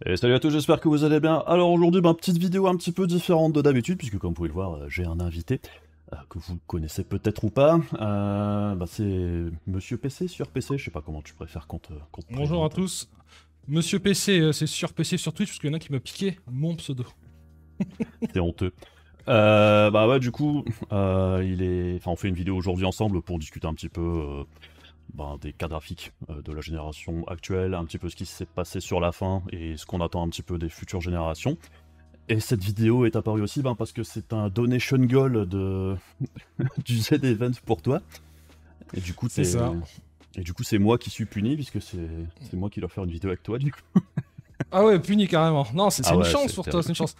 Et salut à tous, j'espère que vous allez bien. Alors aujourd'hui, petite vidéo un petit peu différente de d'habitude, puisque comme vous pouvez le voir, j'ai un invité que vous connaissez peut-être ou pas. C'est Monsieur PC sur PC, je sais pas comment tu préfères qu'on te Bonjour à présente. tous. Monsieur PC, c'est sur PC sur Twitch parce qu'il y en a qui m'a piqué mon pseudo. C'est honteux. Du coup, on fait une vidéo aujourd'hui ensemble pour discuter un petit peu des cas graphiques de la génération actuelle, un petit peu ce qui s'est passé sur la fin et ce qu'on attend un petit peu des futures générations. Et cette vidéo est apparue aussi parce que c'est un donation goal du Z-Event pour toi. Et du coup, C'est ça. c'est moi qui suis puni puisque c'est moi qui dois faire une vidéo avec toi du coup. Ah ouais, puni carrément. Non, c'est Ah une ouais, chance c'est pour toi, terrible. c'est une chance.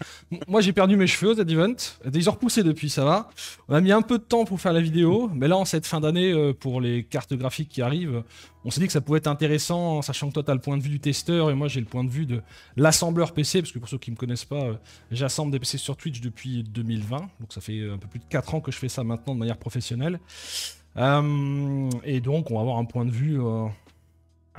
Moi j'ai perdu mes cheveux au Z-Event. Ils ont repoussé depuis, ça va. On a mis un peu de temps pour faire la vidéo, mais là en cette fin d'année, pour les cartes graphiques qui arrivent, on s'est dit que ça pouvait être intéressant, sachant que toi t'as le point de vue du testeur et moi j'ai le point de vue de l'assembleur PC, parce que pour ceux qui me connaissent pas, j'assemble des PC sur Twitch depuis 2020, donc ça fait un peu plus de 4 ans que je fais ça maintenant de manière professionnelle. Et donc on va avoir un point de vue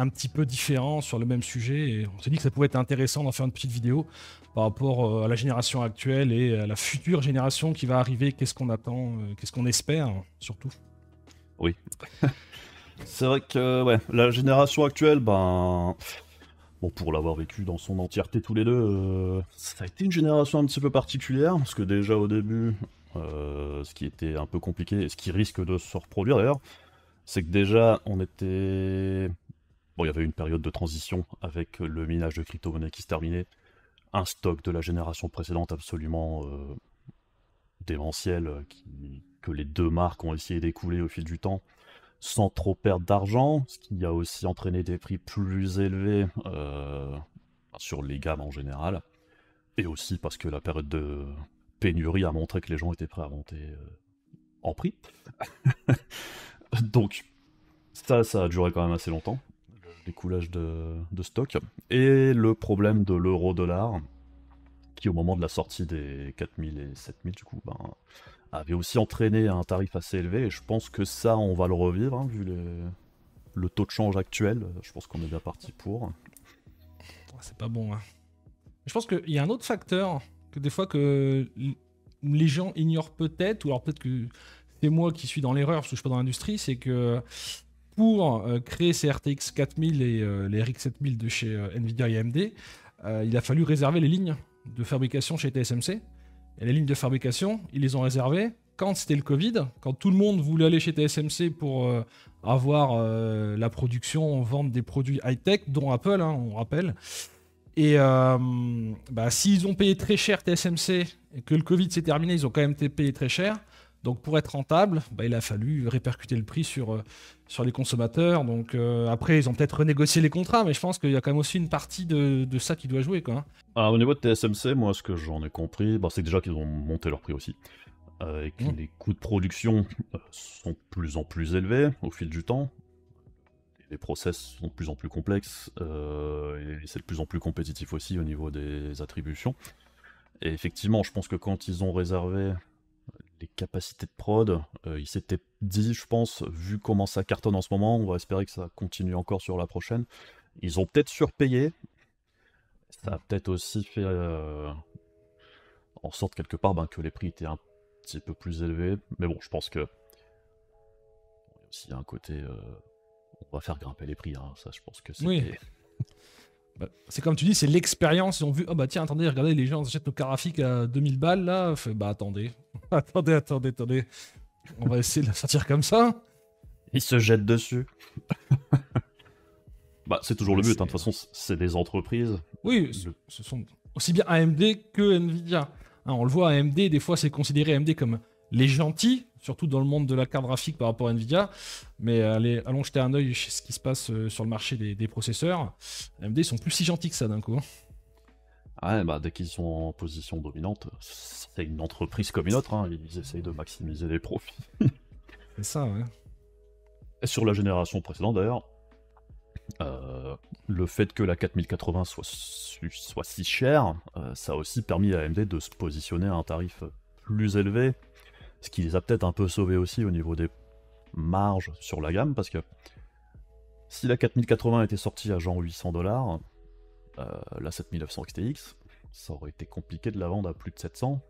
un petit peu différent sur le même sujet, et on s'est dit que ça pouvait être intéressant d'en faire une petite vidéo par rapport à la génération actuelle et à la future génération qui va arriver, qu'est-ce qu'on attend, qu'est-ce qu'on espère surtout. Oui. C'est vrai que ouais, la génération actuelle, pour l'avoir vécu dans son entièreté tous les deux, ça a été une génération un petit peu particulière, parce que déjà au début, ce qui était un peu compliqué, et ce qui risque de se reproduire d'ailleurs, c'est que déjà on était... Bon, il y avait une période de transition avec le minage de crypto-monnaies qui se terminait, un stock de la génération précédente absolument démentiel, que les deux marques ont essayé d'écouler au fil du temps, sans trop perdre d'argent, ce qui a aussi entraîné des prix plus élevés sur les gammes en général, et aussi parce que la période de pénurie a montré que les gens étaient prêts à monter en prix. Donc ça a duré quand même assez longtemps, l'écoulage de stock. Et le problème de l'euro-dollar, qui au moment de la sortie des 4000 et 7000 du coup, avait aussi entraîné un tarif assez élevé, et je pense que ça, on va le revivre, hein, vu le taux de change actuel, je pense qu'on est bien parti pour. C'est pas bon, hein. Je pense qu'il y a un autre facteur que des fois que les gens ignorent peut-être, ou alors peut-être que c'est moi qui suis dans l'erreur parce que je suis pas dans l'industrie, c'est que pour créer ces RTX 4000 et les RX 7000 de chez Nvidia et AMD, il a fallu réserver les lignes de fabrication chez TSMC. Et les lignes de fabrication, ils les ont réservées quand c'était le Covid, quand tout le monde voulait aller chez TSMC pour avoir la production, vendre des produits high-tech, dont Apple, hein, on rappelle. Et s'ils ont payé très cher TSMC et que le Covid s'est terminé, ils ont quand même payé très cher. Donc pour être rentable, il a fallu répercuter le prix sur les consommateurs. Donc après, ils ont peut-être renégocié les contrats, mais je pense qu'il y a quand même aussi une partie de ça qui doit jouer, quoi. Alors, au niveau de TSMC, moi, ce que j'en ai compris, c'est que déjà qu'ils ont monté leur prix aussi, et que les coûts de production sont de plus en plus élevés au fil du temps. Les process sont de plus en plus complexes, et c'est de plus en plus compétitif aussi au niveau des attributions. Et effectivement, je pense que quand ils ont réservé les capacités de prod, ils s'étaient dit, je pense, vu comment ça cartonne en ce moment, on va espérer que ça continue encore sur la prochaine. Ils ont peut-être surpayé, ça a peut-être aussi fait en sorte quelque part que les prix étaient un petit peu plus élevés, mais bon, je pense que il y a aussi un côté... on va faire grimper les prix, hein. Ça je pense que c'était... Oui. C'est comme tu dis, c'est l'expérience. Ils ont vu, oh tiens, attendez, regardez, les gens achètent nos cartes graphiques à 2000 balles là. Attendez. attendez. On va essayer de la sortir comme ça. Ils se jettent dessus. C'est toujours le but, hein. De toute façon, c'est des entreprises. Oui, ce sont aussi bien AMD que Nvidia. Hein, on le voit, AMD, des fois, c'est considéré AMD comme les gentils, surtout dans le monde de la carte graphique par rapport à Nvidia. Mais allons jeter un œil chez ce qui se passe sur le marché des processeurs. AMD, ils sont plus si gentils que ça d'un coup. Ouais, dès qu'ils sont en position dominante, c'est une entreprise comme une autre, hein. Ils essayent de maximiser les profits. C'est ça, ouais. Et sur la génération précédente d'ailleurs, le fait que la 4080 soit si chère, ça a aussi permis à AMD de se positionner à un tarif plus élevé, ce qui les a peut-être un peu sauvés aussi au niveau des marges sur la gamme, parce que si la 4080 était sortie à genre 800$, la 7900 XTX, ça aurait été compliqué de la vendre à plus de 700.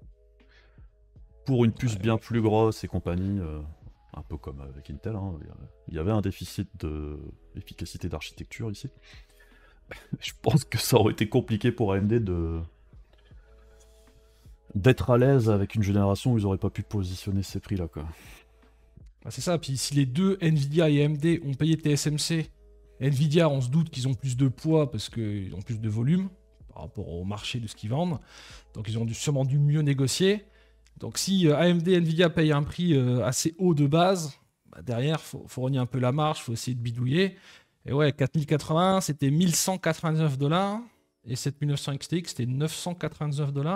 Pour une puce bien plus grosse et compagnie, un peu comme avec Intel, hein, il y avait un déficit d'efficacité d'architecture ici. Je pense que ça aurait été compliqué pour AMD d'être à l'aise avec une génération où ils n'auraient pas pu positionner ces prix-là, quoi. Bah, c'est ça, puis si les deux, Nvidia et AMD, ont payé TSMC, Nvidia, on se doute qu'ils ont plus de poids parce qu'ils ont plus de volume par rapport au marché de ce qu'ils vendent. Donc ils ont sûrement dû mieux négocier. Donc si AMD et Nvidia payent un prix assez haut de base, bah, derrière, il faut rogner un peu la marge, il faut essayer de bidouiller. Et ouais, 4080, c'était 1199 $, et 7900 XTX, c'était 999 $.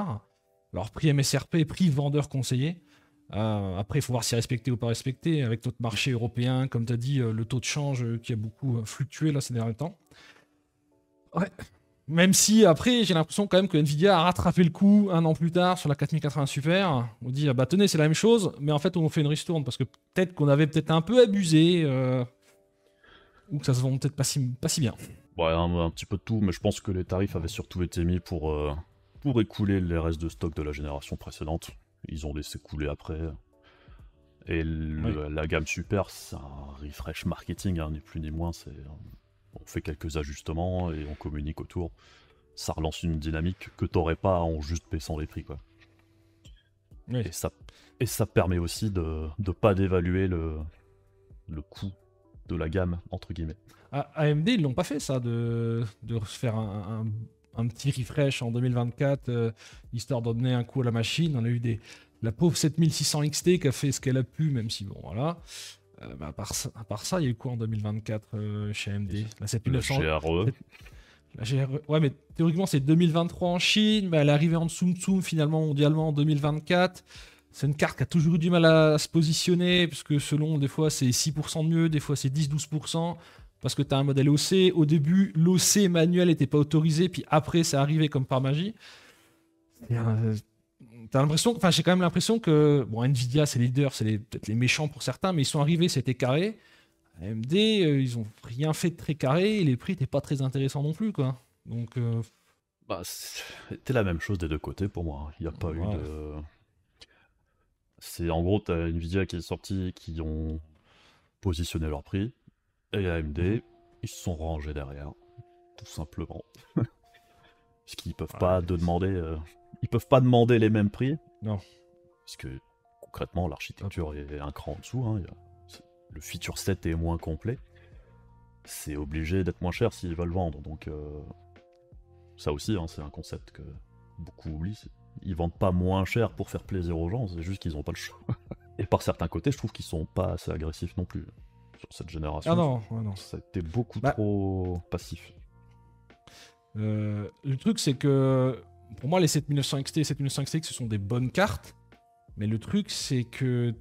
Alors prix MSRP, prix vendeur conseillé. Après, il faut voir si respecté ou pas respecté. Avec notre marché européen, comme tu as dit, le taux de change qui a beaucoup fluctué là ces derniers temps. Ouais. Même si après, j'ai l'impression quand même que Nvidia a rattrapé le coup un an plus tard sur la 4080 Super. On dit, ah bah tenez, c'est la même chose, mais en fait, on fait une ristourne parce que peut-être qu'on avait peut-être un peu abusé, ou que ça se vend peut-être pas si bien. Ouais, un petit peu de tout, mais je pense que les tarifs avaient surtout été mis pour écouler les restes de stock de la génération précédente. Ils ont laissé couler après. Et la gamme Super, c'est un refresh marketing, hein, ni plus ni moins. On fait quelques ajustements et on communique autour. Ça relance une dynamique que t'aurais pas en juste baissant les prix, quoi. Oui. Et ça permet aussi de pas dévaluer le coût de la gamme, entre guillemets. AMD, ils l'ont pas fait ça, de faire un petit refresh en 2024, histoire de donner un coup à la machine. On a eu la pauvre 7600 XT qui a fait ce qu'elle a pu, même si bon, voilà. Bah, à part ça, il y a eu quoi en 2024 chez AMD? La 7900. La GRE. La GRE. Ouais, mais théoriquement, c'est 2023 en Chine, mais elle est arrivée en dessous finalement mondialement en 2024. C'est une carte qui a toujours eu du mal à se positionner, parce que selon, des fois, c'est 6% de mieux, des fois, c'est 10-12%. Parce que tu as un modèle OC. Au début, l'OC manuel n'était pas autorisé, puis après, c'est arrivé comme par magie. T'as l'impression, enfin, j'ai quand même l'impression que, bon, Nvidia, c'est leader, c'est peut-être les méchants pour certains, mais ils sont arrivés, c'était carré. AMD, ils ont rien fait de très carré, et les prix n'étaient pas très intéressants non plus, quoi. Donc, bah, c'était la même chose des deux côtés pour moi. Il n'y a pas eu de. C'est en gros, t'as Nvidia qui est sorti, qui ont positionné leur prix, et AMD, ils se sont rangés derrière, tout simplement. Parce qu'ils peuvent pas demander. Ils peuvent pas demander les mêmes prix. Non. Parce que concrètement, l'architecture est un cran en dessous. Hein. Le feature set est moins complet. C'est obligé d'être moins cher s'ils veulent vendre. Donc ça aussi, hein, c'est un concept que beaucoup oublient. Ils vendent pas moins cher pour faire plaisir aux gens, c'est juste qu'ils ont pas le choix. Et par certains côtés, je trouve qu'ils sont pas assez agressifs non plus. Sur cette génération, non. Ça a été beaucoup trop passif. Le truc, c'est que pour moi, les 7900 XT et 7900 XTX, ce sont des bonnes cartes. Mais le truc, c'est que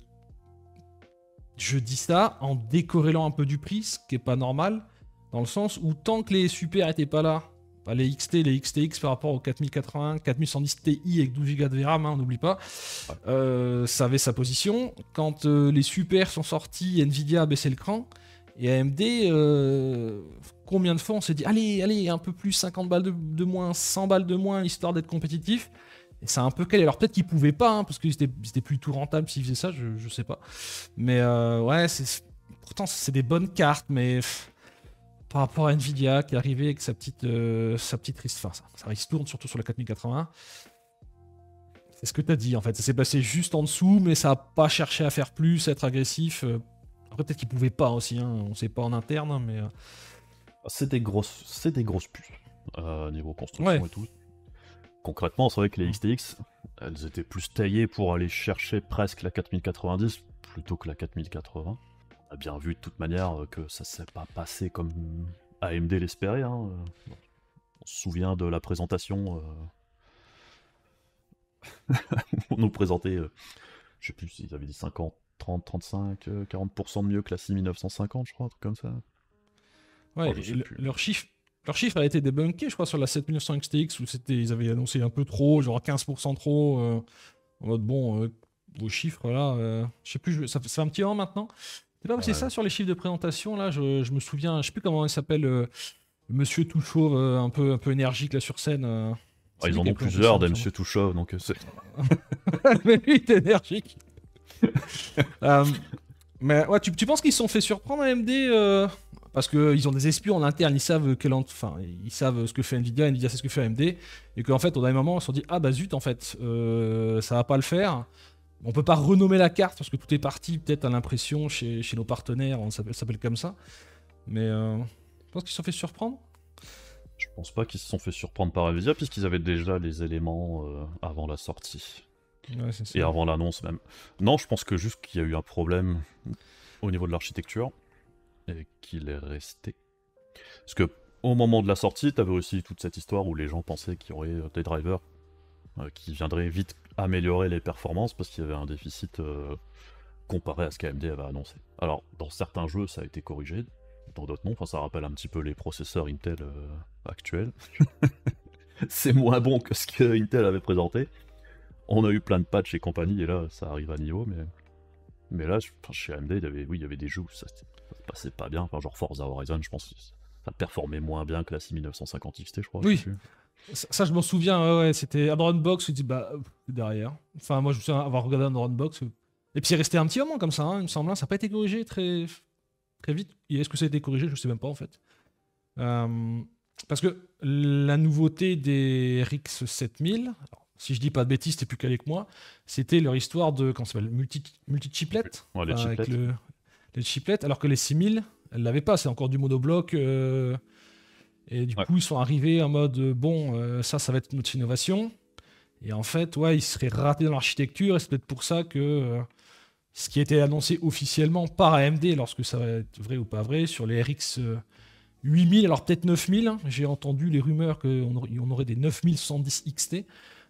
je dis ça en décorrélant un peu du prix, ce qui est pas normal, dans le sens où tant que les super étaient pas là, bah les XT, les XTX par rapport aux 4080, 4110 Ti avec 12 Go de VRAM, hein, on n'oublie pas, ça avait sa position. Quand les super sont sortis, Nvidia a baissé le cran. Et AMD, combien de fois on s'est dit allez, un peu plus, 50 balles de moins, 100 balles de moins, histoire d'être compétitif. Et c'est un peu calé. Alors peut-être qu'ils pouvaient pas, hein, parce qu'ils étaient plus tout rentables s'ils faisaient ça, je sais pas. Mais ouais, pourtant c'est des bonnes cartes, mais par rapport à Nvidia qui est arrivé avec sa petite enfin, ça ristourne surtout sur la 4080. C'est ce que tu as dit en fait. Ça s'est passé juste en dessous, mais ça a pas cherché à faire plus, à être agressif. Après, peut-être qu'ils pouvaient pas aussi, hein. On sait pas en interne, mais. C'est des grosses puces, niveau construction et tout. Concrètement, c'est vrai que les XTX, elles étaient plus taillées pour aller chercher presque la 4090 plutôt que la 4080. On a bien vu de toute manière que ça s'est pas passé comme AMD l'espérait. Hein. On se souvient de la présentation. On nous présentait, je sais plus s'ils avaient dit 50. 30, 35, 40% de mieux que la 6950, je crois, un truc comme ça. Ouais, leur chiffre a été débunké, je crois, sur la 7900 XTX, où ils avaient annoncé un peu trop, genre 15% trop, en mode, bon, vos chiffres, là, je sais plus, ça fait un petit moment maintenant. C'est pas passé ça sur les chiffres de présentation, là, je me souviens, je sais plus comment il s'appelle, monsieur tout chauve, un peu énergique là sur scène. Ils en ont plusieurs des monsieur tout chauve, donc c'est... Mais lui, il est énergique. Mais ouais, tu penses qu'ils se sont fait surprendre AMD parce qu'ils ont des espions en interne, ils savent ils savent ce que fait Nvidia sait ce que fait AMD, et qu'en fait, au dernier moment, ils se sont dit ah bah zut, en fait, ça va pas le faire. On peut pas renommer la carte parce que tout est parti peut-être à l'impression chez nos partenaires, ça s'appelle comme ça. Mais je pense qu'ils se sont fait surprendre. Je pense pas qu'ils se sont fait surprendre par Nvidia puisqu'ils avaient déjà les éléments avant la sortie. Ouais, c'est ça. Et avant l'annonce même. Non, je pense que juste qu'il y a eu un problème au niveau de l'architecture et qu'il est resté. Parce que au moment de la sortie, t'avais aussi toute cette histoire où les gens pensaient qu'il y aurait des drivers qui viendraient vite améliorer les performances parce qu'il y avait un déficit comparé à ce qu'AMD avait annoncé. Alors, dans certains jeux, ça a été corrigé, dans d'autres non. Enfin, ça rappelle un petit peu les processeurs Intel actuels. C'est moins bon que ce que Intel avait présenté. On a eu plein de patchs et compagnie, et là, ça arrive à niveau, mais là, chez AMD, il y avait des jeux où ça se passait pas bien. Enfin, genre Forza Horizon, je pense que ça performait moins bien que la 6950 XT, je crois. Oui, ça je m'en souviens, ouais, c'était Underground Box, je dis bah, derrière. Enfin, moi, je me souviens avoir regardé Underground Box, et puis c'est resté un petit moment comme ça, il me semble, ça n'a pas été corrigé très vite. Et est-ce que ça a été corrigé? Je sais même pas, en fait. Parce que la nouveauté des RX 7000... Alors, si je dis pas de bêtises, t'es plus calé que moi, c'était leur histoire de, comment ça s'appelle, multi-chiplet, ouais, les avec chiplets. les chiplets, alors que les 6000, elles l'avaient pas, c'est encore du monobloc, et du coup, ils sont arrivés en mode, ça va être notre innovation, et en fait, ouais, ils seraient ratés dans l'architecture, et c'est peut-être pour ça que ce qui a été annoncé officiellement par AMD, lorsque ça va être vrai ou pas vrai, sur les RX 8000, alors peut-être 9000, hein, j'ai entendu les rumeurs qu'on aurait des 9110 XT,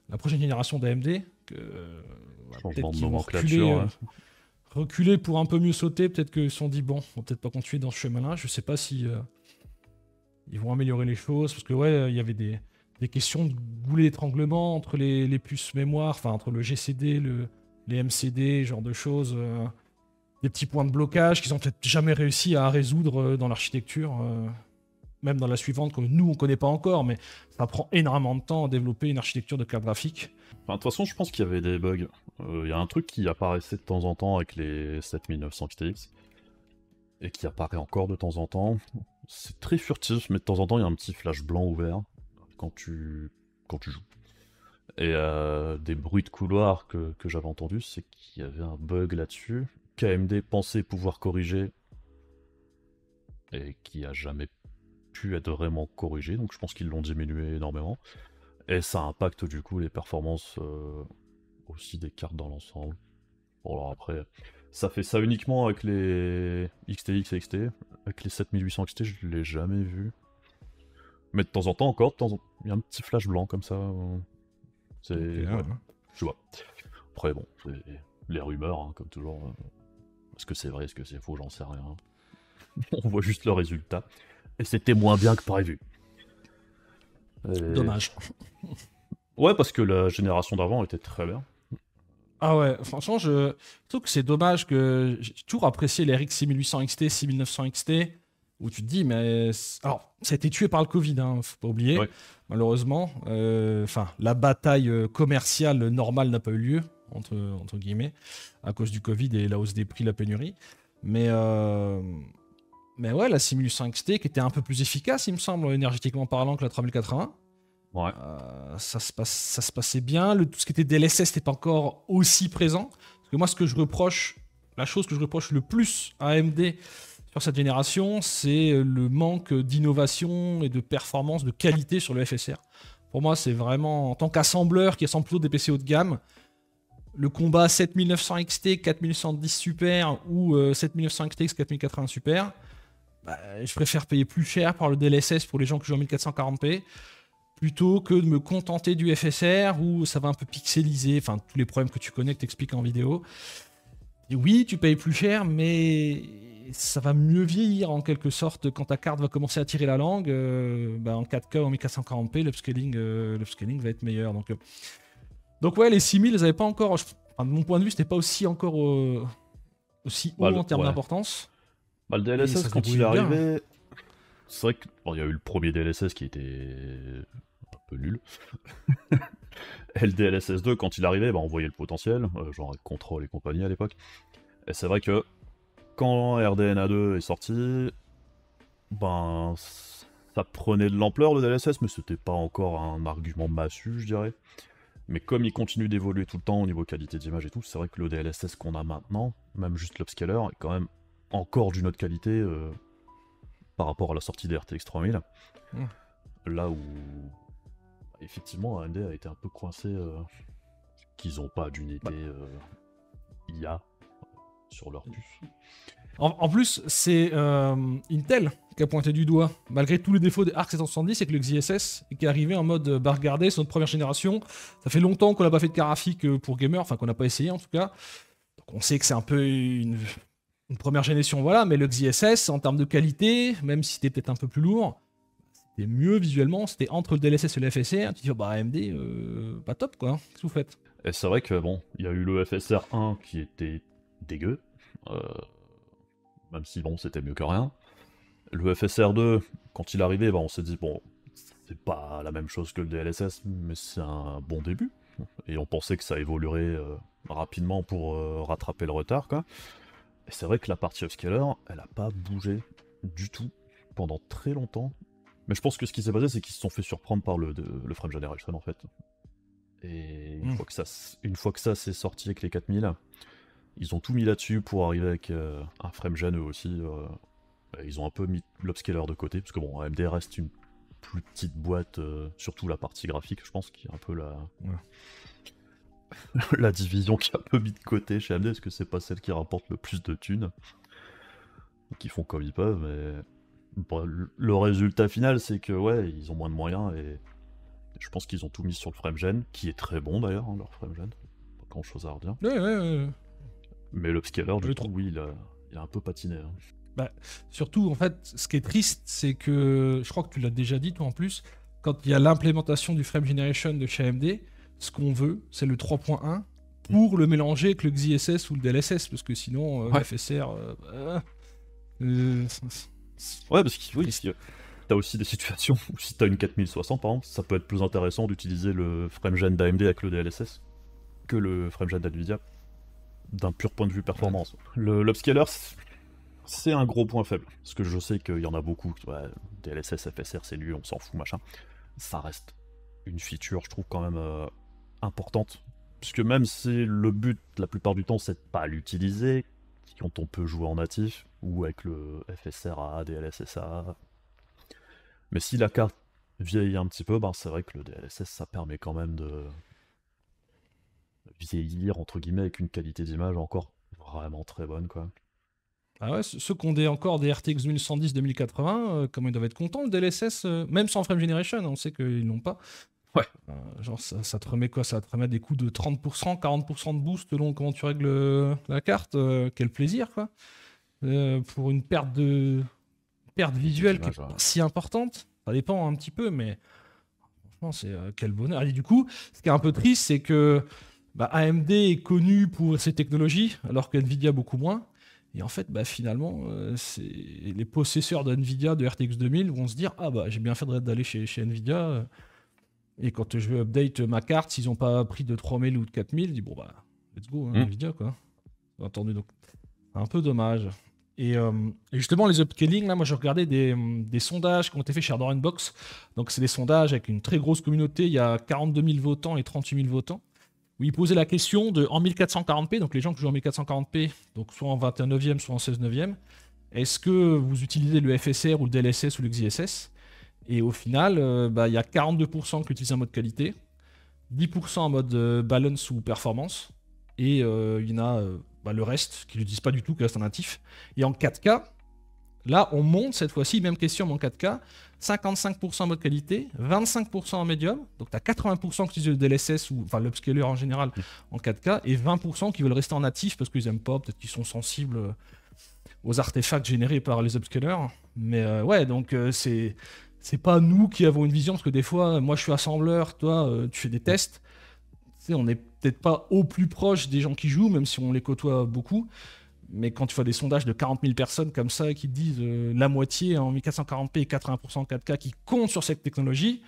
la prochaine génération d'AMD, peut-être qu'ils vont reculer pour un peu mieux sauter, peut-être qu'ils se sont dit, bon, on va peut-être pas continuer dans ce chemin-là, je sais pas si ils vont améliorer les choses, parce que ouais, il y avait des questions de goulet d'étranglement entre les puces mémoire, enfin entre le GCD, les MCD, genre de choses, des petits points de blocage qu'ils ont peut-être jamais réussi à résoudre dans l'architecture, même dans la suivante, que nous on connaît pas encore, mais ça prend énormément de temps à développer une architecture de carte graphique. Enfin, de toute façon, je pense qu'il y avait des bugs. Il y a un truc qui apparaissait de temps en temps avec les 7900 XTX, et qui apparaît encore de temps en temps. C'est très furtif, mais de temps en temps, il y a un petit flash blanc ouvert quand tu joues. Et des bruits de couloir que j'avais entendus, c'est qu'il y avait un bug là-dessus, qu'AMD pensait pouvoir corriger, et qui a jamais pu être vraiment corrigé, donc je pense qu'ils l'ont diminué énormément. Et ça impacte du coup les performances aussi des cartes dans l'ensemble. Bon alors après, ça fait ça uniquement avec les XTX et XT. Avec les 7800 XT, je l'ai jamais vu. Mais de temps en temps encore, il y a un petit flash blanc comme ça. C'est... Okay, ouais, tu vois. Après bon, c'est les rumeurs, hein, comme toujours. Est-ce que c'est vrai, est-ce que c'est faux, j'en sais rien. On voit juste le résultat. Et c'était moins bien que prévu. Dommage. Ouais, parce que la génération d'avant était très bien. Ah ouais, franchement, je trouve que c'est dommage que j'ai toujours apprécié les RX 6800 XT, 6900 XT, où tu te dis, mais... Alors, ça a été tué par le Covid, hein, faut pas oublier, ouais. Malheureusement. La bataille commerciale normale n'a pas eu lieu, entre guillemets, à cause du Covid et la hausse des prix, la pénurie. Mais ouais, la 6800 XT, qui était un peu plus efficace, il me semble, énergétiquement parlant, que la 3080. Ouais. Ça se passait bien. Tout ce qui était DLSS n'était pas encore aussi présent. Parce que moi, la chose que je reproche le plus à AMD sur cette génération, c'est le manque d'innovation et de performance, de qualité sur le FSR. Pour moi, c'est vraiment, en tant qu'assembleur qui assemble plutôt des PC haut de gamme, le combat 7900 XT, 4110 Super ou 7900 XT, 4080 Super, je préfère payer plus cher par le DLSS pour les gens qui jouent en 1440p, plutôt que de me contenter du FSR où ça va un peu pixeliser, enfin tous les problèmes que tu connais, que t'expliques en vidéo. Et oui, tu payes plus cher, mais ça va mieux vieillir en quelque sorte quand ta carte va commencer à tirer la langue. En 4K ou en 1440p, l'upscaling va être meilleur. Donc ouais, les 6000, elles n'avaient pas encore... de mon point de vue, c'était pas aussi encore aussi haut en termes d'importance. Le DLSS, quand il est arrivé... c'est vrai qu'il y a eu le premier DLSS qui était un peu nul. Et le DLSS 2, quand il arrivait, bah, on voyait le potentiel, genre avec Control et compagnie à l'époque. Et c'est vrai que quand RDNA 2 est sorti, ben ça prenait de l'ampleur le DLSS, mais c'était pas encore un argument massu, je dirais. Mais comme il continue d'évoluer tout le temps au niveau qualité d'image et tout, c'est vrai que le DLSS qu'on a maintenant, même juste l'upscaler, est quand même encore d'une autre qualité par rapport à la sortie des RTX 3000. Là où, effectivement, AMD a été un peu coincé qu'ils n'ont pas d'unité IA sur leur puce. En plus, c'est Intel qui a pointé du doigt, malgré tous les défauts des Arc 770, c'est que le XeSS qui est arrivé en mode bah regardez, c'est notre première génération. Ça fait longtemps qu'on n'a pas fait de carte graphique pour gamer, enfin qu'on n'a pas essayé en tout cas. Donc on sait que c'est un peu une première génération, voilà, mais le XeSS en termes de qualité, même si c'était peut-être un peu plus lourd, c'était mieux visuellement, c'était entre le DLSS et le FSR. Tu dis, bah AMD, pas top quoi, qu'est-ce que vous faites? Et c'est vrai que bon, il y a eu le FSR 1 qui était dégueu. Même si bon, c'était mieux que rien. Le FSR 2, quand il arrivait, bah, on s'est dit, bon, c'est pas la même chose que le DLSS, mais c'est un bon début. Et on pensait que ça évoluerait rapidement pour rattraper le retard, quoi. Et c'est vrai que la partie upscaler, elle a pas bougé du tout pendant très longtemps. Mais je pense que ce qui s'est passé, c'est qu'ils se sont fait surprendre par le frame generation, en fait. Et une fois que ça s'est sorti avec les 4000, ils ont tout mis là-dessus pour arriver avec un frame gen eux aussi. Ils ont un peu mis l'upscaler de côté, parce que bon, AMD reste une plus petite boîte, surtout la partie graphique, je pense, qui est un peu la division qui est un peu mis de côté chez AMD, parce que c'est pas celle qui rapporte le plus de thunes. Donc ils font comme ils peuvent, mais bon, le résultat final, c'est que ouais, ils ont moins de moyens, et je pense qu'ils ont tout mis sur le frame gen, qui est très bon d'ailleurs, hein, leur frame gen. Pas grand chose à redire. Ouais. Mais l'upscaler, du coup, oui, il a un peu patiné. Hein. Bah, surtout, en fait, ce qui est triste, c'est que, je crois que tu l'as déjà dit, toi en plus, quand il y a l'implémentation du frame generation de chez AMD, ce qu'on veut, c'est le 3.1 pour le mélanger avec le XeSS ou le DLSS, parce que sinon, le FSR... ouais, parce que t'as aussi des situations où si t'as une 4060, par exemple, ça peut être plus intéressant d'utiliser le frame gen d'AMD avec le DLSS que le frame gen d'NVIDIA, d'un pur point de vue performance. L'upscaler, c'est un gros point faible, parce que je sais qu'il y en a beaucoup, ouais, DLSS, FSR, c'est lui, on s'en fout, machin. Ça reste une feature, je trouve, quand même importante, puisque même si le but, la plupart du temps, c'est de pas l'utiliser, quand on peut jouer en natif, ou avec le FSR-A, DLSS-A. Mais si la carte vieillit un petit peu, ben c'est vrai que le DLSS, ça permet quand même de vieillir, entre guillemets, avec une qualité d'image encore vraiment très bonne, quoi. Ah ouais, ceux qui ont encore des RTX 2110-2080, comment ils doivent être contents, le DLSS, même sans frame generation, on sait qu'ils l'ont pas. Ouais. Genre, ça te remet quoi? Ça te remet des coups de 30%, 40% de boost selon comment tu règles la carte. Quel plaisir, quoi. Pour une perte visuelle qui est pas si importante. Ça dépend un petit peu, mais franchement, c'est quel bonheur. Et du coup, ce qui est un peu triste, c'est que AMD est connu pour ses technologies, alors que Nvidia beaucoup moins. Et en fait, finalement, les possesseurs de Nvidia, de RTX 2000, vont se dire « Ah j'ai bien fait d'aller chez Nvidia. Et quand je veux update ma carte, s'ils n'ont pas pris de 3000 ou de 4000, je dis bon let's go, hein, Nvidia quoi. » Entendu, donc c'est un peu dommage. Et justement, les upscaling, là, moi je regardais des sondages qui ont été faits chez Ardor Box. Donc c'est des sondages avec une très grosse communauté, il y a 42 000 votants et 38 000 votants. Où ils posaient la question en 1440p, donc les gens qui jouent en 1440p, donc soit en 21/9e, soit en 16/9e, est-ce que vous utilisez le FSR ou le DLSS ou le XeSS? Et au final, il y a 42% qui utilisent un mode qualité, 10% en mode balance ou performance, et il y en a le reste qui ne l'utilisent pas du tout, qui reste en natif. Et en 4K, là on monte cette fois-ci, même question en 4K, 55% en mode qualité, 25% en médium, donc tu as 80% qui utilisent le DLSS, ou enfin l'upscaler en général, en 4K, et 20% qui veulent rester en natif parce qu'ils n'aiment pas, peut-être qu'ils sont sensibles aux artefacts générés par les upscalers. Mais ouais, donc c'est pas nous qui avons une vision, parce que des fois, moi je suis assembleur, toi tu fais des tests. Tu sais, on n'est peut-être pas au plus proche des gens qui jouent, même si on les côtoie beaucoup. Mais quand tu fais des sondages de 40 000 personnes comme ça qui te disent la moitié en 1440p et 80% en 4K qui comptent sur cette technologie,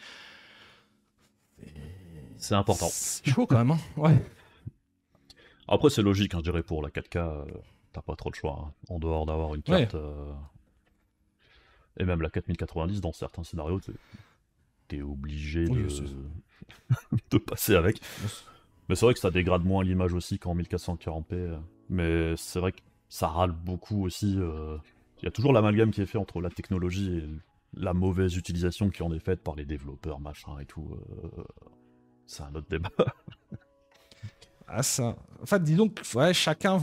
c'est important. C'est chaud quand même, hein. Ouais. Après, c'est logique, hein, je dirais, pour la 4K, t'as pas trop de choix, hein, en dehors d'avoir une carte. Et même la 4090, dans certains scénarios, t'es obligé de passer avec. Mais c'est vrai que ça dégrade moins l'image aussi qu'en 1440p. Mais c'est vrai que ça râle beaucoup aussi. Il y a toujours l'amalgame qui est fait entre la technologie et la mauvaise utilisation qui en est faite par les développeurs, machin et tout. C'est un autre débat. Ah ça. En fait, dis donc, ouais, chacun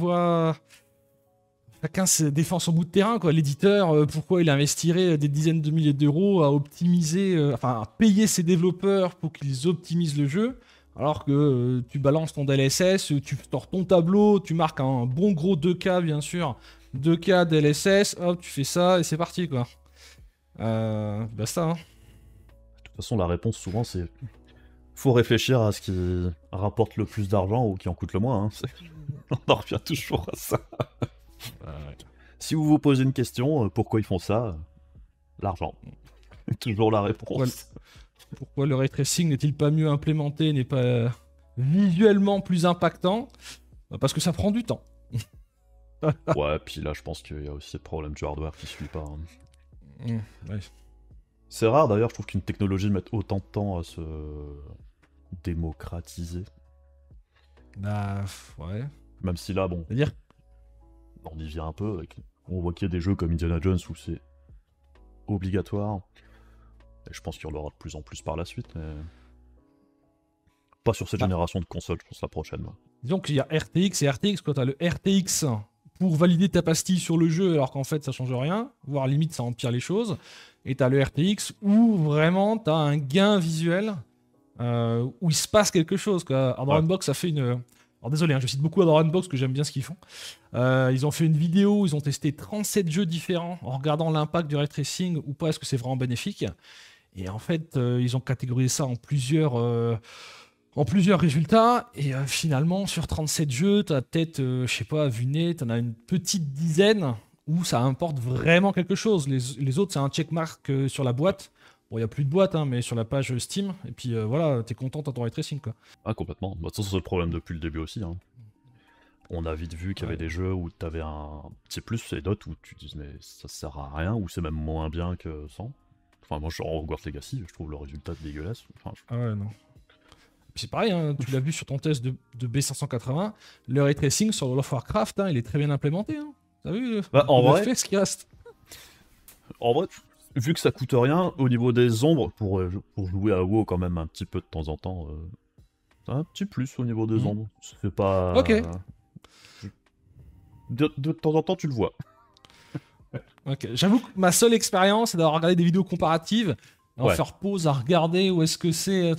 se défend son bout de terrain, quoi. L'éditeur, pourquoi il investirait des dizaines de milliers d'euros à optimiser, à payer ses développeurs pour qu'ils optimisent le jeu, alors que tu balances ton DLSS, tu sors ton tableau, tu marques un bon gros 2K, bien sûr, 2K DLSS, hop, tu fais ça et c'est parti, quoi. Basta, hein. De toute façon, la réponse souvent c'est faut réfléchir à ce qui rapporte le plus d'argent ou qui en coûte le moins. Hein. On en revient toujours à ça. Ouais. Si vous vous posez une question, pourquoi ils font ça? L'argent. Toujours la réponse. Pourquoi le ray tracing n'est-il pas mieux implémenté, n'est pas visuellement plus impactant? Parce que ça prend du temps. Ouais, puis là je pense qu'il y a aussi le problème du hardware qui suit pas. Hein. Ouais. C'est rare d'ailleurs, je trouve qu'une technologie mette autant de temps à se démocratiser. Bah, ouais. Même si là, bon, C'est-à-dire on y vient un peu. On voit qu'il y a des jeux comme Indiana Jones où c'est obligatoire. Et je pense qu'il y en aura de plus en plus par la suite, mais pas sur cette génération de consoles, je pense la prochaine. Moi. Disons qu'il y a RTX et RTX, quand t'as le RTX pour valider ta pastille sur le jeu, alors qu'en fait ça change rien, voire limite ça empire les choses, et t'as le RTX où vraiment t'as un gain visuel, où il se passe quelque chose, quoi. Adora Unbox a fait une... Alors désolé, hein, je cite beaucoup Adora Unbox, que j'aime bien ce qu'ils font. Ils ont fait une vidéo où ils ont testé 37 jeux différents en regardant l'impact du ray tracing ou pas, est-ce que c'est vraiment bénéfique. Et en fait, ils ont catégorisé ça en plusieurs résultats, et finalement, sur 37 jeux, t'as peut-être, je sais pas, vu nez, t'en as une petite dizaine où ça importe vraiment quelque chose. Les autres, c'est un checkmark sur la boîte. Bon, il n'y a plus de boîte, hein, mais sur la page Steam, et puis voilà, t'es content, t'as ton ray tracing, quoi. Ah, complètement. Bah, ça, c'est le problème depuis le début aussi. Hein. On a vite vu qu'il y avait des jeux où t'avais un petit plus et d'autres où tu dis mais ça sert à rien, ou c'est même moins bien que sans. Enfin, moi, je Hogwarts Legacy, je trouve le résultat dégueulasse. Enfin, Ah ouais, non. Puis c'est pareil, hein, tu l'as vu sur ton test de B580, le ray tracing sur World of Warcraft, hein, il est très bien implémenté. Hein. T'as vu en vrai, ce qui reste. En vrai, vu que ça coûte rien, au niveau des ombres, pour jouer à WoW quand même un petit peu de temps en temps, c'est un petit plus au niveau des ombres. C'est pas... Ok. De temps en temps, tu le vois. Ok. J'avoue que ma seule expérience, c'est d'avoir regardé des vidéos comparatives, en faire pause à regarder où est-ce que c'est.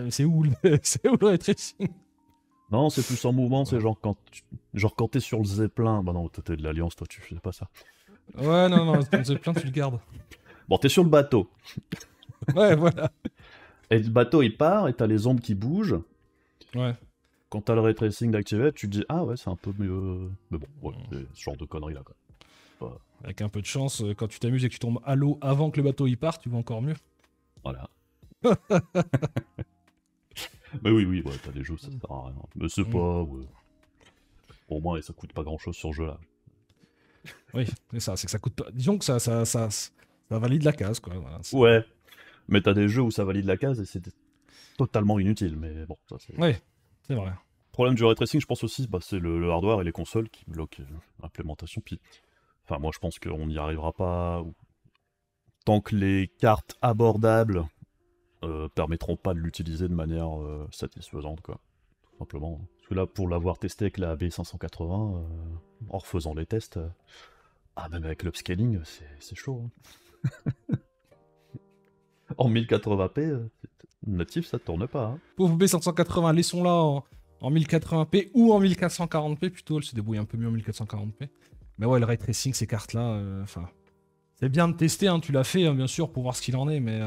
C'est où le ray tracing. Non, c'est plus en mouvement, c'est genre quand t'es sur le Zeppelin. Bah non, t'es de l'Alliance, toi, tu fais pas ça. Ouais, non, ton Zeppelin, tu le gardes. Bon, t'es sur le bateau. Ouais, voilà. Et le bateau, il part, et t'as les ombres qui bougent. Ouais. Quand t'as le ray tracing d'activer, tu te dis, ah ouais, c'est un peu mieux. Mais bon, ouais, c'est ce genre de conneries là, quoi. Pas... Avec un peu de chance, quand tu t'amuses et que tu tombes à l'eau avant que le bateau y parte, tu vas encore mieux. Voilà. Mais oui, ouais, t'as des jeux, ça sert à rien. Mais c'est pas... Ouais. Au moins, ça coûte pas grand-chose sur ce jeu-là. Oui, c'est ça, c'est que ça coûte pas... Disons que ça valide la case, quoi. Voilà, ouais, mais t'as des jeux où ça valide la case et c'est totalement inutile, mais bon, ça c'est... Ouais, c'est vrai. Le problème du ray tracing, je pense aussi, bah, c'est le hardware et les consoles qui bloquent l'implémentation. Puis, enfin, moi je pense qu'on n'y arrivera pas... Tant que les cartes abordables permettront pas de l'utiliser de manière satisfaisante, quoi. Tout simplement. Parce que là, pour l'avoir testé avec la B580, en refaisant les tests, même avec l'upscaling, c'est chaud. Hein. En 1080p, natif, ça tourne pas. Hein. Pauvre B580, laissons-la en 1080p ou en 1440p plutôt, elle se débrouille un peu mieux en 1440p. Mais ouais, le ray tracing, ces cartes-là, enfin... c'est bien de tester, hein, tu l'as fait, hein, bien sûr, pour voir ce qu'il en est, mais...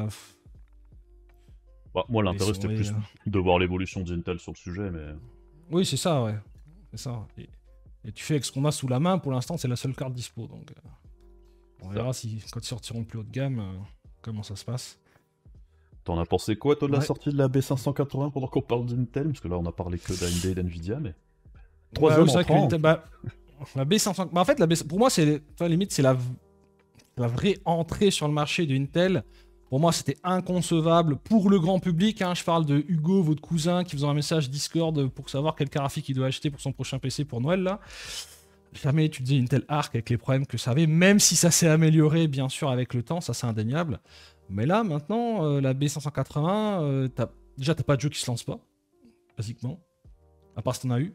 Bah, moi, l'intérêt, c'était plus de voir l'évolution d'Intel sur le sujet, mais... Oui, c'est ça, ouais. C'est ça. Et tu fais avec ce qu'on a sous la main, pour l'instant, c'est la seule carte dispo. Donc, on verra si, quand ils sortiront plus haut de gamme, comment ça se passe. T'en as pensé quoi, toi, de la Ouais. sortie de la B580 pendant qu'on parle d'Intel? Parce que là, on a parlé que d'AMD et d'NVIDIA, mais... Ouais, Troisième c'est vrai que entrant. Intel, la B500, en fait, pour moi, limite, c'est la vraie entrée sur le marché de Intel. Pour moi, c'était inconcevable pour le grand public. Hein. Je parle de Hugo, votre cousin, qui vous envoie un message Discord pour savoir quel car graphique il doit acheter pour son prochain PC pour Noël, là. Jamais étudié Intel Arc avec les problèmes que ça avait, même si ça s'est amélioré, bien sûr, avec le temps, ça c'est indéniable. Mais là, maintenant, la B580, déjà, t'as pas de jeu qui se lance pas, basiquement. À part si t'en as eu.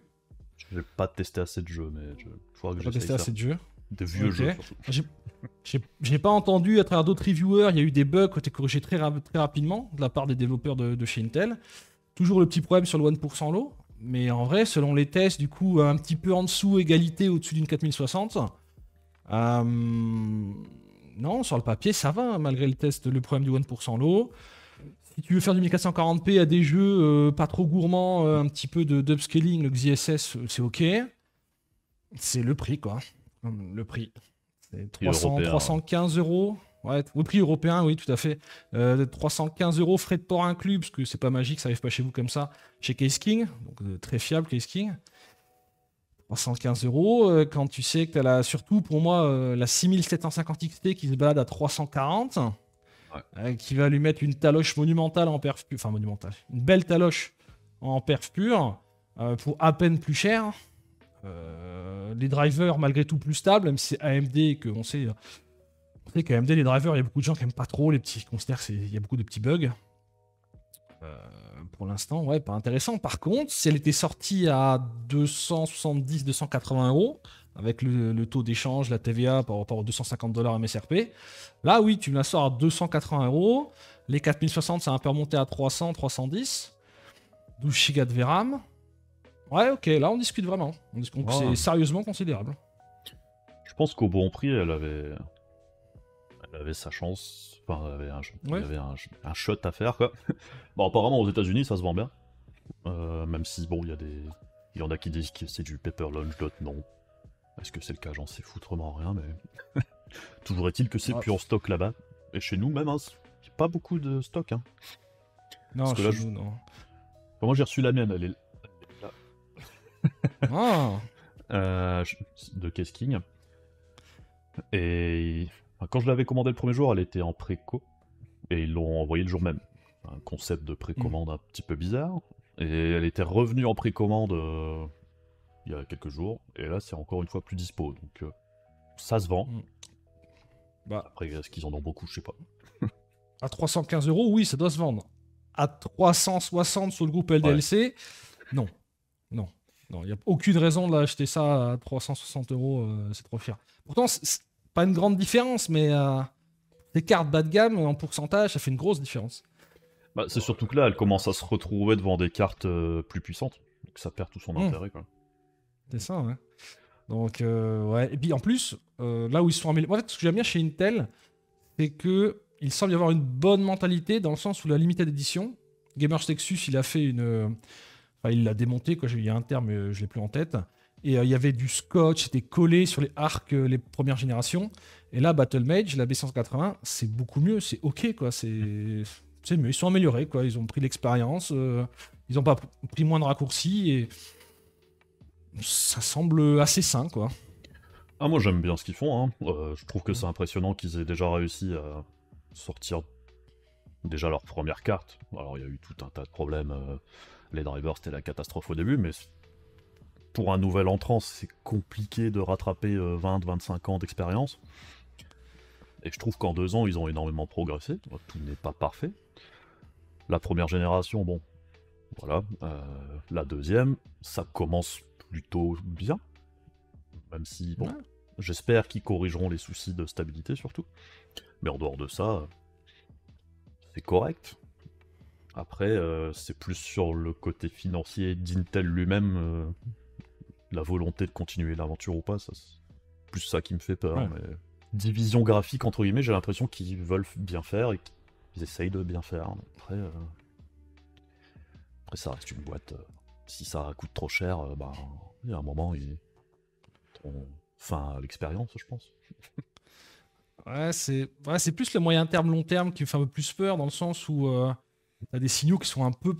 J'ai pas testé assez de jeux, mais faudra que T'as pas testé j'essaye ça. assez de jeux. Des vieux Ok. jeux, surtout. J'ai pas entendu à travers d'autres reviewers, il y a eu des bugs qui ont été corrigés très rapidement de la part des développeurs de chez Intel. Toujours le petit problème sur le 1% low, mais en vrai, selon les tests, du coup, un petit peu en dessous, égalité au-dessus d'une 4060. Non, sur le papier, ça va, malgré le test, le problème du 1% low. Si tu veux faire du 1440p à des jeux pas trop gourmands, un petit peu d'upscaling, le XeSS, c'est ok. C'est le prix, quoi. Le prix. C'est Prix européen, 315 euros. Ouais, au prix européen, oui, tout à fait. 315 euros, frais de port inclus, parce que c'est pas magique, ça arrive pas chez vous comme ça. Chez Case King, donc très fiable Case King. 315 euros, quand tu sais que tu as surtout pour moi la 6750 XT qui se balade à 340, qui va lui mettre une taloche monumentale en perf pur, enfin monumentale, une belle taloche en perf pur pour à peine plus cher. Les drivers malgré tout plus stables, même si c'est AMD et qu'on sait qu'AMD les drivers, il y a beaucoup de gens qui aiment pas trop les petits, qui considèrent qu'il y a beaucoup de petits bugs. Pour l'instant, ouais, pas intéressant. Par contre, si elle était sortie à 270-280 euros, avec le taux d'échange, la TVA par rapport aux 250 $ MSRP, là, oui, tu me la sors à 280 euros. Les 4060, ça a un peu remonté à 300, 310. 12 Go de VRAM. Ouais, ok, là, on discute vraiment. C'est sérieusement considérable. Je pense qu'au bon prix, elle avait sa chance. Enfin, elle avait un shot à faire, quoi. Bon, apparemment, aux États-Unis, ça se vend bien. Même si, bon, il y en a qui disent que c'est du paper launch, d'autres non. Est-ce que c'est le cas? J'en sais foutrement rien, mais. Toujours est-il que c'est plus en stock là-bas. Et chez nous, même, hein, il n'y a pas beaucoup de stock. Hein. Non, parce que là, nous, non. Enfin, moi, j'ai reçu la mienne, elle est là. De Case King. Et quand je l'avais commandé le premier jour, elle était en préco. Et ils l'ont envoyé le jour même. Un concept de précommande un petit peu bizarre. Et elle était revenue en précommande il y a quelques jours. Et là, c'est encore une fois plus dispo. Donc, ça se vend. Après, est-ce qu'ils en ont beaucoup? Je sais pas. À 315 euros, oui, ça doit se vendre. À 360 sur le groupe LDLC, non. Non. Non, il n'y a aucune raison d'acheter ça à 360 euros, c'est trop cher. Pourtant, c'est pas une grande différence, mais les cartes bas de gamme, en pourcentage, ça fait une grosse différence. Bah, c'est surtout que là, elle commence à se retrouver devant des cartes plus puissantes. Donc ça perd tout son intérêt, quoi. C'est ça, ouais. Donc, ouais. Et puis en plus, là où ils sont améliorés. En fait, ce que j'aime bien chez Intel, c'est que il semble y avoir une bonne mentalité dans le sens où la limited edition, Gamers Nexus, il a fait une. Enfin, il l'a démonté, quoi. Il y a un terme, mais je l'ai plus en tête. Et il y avait du scotch, c'était collé sur les arcs, les premières générations. Et là, Battle Mage, la B180, c'est beaucoup mieux, c'est ok, quoi. C'est mieux, ils sont améliorés, quoi. Ils ont pris l'expérience, ils n'ont pas pris moins de raccourcis et ça semble assez sain, quoi. Ah, moi j'aime bien ce qu'ils font, hein. Je trouve que c'est impressionnant qu'ils aient déjà réussi à sortir déjà leur première carte. Alors il y a eu tout un tas de problèmes, les drivers c'était la catastrophe au début, mais pour un nouvel entrant c'est compliqué de rattraper 20-25 ans d'expérience. Et je trouve qu'en 2 ans ils ont énormément progressé, tout n'est pas parfait. La première génération, bon, voilà. La deuxième, ça commence plutôt bien. Même si, bon, j'espère qu'ils corrigeront les soucis de stabilité surtout. Mais en dehors de ça, c'est correct. Après, c'est plus sur le côté financier d'Intel lui-même, la volonté de continuer l'aventure ou pas, c'est plus ça qui me fait peur. Ouais. Mais... Division graphique, entre guillemets, j'ai l'impression qu'ils veulent bien faire et qu'ils essayent de bien faire. Après, ça reste une boîte. Si ça coûte trop cher, il y a un moment, Enfin, l'expérience, je pense. Ouais, c'est plus le moyen terme, long terme qui me fait un peu plus peur, dans le sens où t'as des signaux qui sont un peu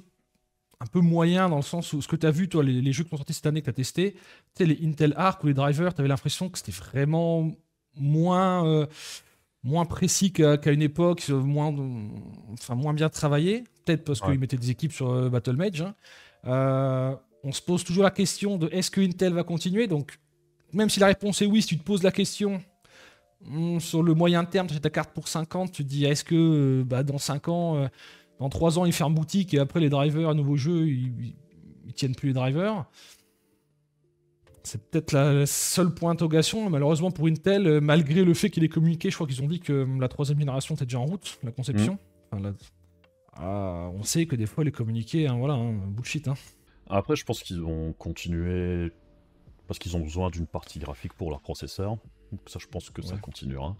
moyens, dans le sens où ce que t'as vu, toi, les jeux qui sont sortis cette année, que t'as testé, tu sais, les Intel Arc ou les drivers, t'avais l'impression que c'était vraiment moins, moins précis qu'à une époque, enfin, moins bien travaillé, peut-être parce Ouais. qu'ils mettaient des équipes sur Battlemage. Hein. On se pose toujours la question de est-ce que Intel va continuer, donc même si la réponse est oui, si tu te poses la question sur le moyen terme, tu as ta carte pour 50, tu te dis est-ce que dans 5 ans, dans 3 ans, ils ferment boutique et après les drivers, un nouveau jeu, ils tiennent plus les drivers. C'est peut-être la seule point d'interrogation. Malheureusement pour Intel, malgré le fait qu'il ait communiqué, je crois qu'ils ont dit que la 3e génération était déjà en route, la conception. Enfin, on sait que des fois les communiqués, hein, voilà, hein, bullshit. Hein. Après, je pense qu'ils vont continuer parce qu'ils ont besoin d'une partie graphique pour leur processeur. Donc ça, je pense que ça Ouais. continuera.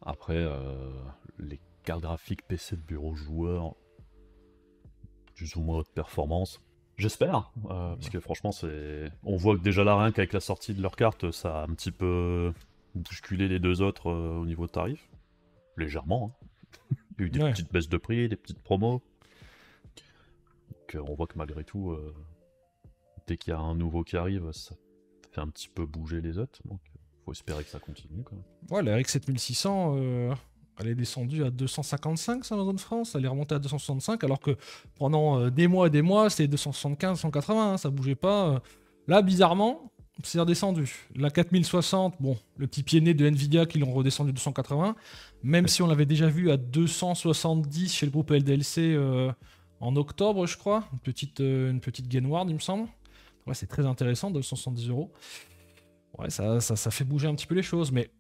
Après, les cartes graphiques PC de bureau joueurs, plus ou moins haute performance. J'espère, parce que franchement, on voit que déjà là, rien qu'avec la sortie de leur carte, ça a un petit peu bousculé les deux autres au niveau de tarif. Légèrement. Hein. Il y a eu des Ouais. petites baisses de prix, des petites promos. Donc on voit que malgré tout, dès qu'il y a un nouveau qui arrive, ça fait un petit peu bouger les autres. Donc faut espérer que ça continue quand même. Ouais, la RX 7600, elle est descendue à 255 sur Amazon France, elle est remontée à 265, alors que pendant des mois et des mois, c'était 275, 180, hein, ça bougeait pas. Là, bizarrement, c'est redescendu. La 4060, bon, le petit pied né de Nvidia qui l'ont redescendu à 280, même si on l'avait déjà vu à 270 chez le groupe LDLC en octobre, je crois, une petite Gainward, il me semble. Ouais, c'est très intéressant, 270 €. Ouais, ça fait bouger un petit peu les choses, mais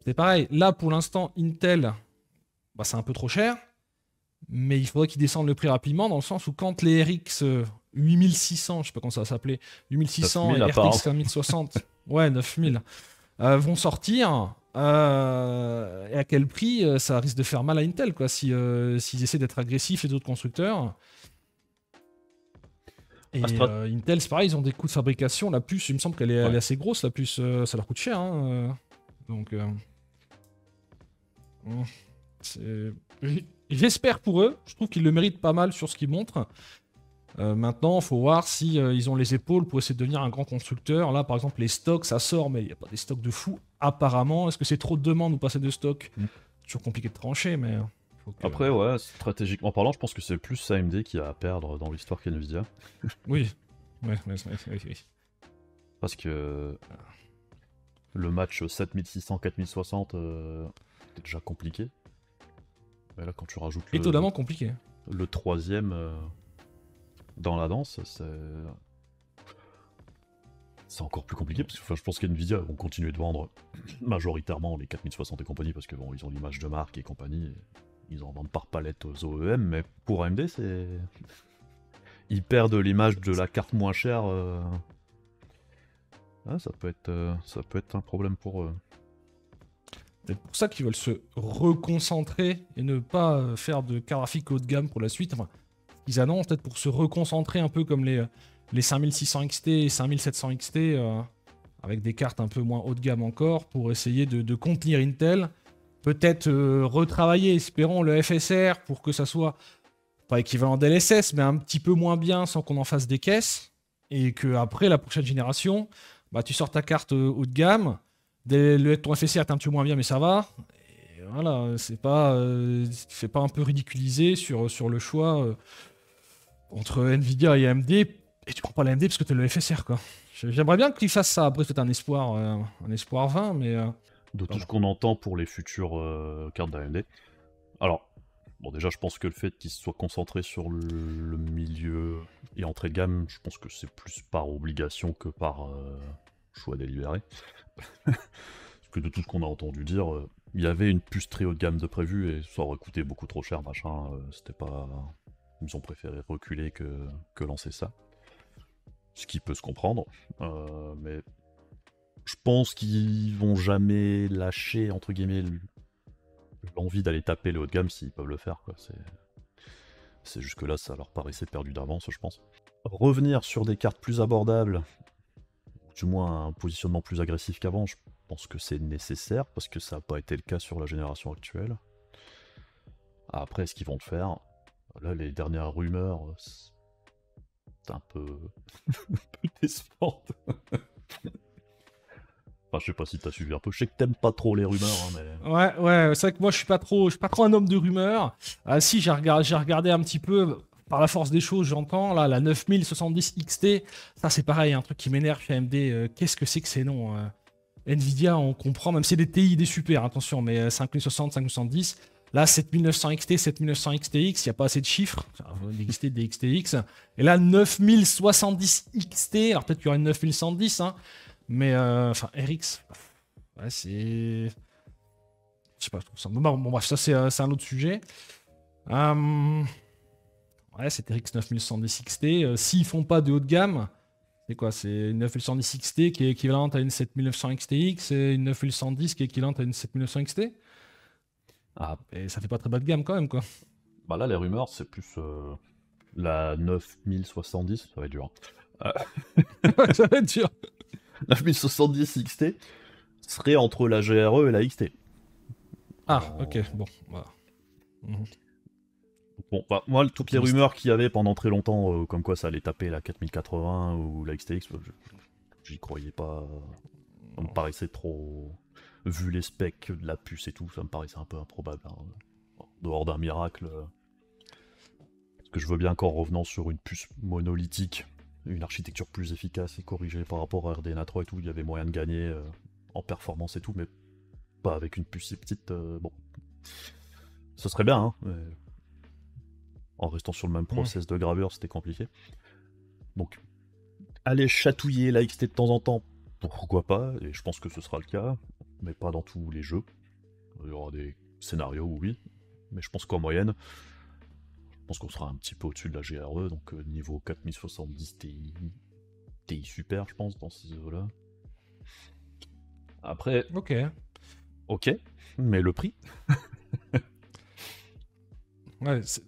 c'est pareil. Là, pour l'instant, Intel, bah, c'est un peu trop cher, mais il faudrait qu'ils descendent le prix rapidement, dans le sens où quand les RX 8600, je sais pas comment ça va s'appeller, 8600 9000 et apparemment. RTX 5060, ouais, 9000, vont sortir, et à quel prix ça risque de faire mal à Intel, quoi, s'ils essaient d'être agressifs, les autres constructeurs. Et Intel, c'est pareil, ils ont des coûts de fabrication. La puce, il me semble qu'elle elle est assez grosse, la puce, ça leur coûte cher. Hein, donc, j'espère pour eux. Je trouve qu'ils le méritent pas mal sur ce qu'ils montrent. Maintenant, il faut voir si ils ont les épaules pour essayer de devenir un grand constructeur. Là, par exemple, les stocks, ça sort, mais il n'y a pas des stocks de fou, apparemment. Est-ce que c'est trop de demandes ou pas assez de stocks? Toujours compliqué de trancher, mais... Après, ouais, stratégiquement parlant, je pense que c'est plus AMD qui a à perdre dans l'histoire qu'NVIDIA. Oui. Ouais. Parce que le match 7600-4060 était déjà compliqué. Mais là, quand tu rajoutes Étonnamment compliqué. le troisième dans la danse, c'est encore plus compliqué. Parce que je pense qu'NVIDIA vont continuer de vendre majoritairement les 4060 et compagnie, parce que bon, ils ont l'image de marque et compagnie. Et ils en vendent par palette aux OEM, mais pour AMD, c'est... Ils perdent l'image de la carte moins chère. Ah, ça peut être un problème pour eux. C'est pour ça qu'ils veulent se reconcentrer et ne pas faire de carte graphique haut de gamme pour la suite. Enfin, ils annoncent peut-être pour se reconcentrer un peu comme les 5600 XT et 5700 XT, avec des cartes un peu moins haut de gamme encore, pour essayer de contenir Intel. Peut-être retravailler, espérons, le FSR pour que ça soit pas équivalent d'LSS, mais un petit peu moins bien sans qu'on en fasse des caisses. Et qu'après, la prochaine génération, bah, tu sors ta carte haut de gamme, ton FSR est un petit peu moins bien, mais ça va. Et voilà, c'est pas, fais pas un peu ridiculiser sur le choix entre Nvidia et AMD. Et tu prends pas l'AMD parce que tu as le FSR, quoi. J'aimerais bien qu'ils fassent ça. Après, c'est un espoir vain, mais... de tout ce qu'on entend pour les futures cartes d'AMD. Alors, bon, déjà, je pense que le fait qu'ils se soient concentrés sur le milieu et entrée de gamme, je pense que c'est plus par obligation que par choix délibéré. Parce que de tout ce qu'on a entendu dire, il y avait une puce très haut de gamme de prévu et ça aurait coûté beaucoup trop cher, machin. C'était pas... Ils ont préféré reculer que lancer ça. Ce qui peut se comprendre. Mais je pense qu'ils vont jamais lâcher, entre guillemets, l'envie d'aller taper le haut de gamme s'ils peuvent le faire, quoi. C'est juste que là, ça leur paraissait perdu d'avance, je pense. Revenir sur des cartes plus abordables, du moins un positionnement plus agressif qu'avant. Je pense que c'est nécessaire, parce que ça n'a pas été le cas sur la génération actuelle. Après, ce qu'ils vont le faire, là, les dernières rumeurs, c'est un peu, un peu décevant. Enfin, je sais pas si t'as suivi un peu. Je sais que t'aimes pas trop les rumeurs, hein, mais... Ouais, c'est vrai que moi je suis pas trop un homme de rumeurs. Ah si, j'ai regardé un petit peu. Par la force des choses, j'entends là la 9070 XT. Ça c'est pareil, un truc qui m'énerve chez AMD. Qu'est-ce que c'est que ces noms Nvidia, on comprend, même si c'est des TI, des super, attention, mais 5060, 5070. Là, 7900 XT, 7900 XTX, il n'y a pas assez de chiffres. Des XT, des XTX. Et là, 9070 XT. Alors peut-être qu'il y aura une 9110, hein. Mais enfin, RX, ouais, c'est. Je sais pas, je trouve ça. Bon, bref, ça c'est un autre sujet. Ouais, c'est RX 9110 XT. S'ils font pas de haut de gamme, c'est quoi? C'est une 9110 XT qui est équivalente à une 7900 XTX et une 9110 qui est équivalente à une 7900 XT. Ah, Et ça fait pas très bas de gamme quand même, quoi. bah là, les rumeurs, c'est plus la 9070, ça va être dur. Ça va être dur. 9070 XT serait entre la GRE et la XT. Ah, ok, bon. Voilà. Bon, bah, moi, toutes les rumeurs qu'il y avait pendant très longtemps, comme quoi ça allait taper la 4080 ou la XTX, j'y croyais pas. Ça me paraissait trop. Vu les specs de la puce et tout, ça me paraissait un peu improbable. Hein. En dehors d'un miracle. Parce que je veux bien qu'en revenant sur une puce monolithique, une architecture plus efficace et corrigée par rapport à RDNA 3 et tout, il y avait moyen de gagner en performance et tout, mais pas avec une puce si petite. Bon. Ce serait bien, hein, mais... En restant sur le même process de gravure, c'était compliqué. Donc, aller chatouiller la XT de temps en temps, pourquoi pas, et je pense que ce sera le cas, mais pas dans tous les jeux. Il y aura des scénarios où oui, mais je pense qu'en moyenne, je pense qu'on sera un petit peu au-dessus de la GRE, donc niveau 4070 TI super, je pense, dans ces eaux-là. Après, ok, mais le prix.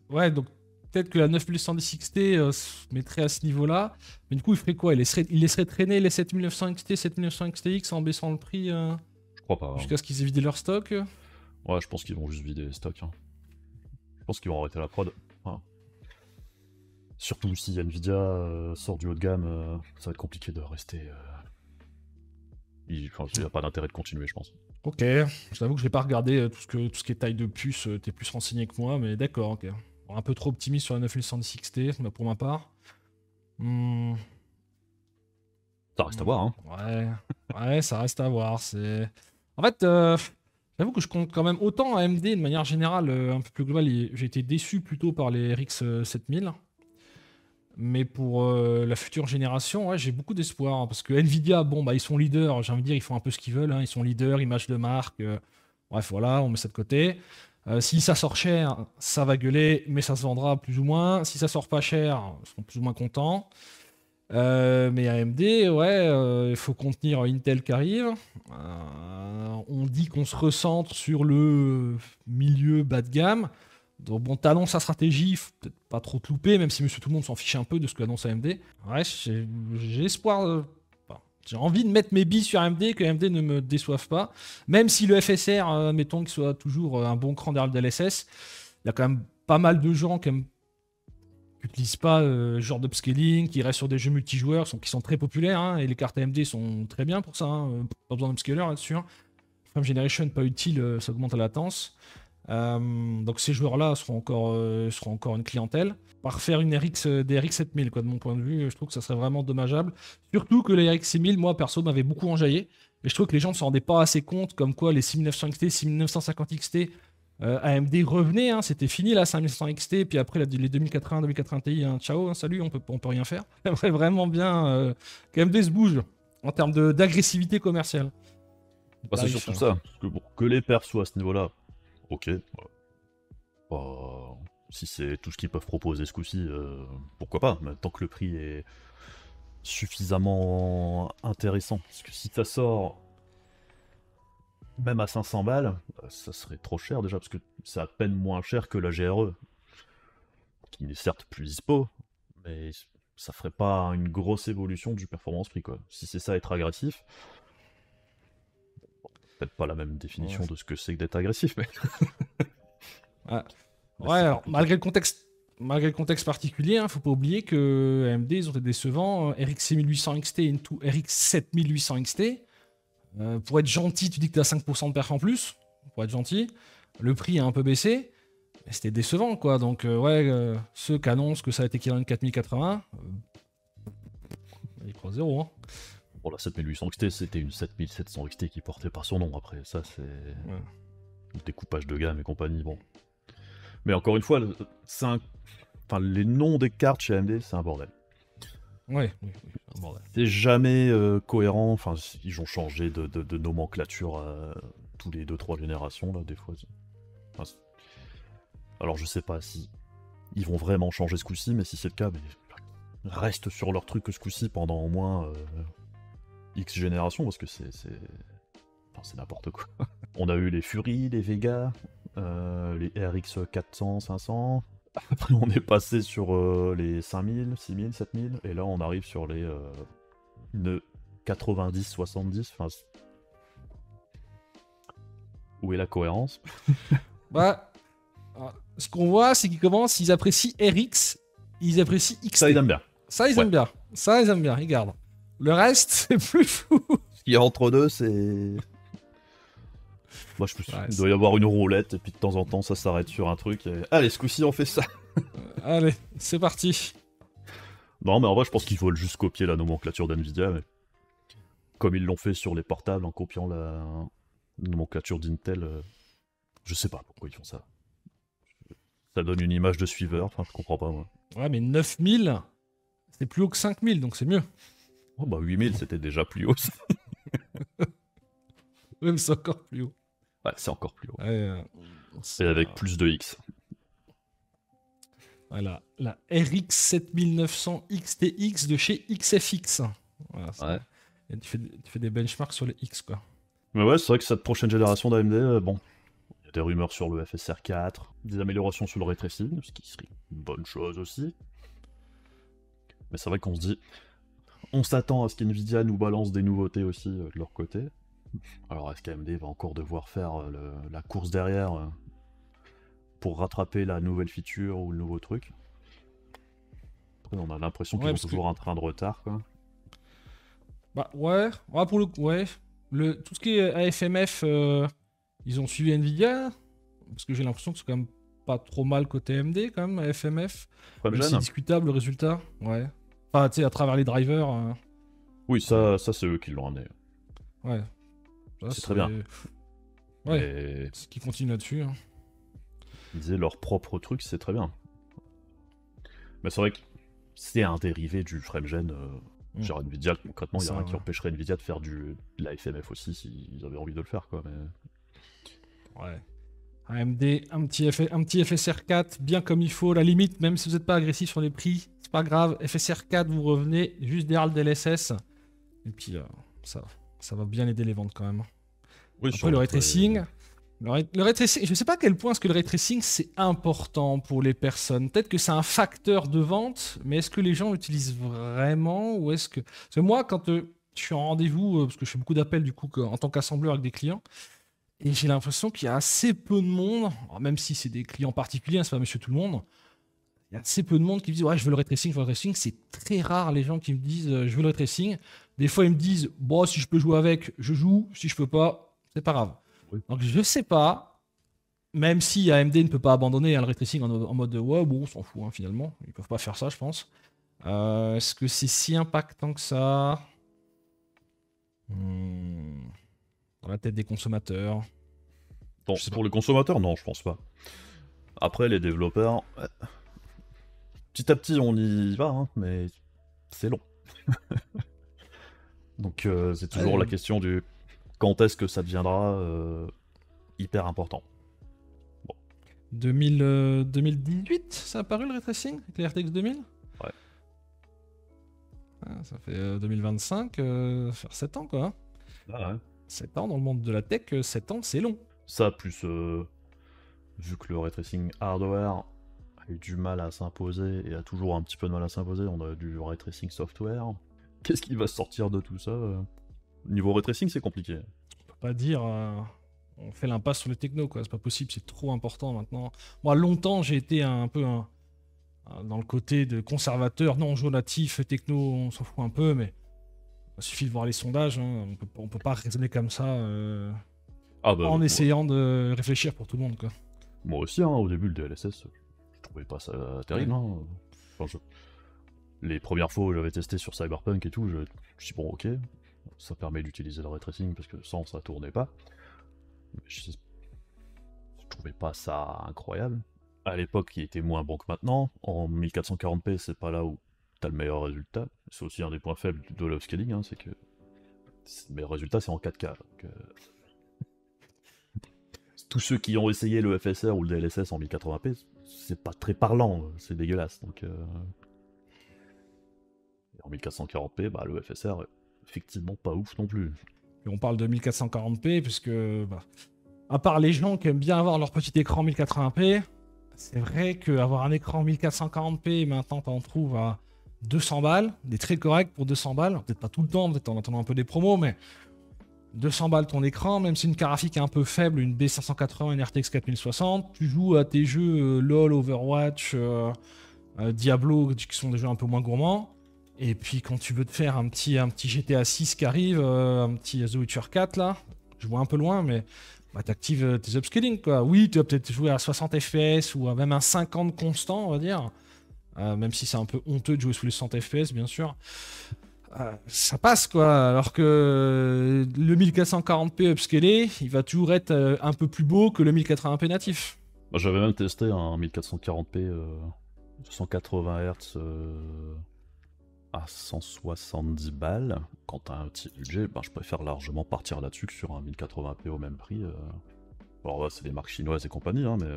Ouais, donc peut-être que la 9110 XT se mettrait à ce niveau-là. Mais du coup, il ferait quoi? Il laisserait traîner les 7900 XT, 7900 XTX en baissant le prix Je crois pas. Jusqu'à ce qu'ils aient vidé leur stock. Ouais, je pense qu'ils vont juste vider les stocks. Hein. Je pense qu'ils vont arrêter la prod. Voilà. Surtout si Nvidia sort du haut de gamme, ça va être compliqué de rester. Il n'y a pas d'intérêt de continuer, je pense. Ok, je t'avoue que je n'ai pas regardé tout ce qui est taille de puce, t'es plus renseigné que moi, mais d'accord, ok. Un peu trop optimiste sur la 9110 XT, pour ma part. Ça reste à voir, hein. Ouais, ça reste à voir. En fait, j'avoue que je compte quand même autant AMD de manière générale, un peu plus globale. J'ai été déçu plutôt par les RX 7000. Mais pour la future génération, ouais, j'ai beaucoup d'espoir. Parce que Nvidia, bon, bah, ils sont leaders. J'ai envie de dire, ils font un peu ce qu'ils veulent. Hein. Ils sont leaders, image de marque. Bref, voilà, on met ça de côté. Si ça sort cher, ça va gueuler, mais ça se vendra plus ou moins. Si ça sort pas cher, ils seront plus ou moins contents. Mais AMD, ouais, il faut contenir Intel qui arrive. On dit qu'on se recentre sur le milieu bas de gamme. Donc bon, t'annonces sa stratégie, faut peut-être pas trop te louper, même si monsieur tout le monde s'en fiche un peu de ce que annonce AMD. Ouais, j'ai espoir. J'ai envie de mettre mes billes sur AMD, que AMD ne me déçoive pas. Même si le FSR, mettons qu'il soit toujours un bon cran derrière le DLSS, il y a quand même pas mal de gens qui n'utilisent pas ce genre d'upscaling, qui restent sur des jeux multijoueurs qui sont très populaires, hein, et les cartes AMD sont très bien pour ça. Hein, pas besoin d'upscaler là-dessus. Hein. Frame Generation, pas utile, ça augmente la latence. Donc ces joueurs-là seront encore une clientèle. Par faire des RX 7000, quoi, de mon point de vue, je trouve que ça serait vraiment dommageable. Surtout que les RX 6000, moi perso, m'avaient beaucoup enjaillé. Et je trouve que les gens ne s'en rendaient pas assez compte, comme quoi les 6900 XT, 6950 XT, AMD revenait, hein, c'était fini là, 5900 XT, puis après les 2080, 2080 Ti, hein, ciao, hein, salut, on peut rien faire. J'aimerais vraiment bien qu'AMD se bouge en termes d'agressivité commerciale. Bah, c'est surtout ça, parce que, bon, que les pairs soient à ce niveau-là, ok. Si c'est tout ce qu'ils peuvent proposer ce coup-ci, pourquoi pas, mais tant que le prix est suffisamment intéressant. Parce que si ça sort même à 500 balles, ça serait trop cher déjà, parce que c'est à peine moins cher que la GRE, qui est certes plus dispo, mais ça ferait pas une grosse évolution du performance prix, quoi. Si c'est ça, être agressif, peut-être pas la même définition de ce que c'est que d'être agressif, mais... Ouais, Mais ouais c'est alors, compliqué. malgré le contexte particulier, hein, faut pas oublier que AMD, ils ont été décevants. RX 6800 XT into RX 7800 XT. Pour être gentil, tu dis que tu as 5% de perf en plus. Pour être gentil. Le prix a un peu baissé. Mais c'était décevant, quoi. Donc, ceux qui annoncent que ça a été équivalent de 4080, ils croient zéro. Hein. Bon, la 7800 XT, c'était une 7700 XT qui portait pas son nom. Après, ça, c'est le découpage de gamme et compagnie. Bon. Mais encore une fois, enfin, les noms des cartes chez AMD, c'est un bordel. Ouais, oui, un bordel. C'est jamais cohérent. Enfin, ils ont changé de nomenclature tous les 2-3 générations, là, des fois. Enfin, alors, je sais pas si ils vont vraiment changer ce coup-ci, mais si c'est le cas, mais reste sur leur truc ce coup-ci pendant au moins X générations, parce que c'est n'importe quoi. On a eu les Fury, les Vega, les RX 400, 500. Après, on est passé sur les 5000, 6000, 7000, et là, on arrive sur les 90, 70. Enfin, où est la cohérence? Bah, ce qu'on voit, c'est qu'ils commencent, ils apprécient RX, ils apprécient XT. Ça, ils aiment bien. Ça, ils aiment bien. Ça, ils aiment bien, ils gardent. Le reste, c'est plus fou. Ce qu'il y a entre deux, c'est... Moi, il doit y avoir une roulette, et puis de temps en temps, ça s'arrête sur un truc, et... Allez, ce coup-ci, on fait ça. Allez, c'est parti. Non, mais en vrai, je pense qu'ils veulent juste copier la nomenclature d'NVIDIA, mais... Comme ils l'ont fait sur les portables, en copiant la nomenclature d'Intel, je sais pas pourquoi ils font ça. Ça donne une image de suiveur, enfin, je comprends pas, moi. Ouais, mais 9000, c'est plus haut que 5000, donc c'est mieux. Oh bah 8000, c'était déjà plus haut. Oui, mais c'est encore plus haut. Ouais, c'est encore plus haut. Ouais, c'est avec plus de X. Voilà, la RX 7900 XTX de chez XFX. Voilà, Ouais. Et tu fais des benchmarks sur les X, quoi. Mais ouais, c'est vrai que cette prochaine génération d'AMD, bon, il y a des rumeurs sur le FSR 4, des améliorations sur le ray tracing, ce qui serait une bonne chose aussi. Mais c'est vrai qu'on se dit, on s'attend à ce qu'NVIDIA nous balance des nouveautés aussi de leur côté. Alors est-ce qu'AMD va encore devoir faire la course derrière pour rattraper la nouvelle feature ou le nouveau truc? Après, on a l'impression qu'ils ont toujours un train de retard, quoi. Bah ouais, pour le coup, ouais. Tout ce qui est AFMF, ils ont suivi Nvidia, parce que j'ai l'impression que c'est quand même pas trop mal côté AMD quand même, AFMF. C'est discutable le résultat, ouais. Enfin, tu sais, à travers les drivers. Oui, ça c'est eux qui l'ont amené. Ouais. C'est très bien. Ouais, c'est qu'ils continuent là-dessus. Hein. Ils disaient leur propre truc, c'est très bien. Mais c'est vrai que c'est un dérivé du FrameGen. Genre Nvidia, concrètement, il y a rien qui empêcherait Nvidia de faire de la FMF aussi s'ils avaient envie de le faire, quoi. Mais... Ouais. AMD, un petit FSR 4, bien comme il faut, la limite, même si vous n'êtes pas agressif sur les prix, c'est pas grave. FSR 4, vous revenez juste derrière le DLSS. Et puis, ça va bien aider les ventes quand même. Oui, après, le ray tracing. Le ray tracing, je sais pas à quel point est-ce que le ray tracing c'est important pour les personnes. Peut-être que c'est un facteur de vente, mais est-ce que les gens l'utilisent vraiment ou est-ce que... Parce que moi, quand je suis en rendez-vous, parce que je fais beaucoup d'appels du coup en tant qu'assembleur avec des clients, et j'ai l'impression qu'il y a assez peu de monde, même si c'est des clients particuliers, hein, c'est pas monsieur tout le monde, il y a assez peu de monde qui me disent ouais, je veux le ray tracing, je veux le ray tracing. C'est très rare les gens qui me disent je veux le ray tracing. Des fois ils me disent bon, si je peux jouer avec, je joue, si je peux pas, c'est pas grave. Oui. Donc je sais pas, même si AMD ne peut pas abandonner le ray tracing en mode ouais, bon, on s'en fout hein, finalement, ils peuvent pas faire ça, je pense. Est-ce que c'est si impactant que ça dans la tête des consommateurs? Bon, pour les consommateurs, non, je pense pas. Après, les développeurs, petit à petit, on y va, hein, mais c'est long. Donc, c'est toujours la question du quand est-ce que ça deviendra hyper important. Bon. 2018, ça a apparu le ray tracing avec les RTX 2000 ? Ouais. Ah, ça fait 2025, faire 7 ans quoi. Ah ouais. 7 ans dans le monde de la tech, 7 ans c'est long. Ça, plus vu que le ray tracing hardware a eu du mal à s'imposer et a toujours un petit peu de mal à s'imposer. On a du ray tracing software. Qu'est-ce qui va sortir de tout ça Niveau ray tracing, c'est compliqué. On peut pas dire on fait l'impasse sur les technos, quoi. C'est pas possible, c'est trop important maintenant. Moi, longtemps, j'ai été un peu dans le côté de conservateur. Non, jeu natif, techno, on s'en fout un peu, mais il suffit de voir les sondages. Hein. On peut pas raisonner comme ça en essayant de réfléchir pour tout le monde, quoi. Moi aussi, hein, au début, le DLSS, je trouvais pas ça terrible. Hein. Enfin, les premières fois où j'avais testé sur Cyberpunk et tout, je me suis dit, bon, ok, ça permet d'utiliser le ray tracing parce que sans, ça tournait pas. Je trouvais pas ça incroyable. À l'époque, il était moins bon que maintenant. En 1440p, c'est pas là où t'as le meilleur résultat. C'est aussi un des points faibles de l'upscaling, hein, c'est que le meilleur résultat, c'est en 4K. Donc, tous ceux qui ont essayé le FSR ou le DLSS en 1080p, c'est pas très parlant, c'est dégueulasse. Donc, en 1440p, bah, le FSR, effectivement, pas ouf non plus. Et on parle de 1440p, puisque, à part les gens qui aiment bien avoir leur petit écran 1080p, c'est vrai qu'avoir un écran 1440p, maintenant, t'en trouves à 200 balles, des très corrects pour 200 balles, peut-être pas tout le temps, peut-être en attendant un peu des promos, mais 200 balles ton écran, même si une carte graphique est un peu faible, une B580, une RTX 4060, tu joues à tes jeux LoL, Overwatch, Diablo, qui sont des jeux un peu moins gourmands. Et puis quand tu veux te faire un petit GTA 6 qui arrive, un petit The Witcher 4 là, je vois un peu loin, mais bah, t'actives tes upscaling quoi. Oui, tu vas peut-être jouer à 60 FPS ou à même un 50 constant, on va dire. Même si c'est un peu honteux de jouer sous les 60 FPS, bien sûr. Ça passe quoi, alors que le 1440p upscalé, il va toujours être un peu plus beau que le 1080p natif. Bah, j'avais même testé un 1440p 180 Hz à 170 balles. Quand t'as un petit budget, ben, je préfère largement partir là-dessus que sur un 1080p au même prix. Alors là, c'est des marques chinoises et compagnie, hein, mais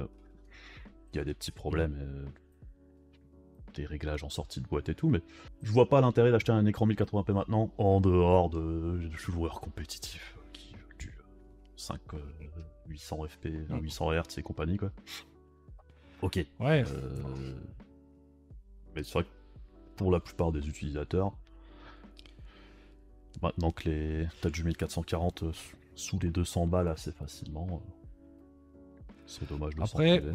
il y a des petits problèmes. Des réglages en sortie de boîte et tout, mais je vois pas l'intérêt d'acheter un écran 1080p maintenant en dehors de joueurs compétitifs qui du 5 800 fp, 800 Hz et compagnie quoi. Ok. Ouais. Mais c'est vrai que pour la plupart des utilisateurs, maintenant que t'as du 1440 sous les 200 balles assez facilement, c'est dommage de s'en priver.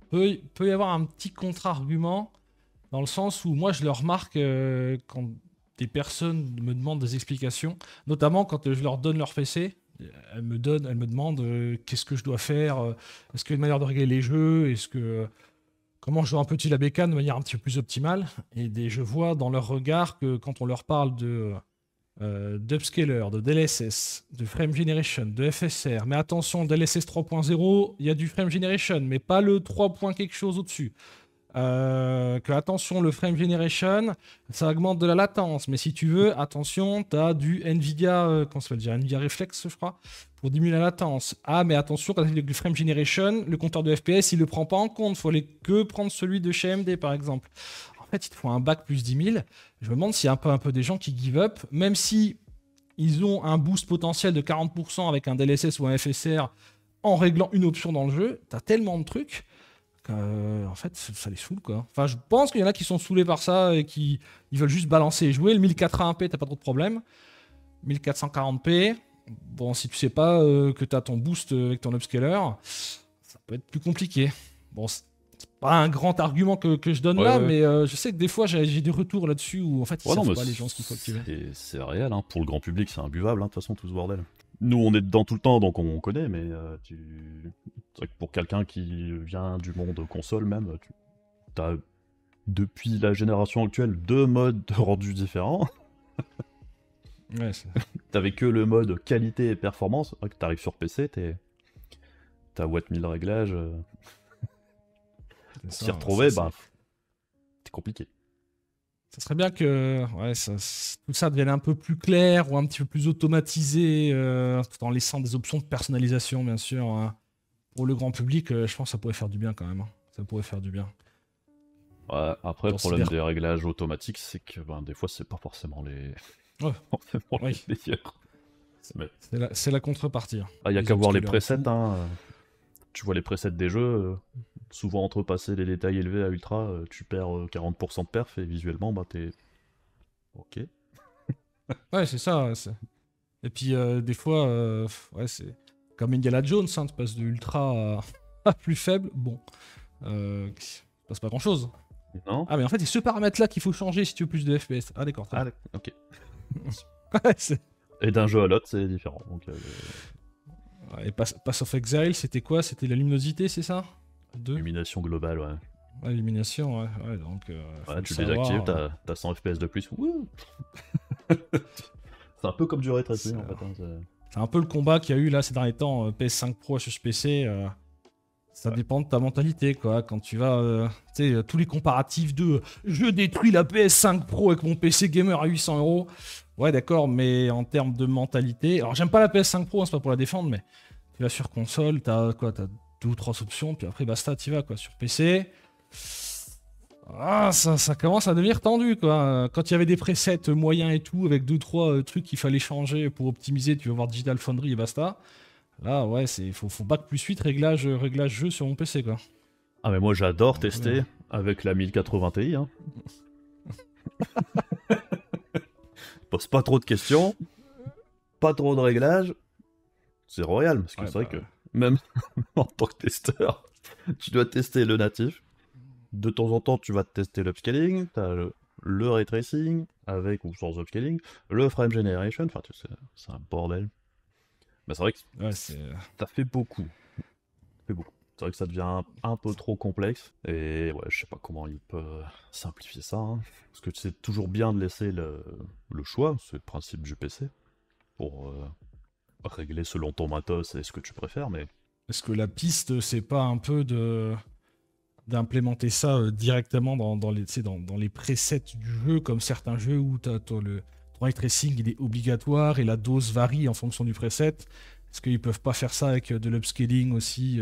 Peut y avoir un petit contre-argument dans le sens où moi je le remarque quand des personnes me demandent des explications, notamment quand je leur donne leur PC, elles me demandent qu'est-ce que je dois faire, est-ce qu'il y a une manière de régler les jeux, comment je dois un peu utiliser la bécane de manière un petit peu plus optimale, et je vois dans leur regard que quand on leur parle d'upscaler, de DLSS, de frame generation, de FSR. Mais attention, DLSS 3.0, il y a du frame generation, mais pas le 3. Quelque chose au-dessus. Que attention, le frame generation, ça augmente de la latence. Mais si tu veux, attention, tu as du NVIDIA, comment ça s'appelle, NVIDIA Reflex, je crois, pour diminuer la latence. Ah, mais attention, quand tu as du frame generation, le compteur de FPS, il le prend pas en compte. Il faut que prendre celui de chez AMD, par exemple. En fait, il te faut un bac plus 10 000. Je me demande s'il y a un peu des gens qui give up, même si ils ont un boost potentiel de 40% avec un DLSS ou un FSR en réglant une option dans le jeu. T'as tellement de trucs qu'en fait, ça les saoule, quoi. Enfin, je pense qu'il y en a qui sont saoulés par ça et qui ils veulent juste balancer et jouer. Le 1080p, t'as pas trop de problème. 1440p, bon, si tu sais pas que t'as ton boost avec ton upscaler, ça peut être plus compliqué. Bon, c'est pas un grand argument que je donne là, mais je sais que des fois j'ai des retours là-dessus où en fait ils savent pas les gens ce qu'il faut activer. C'est réel, hein. Pour le grand public c'est imbuvable, hein, de toute façon tout ce bordel. Nous on est dedans tout le temps donc on connaît, mais c'est vrai que pour quelqu'un qui vient du monde console même, t'as depuis la génération actuelle 2 modes de rendu différents. Ouais, t'avais que le mode qualité et performance, c'est vrai que t'arrives sur PC, t'as what 1000 réglages. S'y retrouver, bah, c'est compliqué. Ça serait bien que tout ça devienne un peu plus clair ou un petit peu plus automatisé, tout en laissant des options de personnalisation, bien sûr. Hein. Pour le grand public, je pense que ça pourrait faire du bien quand même. Hein. Ça pourrait faire du bien. Ouais, après, le problème des réglages automatiques, c'est que des fois, c'est pas forcément les, les meilleurs. C'est la contrepartie. Il y a qu'à voir les presets. Hein. Tu vois les presets des jeux. souvent entre passer les détails élevés à ultra, tu perds 40% de perf et visuellement, bah t'es... Ok. Ouais, c'est ça. Et puis, des fois, ouais, c'est comme Indiana Jones, hein, tu passes de ultra à plus faible. Bon, il se passe pas grand-chose. Non? Ah, mais en fait, c'est ce paramètre-là qu'il faut changer si tu veux plus de FPS. Ah, d'accord, très Ah, bien. ok. Ouais, c'est- Et d'un jeu à l'autre, c'est différent. Donc, Ouais, et Pass of Exile, c'était quoi? C'était la luminosité, c'est ça? 2. illumination globale, ouais. Ouais, illumination, ouais. Ouais, donc, faut Ouais, le tu savoir. désactives, t'as 100 FPS de plus. Wouh. C'est un peu comme du ray tracing en fait. Hein, C'est un peu le combat qu'il y a eu là ces derniers temps, PS5 Pro sur PC. Ça Ouais. dépend de ta mentalité, quoi. Quand tu vas, tu sais, tous les comparatifs de je détruis la PS5 Pro avec mon PC gamer à 800 euros. Ouais, d'accord, mais en termes de mentalité. Alors, j'aime pas la PS5 Pro, hein, c'est pas pour la défendre, mais tu vas sur console, t'as quoi? T'as 2 ou 3 options, puis après, basta, t'y vas, quoi. Sur PC. Ah, ça commence à devenir tendu, quoi. Quand il y avait des presets moyens et tout, avec 2 ou 3 trucs qu'il fallait changer pour optimiser, tu vas voir Digital Foundry et basta. Là, ouais, faut bac plus 8 réglage jeu sur mon PC, quoi. Ah, mais moi j'adore Donc, tester avec la 1080 Ti. Hein. Pose pas trop de questions, pas trop de réglages. C'est royal, parce que ouais, c'est vrai bah, que même en tant que testeur, tu dois tester le natif. De temps en temps, tu vas tester l'upscaling, t'as le ray tracing, avec ou sans upscaling, le frame generation, enfin, c'est un bordel. Mais c'est vrai que ouais, c'est. ça fait beaucoup. Ça fait beaucoup. C'est vrai que ça devient un peu trop complexe, et ouais, je sais pas comment il peut simplifier ça, hein. Parce que c'est toujours bien de laisser le choix, c'est le principe du PC, pour régler selon ton matos et ce que tu préfères, mais Est-ce que la piste, c'est pas un peu d'implémenter ça directement dans les, tu sais, dans les presets du jeu, comme certains jeux où ton ray tracing il est obligatoire et la dose varie en fonction du preset. Est-ce qu'ils peuvent pas faire ça avec de l'upscaling aussi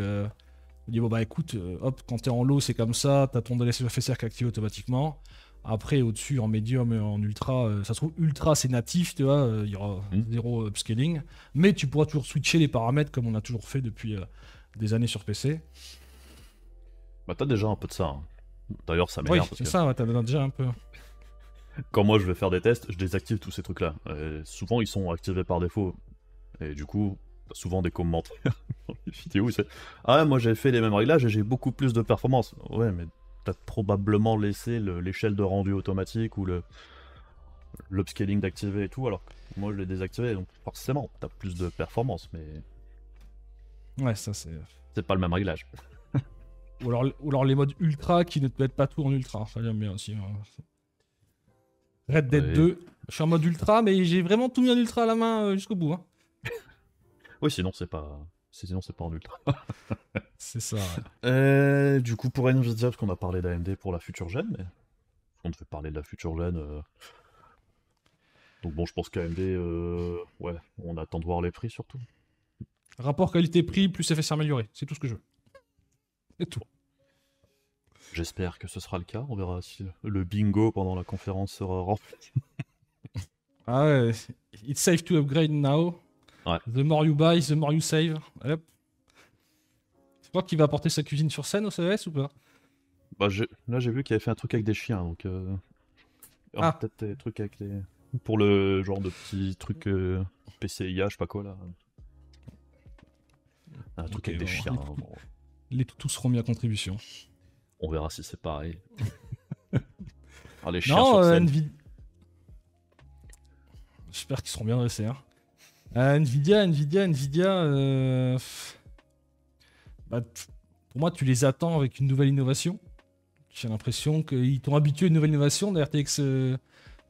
on dit bon bah écoute, hop, quand t'es en low c'est comme ça, t'as ton DLSS FSR qui active automatiquement. Après au-dessus en médium et en ultra, ça se trouve ultra c'est natif, tu vois, il y aura zéro upscaling. Mais tu pourras toujours switcher les paramètres comme on a toujours fait depuis des années sur PC. bah t'as déjà un peu de ça, hein. D'ailleurs, ça Oui, m'énerve parce c'est que ça, ouais, t'en as déjà un peu. quand moi je vais faire des tests, je désactive tous ces trucs-là. Et souvent, ils sont activés par défaut. Et du coup, t'as souvent des commentaires dans les vidéos. C'est ah, ouais, moi j'ai fait les mêmes réglages et j'ai beaucoup plus de performance. Ouais, mais t'as probablement laissé l'échelle de rendu automatique ou l'upscaling d'activer et tout, alors que moi je l'ai désactivé. Donc forcément, t'as plus de performance, mais Ouais, ça c'est. c'est pas le même réglage. Ou alors les modes ultra qui ne te mettent pas tout en ultra. Ça j'aime bien aussi. Hein. Red Dead Ouais. 2, je suis en mode ultra, mais j'ai vraiment tout mis en ultra à la main jusqu'au bout. Hein. Oui, sinon c'est pas. Sinon c'est pas en ultra. C'est ça. Ouais. Du coup, pour Nvidia, parce qu'on a parlé d'AMD pour la future gen, mais on devait parler de la future gen. Donc bon, je pense qu'AMD, ouais, on attend de voir les prix surtout. Rapport qualité-prix plus FSR amélioré, c'est tout ce que je veux. C'est tout. J'espère que ce sera le cas. On verra si le bingo pendant la conférence sera rempli. Ah ouais, it's safe to upgrade now. Ouais. The more you buy, the more you save. Hop. Tu crois qu'il va apporter sa cuisine sur scène au CES ou pas? Bah, là, j'ai vu qu'il avait fait un truc avec des chiens, donc Ah. peut-être des trucs avec les... Pour le genre de petits trucs PCIA, je sais pas quoi, là. Un truc Ok, avec des bon, chiens. les Hein, toutous- bon. Les toutous seront mis à contribution. On verra si c'est pareil. Ah, les chiens Non, sur scène. J'espère qu'ils seront bien dressés. Hein. Nvidia. Bah, pour moi, tu les attends avec une nouvelle innovation. J'ai l'impression qu'ils t'ont habitué à une nouvelle innovation. D'ailleurs, RTX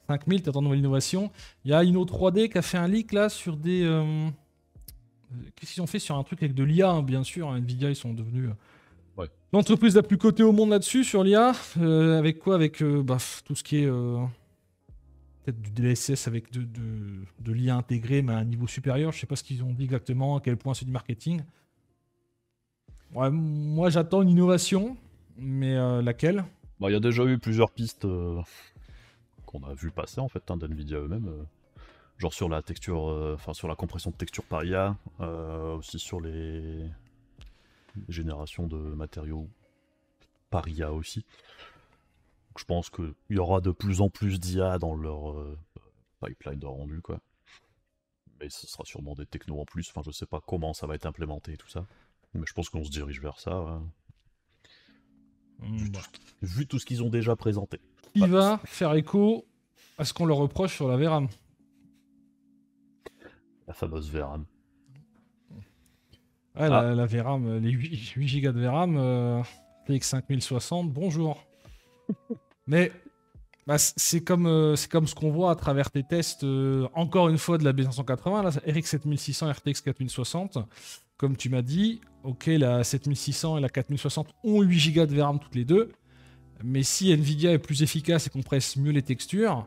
5000, t'attends une nouvelle innovation. Il y a Inno 3D qui a fait un leak là sur des. Qu'est-ce qu'ils ont fait sur un truc avec de l'IA, hein, bien sûr. Hein, Nvidia, ils sont devenus Ouais. l'entreprise la plus cotée au monde là-dessus, sur l'IA. Avec quoi? Avec tout ce qui est. Peut-être du DLSS avec de l'IA intégré, mais à un niveau supérieur. Je sais pas ce qu'ils ont dit exactement, à quel point c'est du marketing. Ouais, moi, j'attends une innovation, mais laquelle? Bah, il y a déjà eu plusieurs pistes qu'on a vu passer, en fait, hein, d'NVIDIA eux-mêmes. Genre sur la texture, enfin sur la compression de texture par IA, aussi sur les générations de matériaux par IA aussi. Donc, je pense qu'il y aura de plus en plus d'IA dans leur pipeline de rendu, quoi. Mais ce sera sûrement des technos en plus, enfin je sais pas comment ça va être implémenté et tout ça. Mais je pense qu'on se dirige vers ça, ouais. Bah. Vu tout ce qu'ils ont déjà présenté. Il va faire écho à ce qu'on leur reproche sur la VRAM. La fameuse VRAM. Ouais, la VRAM, les 8 Go de VRAM, TX 5060, bonjour. Mais bah, c'est comme ce qu'on voit à travers tes tests, encore une fois de la B580, là, RX 7600, RTX 4060. Comme tu m'as dit, ok, la 7600 et la 4060 ont 8 Go de VRAM toutes les deux. Mais si Nvidia est plus efficace et compresse mieux les textures,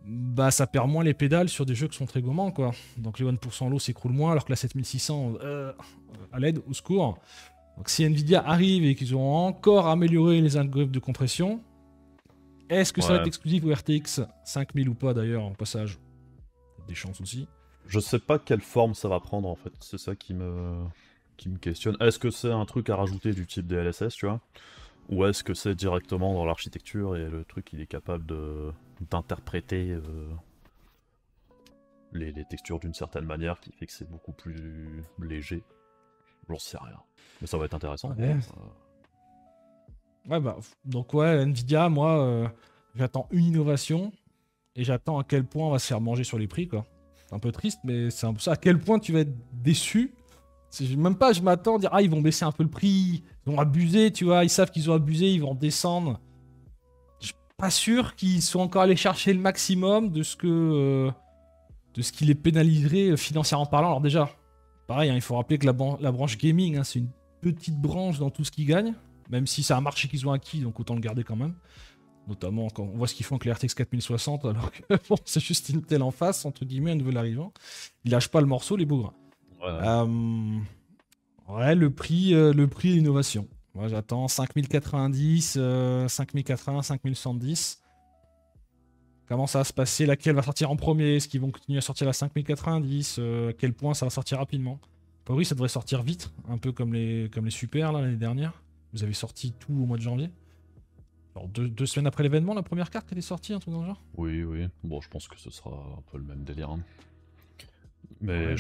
bah ça perd moins les pédales sur des jeux qui sont très gourmands, quoi. Donc les 1% low s'écroulent moins, alors que la 7600, à l'aide, au secours. Donc si Nvidia arrive et qu'ils ont encore amélioré les algorithmes de compression, est-ce que ça va être exclusif au RTX 5000 ou pas d'ailleurs, en passage? Des chances aussi. Je sais pas quelle forme ça va prendre en fait, c'est ça qui me questionne. Est-ce que c'est un truc à rajouter du type DLSS, tu vois? Ou est-ce que c'est directement dans l'architecture et le truc il est capable d'interpréter les textures d'une certaine manière qui fait que c'est beaucoup plus léger? J'en sais rien. Mais ça va être intéressant. Ouais. Ouais, bah, donc ouais, Nvidia, moi, j'attends une innovation et j'attends à quel point on va se faire manger sur les prix, quoi. C'est un peu triste, mais c'est un peu ça. À quel point tu vas être déçu. Même pas, je m'attends à dire, ah, ils vont baisser un peu le prix, ils vont abuser, tu vois, ils savent qu'ils ont abusé, ils vont descendre. Je suis pas sûr qu'ils soient encore allés chercher le maximum de ce qui les pénaliserait financièrement parlant. Alors déjà, pareil, hein, il faut rappeler que la branche gaming, hein, c'est une petite branche dans tout ce qu'ils gagnent, même si c'est un marché qu'ils ont acquis, donc autant le garder quand même. Notamment quand on voit ce qu'ils font avec les RTX 4060, alors que bon, c'est juste Intel en face, entre guillemets, un nouvel arrivant. Ils lâchent pas le morceau, les bougres. Ouais, le prix et l'innovation. Moi, j'attends 5090, 5080, 5070. Comment ça va se passer? Laquelle va sortir en premier? Est-ce qu'ils vont continuer à sortir la 5090? À quel point ça va sortir rapidement? Oui, ça devrait sortir vite, un peu comme les super l'année dernière. Vous avez sorti tout au mois de janvier. Alors deux semaines après l'événement, la première carte elle est sortie, un truc dans le genre? Oui. Bon, je pense que ce sera un peu le même délire. Hein. Mais ouais.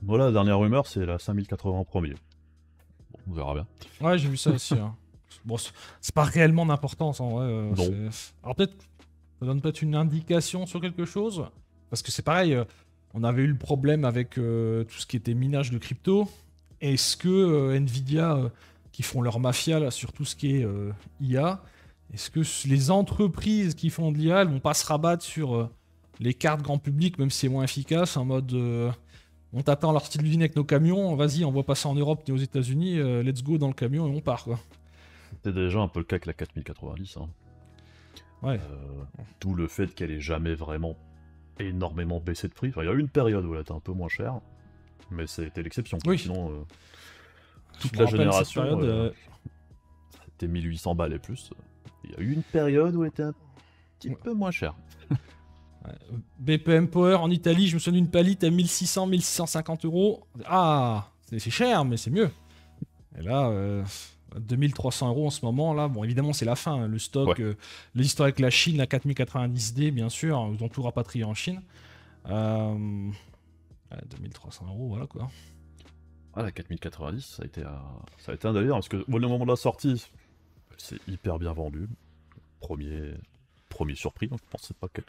Voilà, la dernière rumeur, c'est la 5080 en premier. Bon, on verra bien. Ouais, j'ai vu ça aussi. Hein. Bon, c'est pas réellement d'importance en vrai. Non. Alors peut-être, ça donne peut-être une indication sur quelque chose. Parce que c'est pareil, on avait eu le problème avec tout ce qui était minage de crypto. Est-ce que Nvidia, qui font leur mafia là, sur tout ce qui est IA, est-ce que les entreprises qui font de l'IA, elles vont pas se rabattre sur les cartes grand public, même si c'est moins efficace, en mode on t'attend à la sortie de l'usine avec nos camions, vas-y, on va passer en Europe et aux États-Unis, let's go dans le camion et on part, quoi. C'était déjà un peu le cas avec la 4090. Hein. Ouais. D'où le fait qu'elle ait jamais vraiment énormément baissé de prix. Enfin, il y a eu une période où elle était un peu moins chère, mais c'était l'exception. Oui. Sinon, toute la génération, période, c'était 1800 balles et plus. Il y a eu une période où elle était un petit peu moins chère. BPM Power en Italie, je me souviens d'une palette à 1600, 1650 euros. Ah, c'est cher, mais c'est mieux. Et là, 2300 euros en ce moment, là, bon, évidemment, c'est la fin. Hein. Le stock, l'histoire avec la Chine, la 4090D, bien sûr, ils ont tout rapatrié en Chine. 2300 euros, voilà quoi. Ah, la 4090, ça a été un délire, parce que au moment de la sortie, c'est hyper bien vendu. Premier surpris, donc je pensais pas qu'elle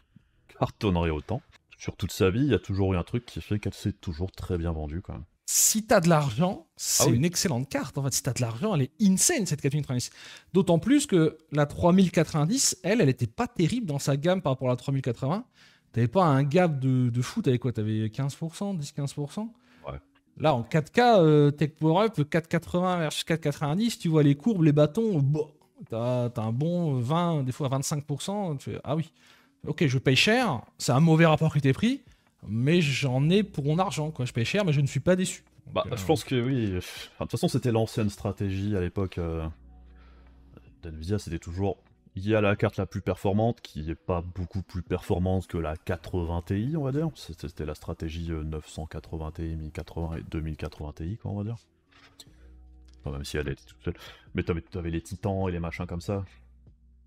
cartonnerait autant. Sur toute sa vie, il y a toujours eu un truc qui fait qu'elle s'est toujours très bien vendue quand même. Si t'as de l'argent, c'est une excellente carte. En fait, si t'as de l'argent, elle est insane cette 4090. D'autant plus que la 3090, elle était pas terrible dans sa gamme par rapport à la 3080. T'avais pas un gap de fou, t'avais quoi? T'avais 15%, 10-15%. Ouais. Là, en 4K, Tech Power Up, 480 versus 490, tu vois les courbes, les bâtons, t'as un bon 20, des fois 25%. Tu fais, ah oui, ok, je paye cher, c'est un mauvais rapport qualité-prix, mais j'en ai pour mon argent, quoi. Je paye cher, mais je ne suis pas déçu. Donc, je pense que oui. Enfin, de toute façon, c'était l'ancienne stratégie à l'époque d'NVIDIA, c'était toujours il y a la carte la plus performante qui n'est pas beaucoup plus performante que la 80 Ti, on va dire. C'était la stratégie 980 Ti, 1080 et 2080 Ti, quoi, on va dire. Enfin, même si elle était toute seule. Mais t'avais les titans et les machins comme ça,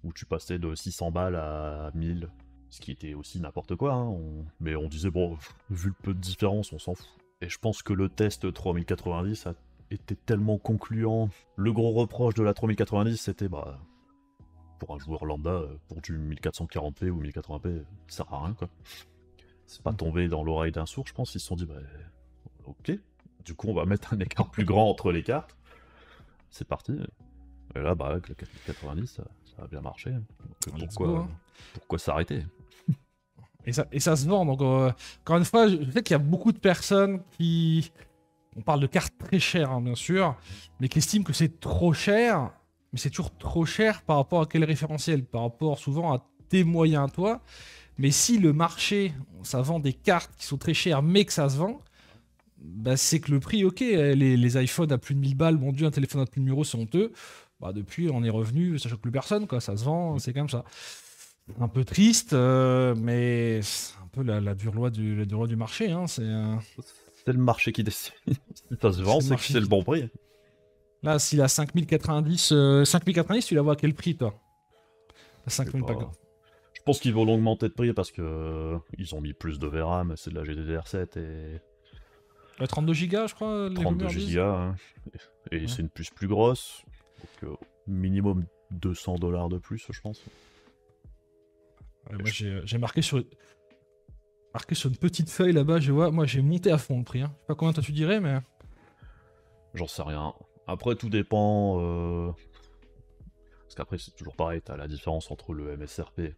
où tu passais de 600 balles à 1000, ce qui était aussi n'importe quoi, hein. Mais on disait, bon, vu le peu de différence, on s'en fout. Et je pense que le test 3090 a été tellement concluant. Le gros reproche de la 3090, c'était, bah, pour un joueur lambda, pour du 1440p ou 1080p, ça sert à rien, quoi. C'est pas tombé dans l'oreille d'un sourd, je pense. Ils se sont dit, bah, ok, du coup, on va mettre un écart plus grand entre les cartes. C'est parti. Et là, bah, avec le 4090, ça a bien marché. Donc, pourquoi s'arrêter? Et ça se vend. Donc, encore une fois, je sais qu'il y a beaucoup de personnes qui. On parle de cartes très chères, hein, bien sûr, mais qui estiment que c'est trop cher. Mais c'est toujours trop cher par rapport à quel référentiel? Par rapport souvent à tes moyens à toi. Mais si le marché, ça vend des cartes qui sont très chères, mais que ça se vend, bah c'est que le prix, ok, les iPhones à plus de 1000 balles, mon dieu, un téléphone à plus de 1000 euros, c'est honteux. Bah depuis, on est revenu, ça choque plus personne, quoi, ça se vend, c'est comme ça. Un peu triste, mais c'est un peu la dure loi du marché. Hein, c'est le marché qui décide. Si ça se vend, c'est que c'est le bon prix. Là, si la 5090, 5090, tu la vois à quel prix, toi? La 5050. Je pense qu'ils vont l'augmenter de prix parce que ils ont mis plus de VRAM, c'est de la GDDR7 et... 32 Go, je crois. 32 Go, hein. Et ouais. C'est une puce plus grosse, donc minimum $200 de plus, je pense. Ouais, moi, j'ai marqué sur une petite feuille là-bas, je vois, moi j'ai monté à fond le prix. Hein. Je sais pas combien toi tu dirais, mais... J'en sais rien. Après, tout dépend... Parce qu'après, c'est toujours pareil, t'as la différence entre le MSRP,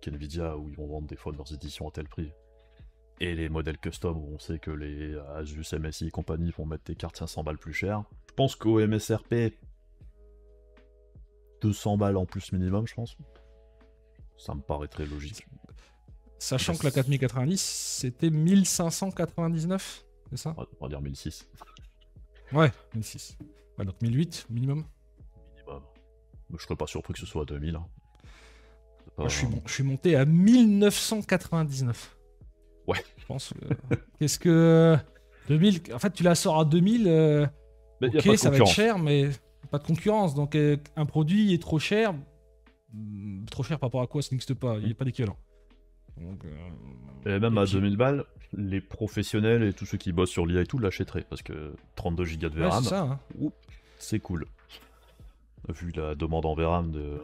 qu'NVIDIA, où ils vont vendre des fois leurs éditions à tel prix, et les modèles custom, où on sait que les Asus, MSI et compagnie vont mettre des cartes 500 balles plus chères. Je pense qu'au MSRP, 200 balles en plus minimum, je pense. Ça me paraît très logique. Sachant que la 4090, c'était 1599, c'est ça? On va dire 1006. Ouais, 1006. Ouais, donc 1008 minimum. Minimum. Mais je serais pas surpris que ce soit à 2000. Hein. Moi, je suis monté à 1999. Ouais. Je pense. Qu'est-ce que 2000? En fait, tu la sors à 2000. Ok, ça va être cher, mais pas de concurrence. Donc, un produit est trop cher. Trop cher par rapport à quoi? Ça n'existe pas. Il n'y a pas d'équivalent. Donc, et même à 2000 balles, les professionnels et tous ceux qui bossent sur l'IA et tout l'achèteraient. Parce que 32 Go de VRAM, c'est cool. Vu la demande en VRAM de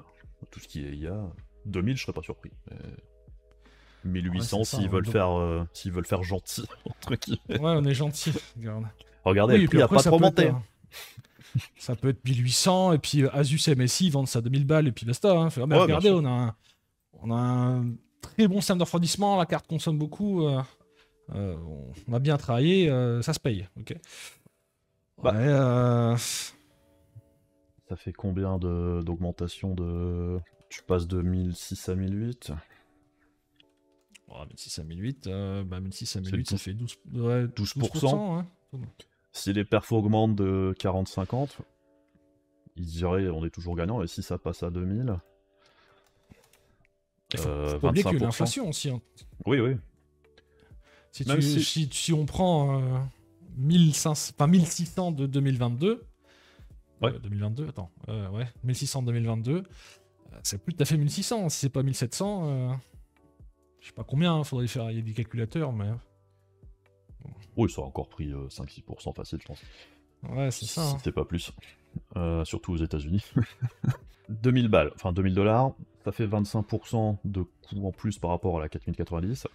tout ce qui est IA, 2000, je serais pas surpris. Mais... 1800 s'ils veulent faire gentil, entre guillemets. Ouais, on est gentil. Regardez, le prix a pas trop monté. Ça peut être 1800, et puis Asus MSI, ils vendent ça 2000 balles, et puis basta. Hein. Mais ouais, regardez, on a un très bon système de refroidissement, la carte consomme beaucoup, on a bien travaillé, ça se paye. Ok. Bah, ça fait combien d'augmentation de... Tu passes de 1006 à 1008 1006 à 1008, 1006 à 1008, ça fait 12%. 12%. Ouais. Si les perfs augmentent de 40-50, ils diraient on est toujours gagnant, et si ça passe à 2000... Il faut pas oublier qu'il y a eu l'inflation aussi. Hein. Oui, oui. Si on prend 1600 de 2022... Ouais. 2022, attends. 1600 2022, c'est plus tout à fait 1600. Si c'est pas 1700... je sais pas combien, faudrait faire, il y a des calculateurs, mais... Oui, ça a encore pris 5-6% facile, je pense. Ouais, c'est ça. Si c'est pas plus. Surtout aux États-Unis. 2000 balles, enfin $2000, ça fait 25% de coût en plus par rapport à la 4090.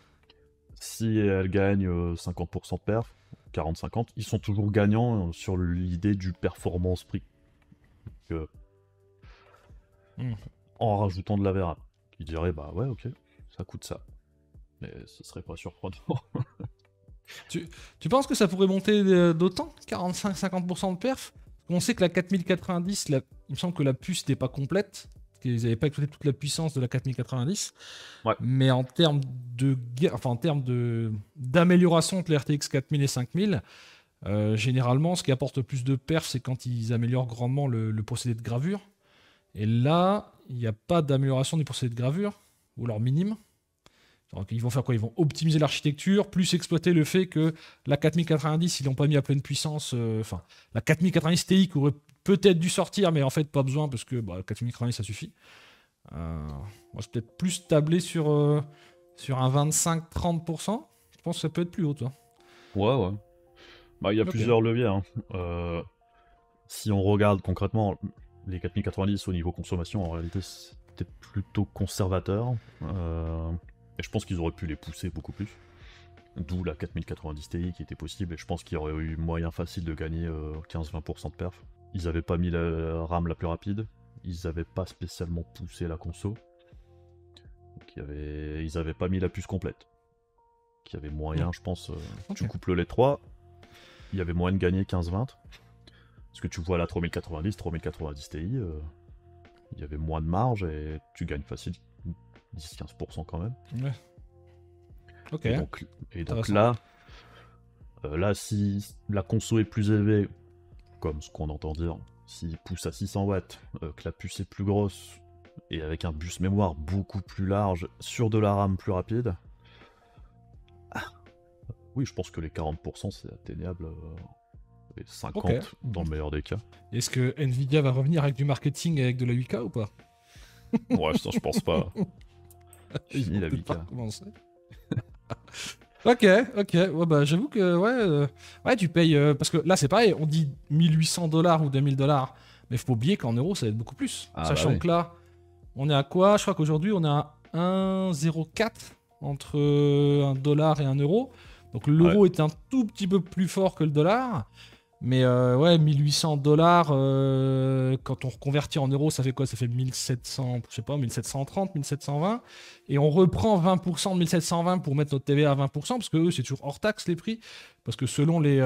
Si elle gagne 50% de perf, 40-50, ils sont toujours gagnants sur l'idée du performance prix. En rajoutant de la VRAM. Ils diraient, bah ouais, ok, ça coûte ça. Mais ce serait pas surprenant. Tu penses que ça pourrait monter d'autant? 45-50% de perf? On sait que la 4090, il me semble que la puce n'était pas complète, qu'ils n'avaient pas exploité toute la puissance de la 4090. Ouais. Mais en termes d'amélioration entre les RTX 4000 et 5000, généralement, ce qui apporte le plus de perf, c'est quand ils améliorent grandement le procédé de gravure. Et là, il n'y a pas d'amélioration du procédé de gravure, ou alors minime. Donc, ils vont faire quoi? Ils vont optimiser l'architecture, plus exploiter le fait que la 4090, ils l'ont pas mis à pleine puissance. Enfin, la 4090 Ti qui aurait peut-être dû sortir, mais en fait, pas besoin parce que la 4090, ça suffit. Moi, je peut-être plus tablé sur un 25-30%. Je pense que ça peut être plus haut, toi. Ouais. Bah, il y a plusieurs leviers. Hein. Si on regarde concrètement, les 4090 au niveau consommation, en réalité, c'était plutôt conservateur. Et je pense qu'ils auraient pu les pousser beaucoup plus. D'où la 4090 Ti qui était possible. Et je pense qu'il y aurait eu moyen facile de gagner 15-20% de perf. Ils avaient pas mis la RAM la plus rapide. Ils avaient pas spécialement poussé la conso. Donc ils avaient pas mis la puce complète. Qu'il y avait moyen, je pense. Tu couples les trois, il y avait moyen de gagner 15-20. Parce que tu vois la 3090 Ti, il y avait moins de marge et tu gagnes facile 10-15% quand même. Ouais. Ok. Et donc là, si la conso est plus élevée, comme ce qu'on entend dire, s'il pousse à 600 watts, que la puce est plus grosse, et avec un bus mémoire beaucoup plus large, sur de la RAM plus rapide, oui, je pense que les 40% c'est atteignable, et 50% dans le meilleur des cas. Est-ce que Nvidia va revenir avec du marketing avec de la 8K ou pas? Ouais, ça je pense pas. Fini la 8K. Ok. Ouais, bah, j'avoue que ouais, tu payes parce que là c'est pareil, on dit $1800 ou $2000, mais faut pas oublier qu'en euros ça va être beaucoup plus. Sachant que là, on est à quoi? Je crois qu'aujourd'hui on est à 1,04 entre $1 et €1. Donc l'euro est un tout petit peu plus fort que le dollar. Mais ouais, $1800, quand on reconvertit en euros, ça fait quoi? Ça fait 1700, je sais pas, 1730, 1720. Et on reprend 20% de 1720 pour mettre notre TVA à 20%, parce que eux, c'est toujours hors taxe les prix. Parce que selon les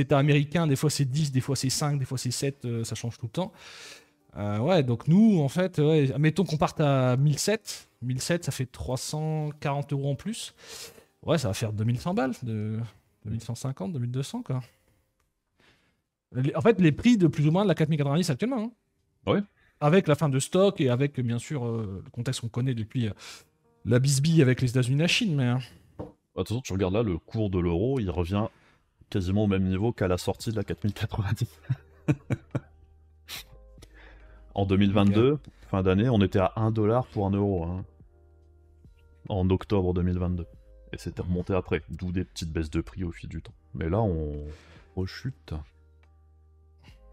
États américains, des fois c'est 10, des fois c'est 5, des fois c'est 7, ça change tout le temps. Ouais, donc nous, en fait, admettons qu'on parte à 1007. 1007, ça fait 340 € en plus. Ouais, ça va faire 2100 balles, 2150, 2200, quoi. En fait, les prix de plus ou moins de la 4090 actuellement. Hein. Ouais. Avec la fin de stock et avec, bien sûr, le contexte qu'on connaît depuis la bisbille avec les États-Unis et la Chine. Mais... Attention, tu regardes là, le cours de l'euro, il revient quasiment au même niveau qu'à la sortie de la 4090. En 2022, fin d'année, on était à $1 pour €1. Hein. En octobre 2022. Et c'était remonté après, d'où des petites baisses de prix au fil du temps. Mais là, on rechute.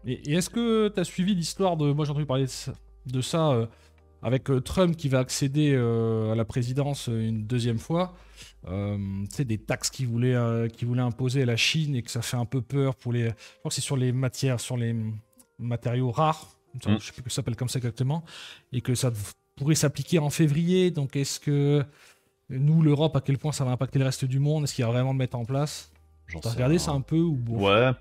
Et est-ce que tu as suivi l'histoire de... Moi, j'ai entendu parler de ça avec Trump qui va accéder à la présidence une deuxième fois. Tu sais, des taxes qu'il voulait imposer à la Chine et que ça fait un peu peur pour les... Je crois que c'est sur les matériaux rares. Je ne sais plus que ça s'appelle comme ça exactement. Et que ça pourrait s'appliquer en février. Donc, est-ce que nous, l'Europe, à quel point ça va impacter le reste du monde? Est-ce qu'il va vraiment le mettre en place? T'as regardé ça un peu ou bon? Ouais.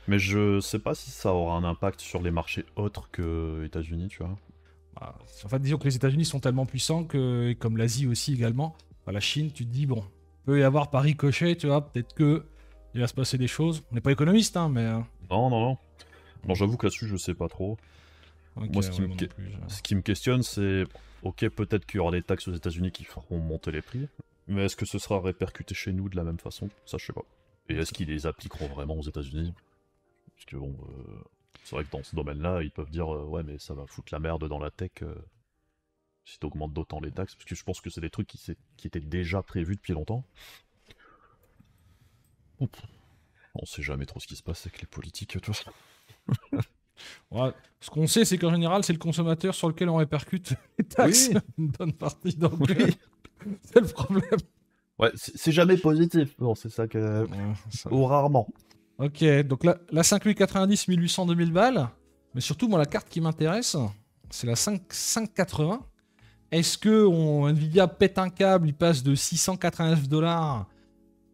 Mais je sais pas si ça aura un impact sur les marchés autres que États-Unis, tu vois. En fait, disons que les États-Unis sont tellement puissants que, comme l'Asie aussi également, la Chine, tu te dis, bon, peut y avoir par ricochet, tu vois, peut-être que il va se passer des choses. On n'est pas économiste, hein, mais... Non, j'avoue que là-dessus, je sais pas trop. Moi, ce qui me questionne, c'est... Ok, peut-être qu'il y aura des taxes aux États-Unis qui feront monter les prix, mais est-ce que ce sera répercuté chez nous de la même façon? Ça, je sais pas. Et est-ce qu'ils les appliqueront vraiment aux États-Unis? Parce que bon, c'est vrai que dans ce domaine-là, ils peuvent dire ouais, mais ça va foutre la merde dans la tech si t'augmentes d'autant les taxes. Parce que je pense que c'est des trucs qui étaient déjà prévus depuis longtemps. On sait jamais trop ce qui se passe avec les politiques, tu vois. Ouais, ce qu'on sait, c'est qu'en général, c'est le consommateur sur lequel on répercute les taxes. Oui. Une bonne partie. Donc, oui. C'est le problème. Ouais, c'est jamais positif. Bon, c'est ça que. Ou rarement. Ok, donc la 5890, 1800, 2000 balles. Mais surtout, moi, la carte qui m'intéresse, c'est la 580. Est-ce que Nvidia pète un câble, il passe de $689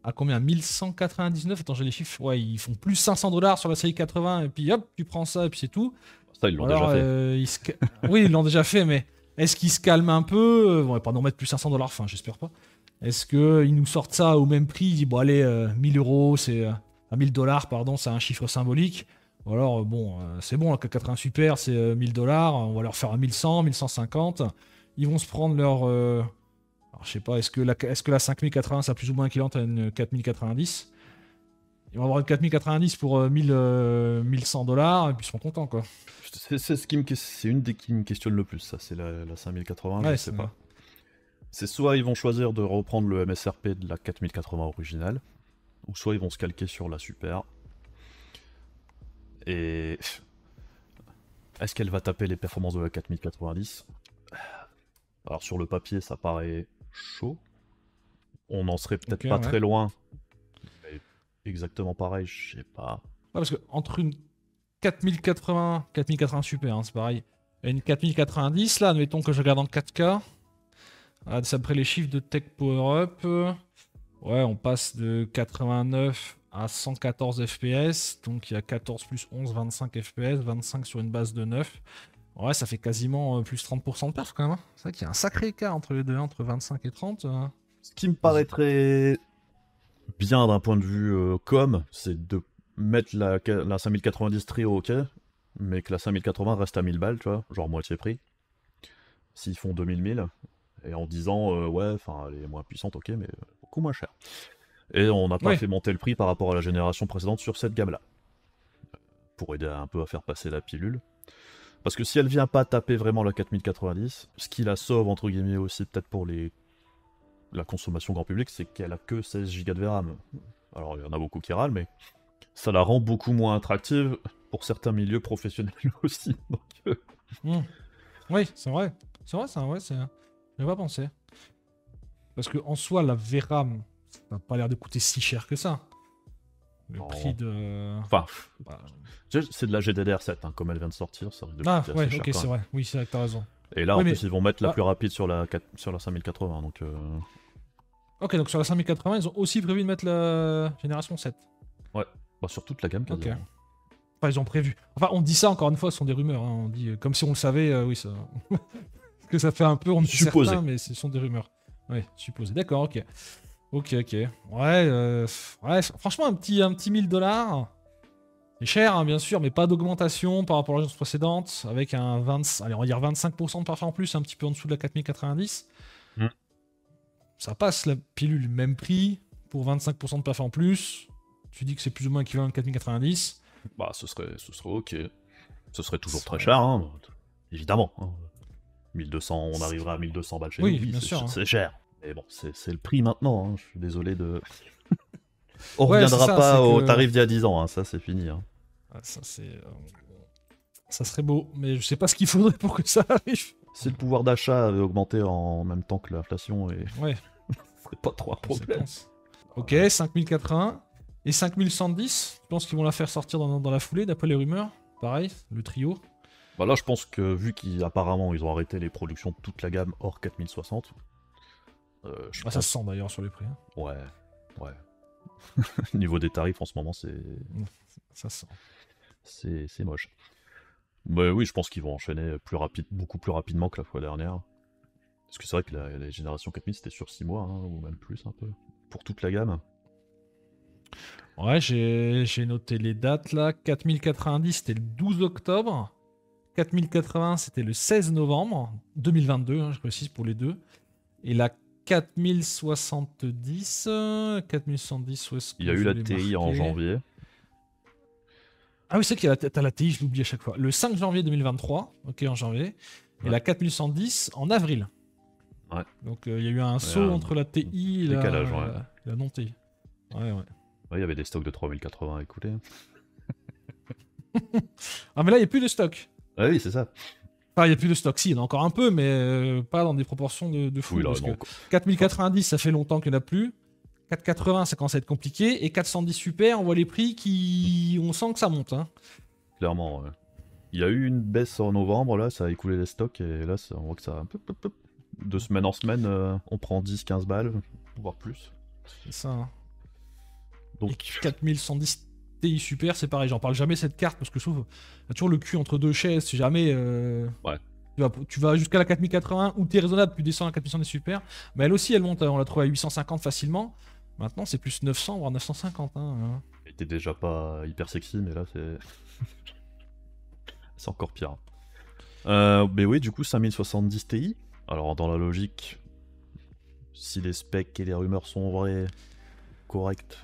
à combien? 1199? Attends, j'ai les chiffres. Ouais, ils font plus $500 sur la série 80, et puis hop, tu prends ça, et puis c'est tout. Ça, ils l'ont déjà fait. Oui, ils l'ont déjà fait, mais est-ce qu'ils se calment un peu? Bon, pas nous remettre plus $500, enfin, j'espère pas. Est-ce qu'ils nous sortent ça au même prix? Ils disent, bon, allez, 1000 €, c'est... $1000, pardon, c'est un chiffre symbolique. Ou alors, bon, c'est bon, la 80 Super, c'est $1000, on va leur faire un 1100, 1150. Ils vont se prendre leur... Alors, je sais pas, est-ce que la 5080 ça plus ou moins équivalente à une 4090? Ils vont avoir une 4090 pour 1100 dollars et puis ils seront contents quoi. C'est une des qui me questionne le plus, ça, c'est la 5080, je Ouais, sais pas. C'est soit ils vont choisir de reprendre le MSRP de la 4080 originale, ou soit ils vont se calquer sur la Super. Et est-ce qu'elle va taper les performances de la 4090? Alors sur le papier, ça paraît chaud. On en serait peut-être pas très loin. Mais exactement pareil, je sais pas. Ouais, parce que entre une 4080 Super, hein, c'est pareil, et une 4090, là, admettons que je regarde en 4K, d'après les chiffres de Tech Power Up, ouais, on passe de 89 à 114 FPS, donc il y a 14 plus 11, 25 FPS, 25 sur une base de 9. Ouais, ça fait quasiment plus 30% de perf quand même. Hein. C'est vrai qu'il y a un sacré écart entre les deux, entre 25 et 30. Ce qui me paraîtrait bien d'un point de vue c'est de mettre la 5090 très haut, ok, mais que la 5080 reste à 1000 balles, tu vois, genre moitié prix. S'ils font 2000, et en disant, ouais, enfin, elle est moins puissante, ok, mais beaucoup moins cher. Et on n'a pas fait monter le prix par rapport à la génération précédente sur cette gamme-là. Pour aider un peu à faire passer la pilule. Parce que si elle vient pas taper vraiment la 4090, ce qui la sauve entre guillemets aussi peut-être pour la consommation grand public, c'est qu'elle a que 16 Go de VRAM. Alors il y en a beaucoup qui râlent, mais ça la rend beaucoup moins attractive pour certains milieux professionnels aussi. Donc, Oui, c'est vrai. C'est vrai, j'avais pas pensé. Parce que en soi, la VRAM, ça n'a pas l'air de coûter si cher que ça. Le prix de... Enfin, c'est de la GDDR7, hein, comme elle vient de sortir, ça risque de coûter assez cher, ok, c'est vrai. Oui, c'est vrai que t'as raison. Et là, en plus, ils vont mettre la plus rapide sur la 5080, donc... Ok, donc sur la 5080, ils ont aussi prévu de mettre la génération 7. Ouais, bah sur toute la gamme, quasiment. Ok. Enfin, ils ont prévu. Enfin, on dit ça, encore une fois, ce sont des rumeurs. Hein. On dit, comme si on le savait, oui, ça... Parce que ça fait un peu, on est certain, mais ce sont des rumeurs. Ouais, supposé. D'accord, ok. Ok. Ouais, franchement, un petit 1000 dollars. C'est cher, hein, bien sûr, mais pas d'augmentation par rapport à l'agence précédente, avec un 20, allez, on va dire 25% de parfum en plus, un petit peu en dessous de la 4090. Ça passe la pilule, même prix, pour 25% de parfum en plus. Tu dis que c'est plus ou moins équivalent à la 4090. Bah, ce serait ok. Ce serait toujours très cher, hein, évidemment. Hein. 1200, on arrivera à 1200 balles chez nous. Oui, bien sûr. C'est cher. Mais bon, c'est le prix maintenant, hein. Je suis désolé de... On reviendra pas au tarif d'il y a 10 ans, hein. Ça c'est fini. Hein. Ça c'est... Ça serait beau, mais je sais pas ce qu'il faudrait pour que ça arrive. Si le pouvoir d'achat avait augmenté en même temps que l'inflation, et... ouais. Ce serait pas trop un problème. Ok, 5080 et 5110, je pense qu'ils vont la faire sortir dans la foulée, d'après les rumeurs. Pareil, le trio. Bah là, je pense que vu qu'apparemment ils ont arrêté les productions de toute la gamme hors 4060... Ça se sent d'ailleurs sur les prix. Hein. Ouais. Niveau des tarifs en ce moment, c'est... Ça sent. C'est moche. Mais oui, je pense qu'ils vont enchaîner beaucoup plus rapidement que la fois dernière. Parce que c'est vrai que la génération 4000 c'était sur 6 mois, hein, ou même plus un peu. Pour toute la gamme. Ouais, j'ai noté les dates là. 4090 c'était le 12 octobre. 4080 c'était le 16 novembre 2022, hein, je précise pour les deux. Et la 4070, 4110, où est-ce que il y a eu la TI en janvier. Ah oui, c'est qu'il y a t'as la TI, je l'oublie à chaque fois. Le 5 janvier 2023, ok, en janvier. Et la 4110 en avril. Ouais. Donc il y a eu un saut entre la TI et la non-TI. Ouais. Il y avait des stocks de 3080 à écouler. Ah mais là, il n'y a plus de stock. Ah oui, c'est ça. Enfin, il n'y a plus de stock, si, il y en a encore un peu, mais pas dans des proportions de fou. Oui, là, parce que 4090, ça fait longtemps qu'il n'y en a plus. 480, ça commence à être compliqué. Et 410 Super, on voit les prix qui... On sent que ça monte. Hein. Clairement, ouais. Il y a eu une baisse en novembre, là, ça a écoulé les stocks, et là, on voit que ça... De semaine en semaine, on prend 10-15 balles, voire plus. C'est ça. Hein. Donc... Et 4110 TI Super, c'est pareil, j'en parle jamais cette carte, parce que je trouve... Il y a toujours le cul entre deux chaises, si jamais... Ouais. Tu vas jusqu'à la 4080, où t'es raisonnable, tu descends à la 4110 Super. Mais elle aussi, elle monte, on l'a trouvée à 850 facilement. Maintenant, c'est plus 900, voire 950. Hein. Elle était déjà pas hyper sexy, mais là, c'est... c'est encore pire. Mais oui, du coup, 5070 Ti. Alors, dans la logique, si les specs et les rumeurs sont vrais, corrects,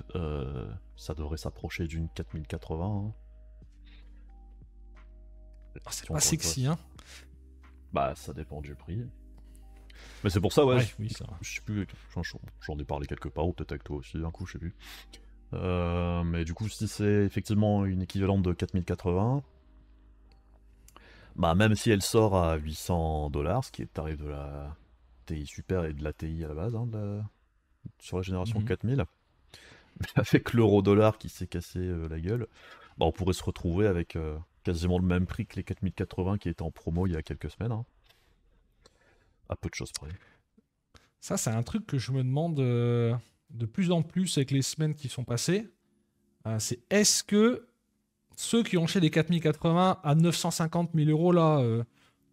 ça devrait s'approcher d'une 4080. Hein. C'est pas sexy, hein. Bah, ça dépend du prix. Mais c'est pour ça, ouais. Oui, ça. Je sais plus, j'en ai parlé quelque part, ou peut-être avec toi aussi, un coup, je sais plus. Mais du coup, si c'est effectivement une équivalente de 4080, bah, même si elle sort à 800$, ce qui est le tarif de la TI Super et de la TI à la base, hein, sur la génération 4000, mais avec l'euro-dollar qui s'est cassé la gueule, bah, on pourrait se retrouver avec quasiment le même prix que les 4080 qui étaient en promo il y a quelques semaines. Hein. À peu de choses près. Ça, c'est un truc que je me demande de plus en plus avec les semaines qui sont passées. C'est est-ce que ceux qui ont acheté des 4080 à 950 000 euros là,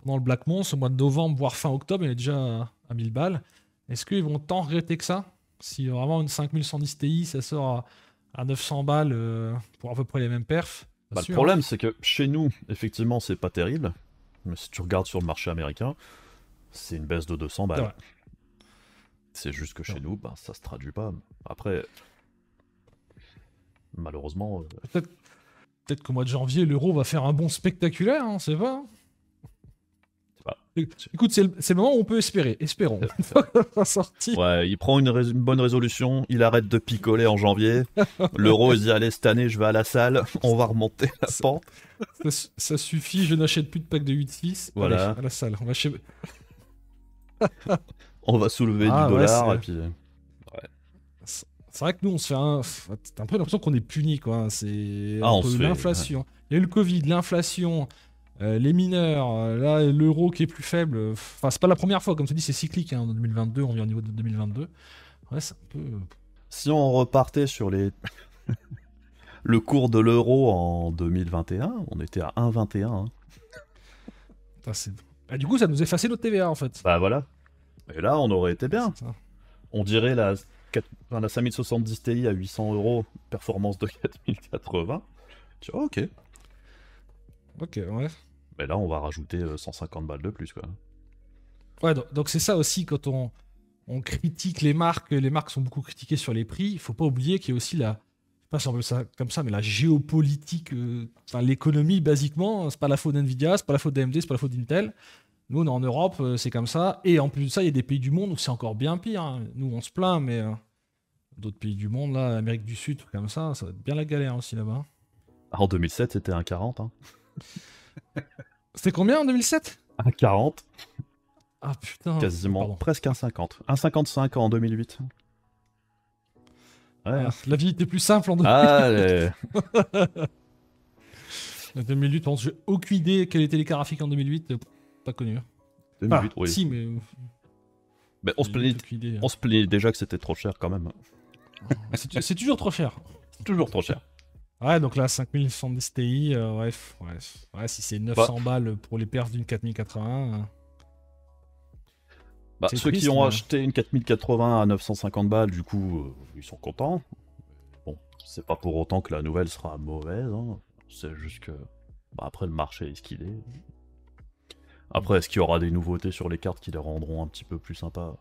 pendant le Black Month, au mois de novembre, voire fin octobre, il est déjà à 1000 balles, est-ce qu'ils vont tant regretter que ça? Si vraiment une 5110 Ti, ça sort à 900 balles pour à peu près les mêmes perfs. Bah, le problème, c'est que chez nous, effectivement, c'est pas terrible. Mais si tu regardes sur le marché américain, c'est une baisse de 200 balles. C'est juste que chez nous, bah, ça se traduit pas. Après, malheureusement... Peut-être qu'au mois de janvier, l'euro va faire un bond spectaculaire, on sait pas. Écoute, c'est le moment où on peut espérer. Espérons. Ouais, il prend une bonne résolution, il arrête de picoler en janvier. L'euro, il dit allez, cette année, je vais à la salle, on va remonter la pente. Ça suffit, je n'achète plus de pack de 8-6. Voilà. Allez, à la salle. On va soulever du dollar et puis... Ouais. C'est vrai que nous, on se fait un... T'as un peu l'impression qu'on est puni, quoi. C'est un peu l'inflation. Il y a eu le Covid, l'inflation, les mineurs, là, l'euro qui est plus faible. Enfin, c'est pas la première fois, comme tu dis, c'est cyclique. Hein, en 2022, on vient au niveau de 2022. Ouais, c'est un peu... Si on repartait sur les... le cours de l'euro en 2021, on était à 1,21. Hein. Du coup, ça nous effaçait notre TVA, en fait. Bah voilà. Et là, on aurait été bien. On dirait la 5070 Ti à 800 €, performance de 4080. Tu vois, ok. Ok, ouais. Mais là, on va rajouter 150 balles de plus, quoi. Ouais, donc c'est ça aussi, quand on critique les marques sont beaucoup critiquées sur les prix, il faut pas oublier qu'il y a aussi la... Je sais pas si on veut ça comme ça, mais la géopolitique, l'économie, basiquement, c'est pas la faute d'NVIDIA, c'est pas la faute d'AMD, c'est pas la faute d'Intel. Nous, on est en Europe, c'est comme ça. Et en plus de ça, il y a des pays du monde où c'est encore bien pire. Hein. Nous, on se plaint, mais d'autres pays du monde, là, Amérique du Sud, comme ça va être bien la galère aussi là-bas. En 2007, c'était 1,40. Hein. C'était combien en 2007 1,40. Ah putain. Quasiment, presque 1,50. 1,55 en 2008. Ouais. La vie était plus simple en 2008. Allez. En 2008, je pense, j'ai aucune idée quels étaient les cartes graphiques en 2008. Pas connu. 2008, oui. Si, mais on se plaignait déjà que c'était trop cher quand même. C'est toujours trop cher. C'est toujours trop cher. Ouais, donc là, 5110 Ti, ouais, si c'est 900 balles pour les perfs d'une 4080... ceux qui ont acheté une 4080 à 950 balles, du coup, ils sont contents. Bon, c'est pas pour autant que la nouvelle sera mauvaise. Hein. C'est juste que... après, le marché est ce qu'il est. Après, est-ce qu'il y aura des nouveautés sur les cartes qui les rendront un petit peu plus sympas?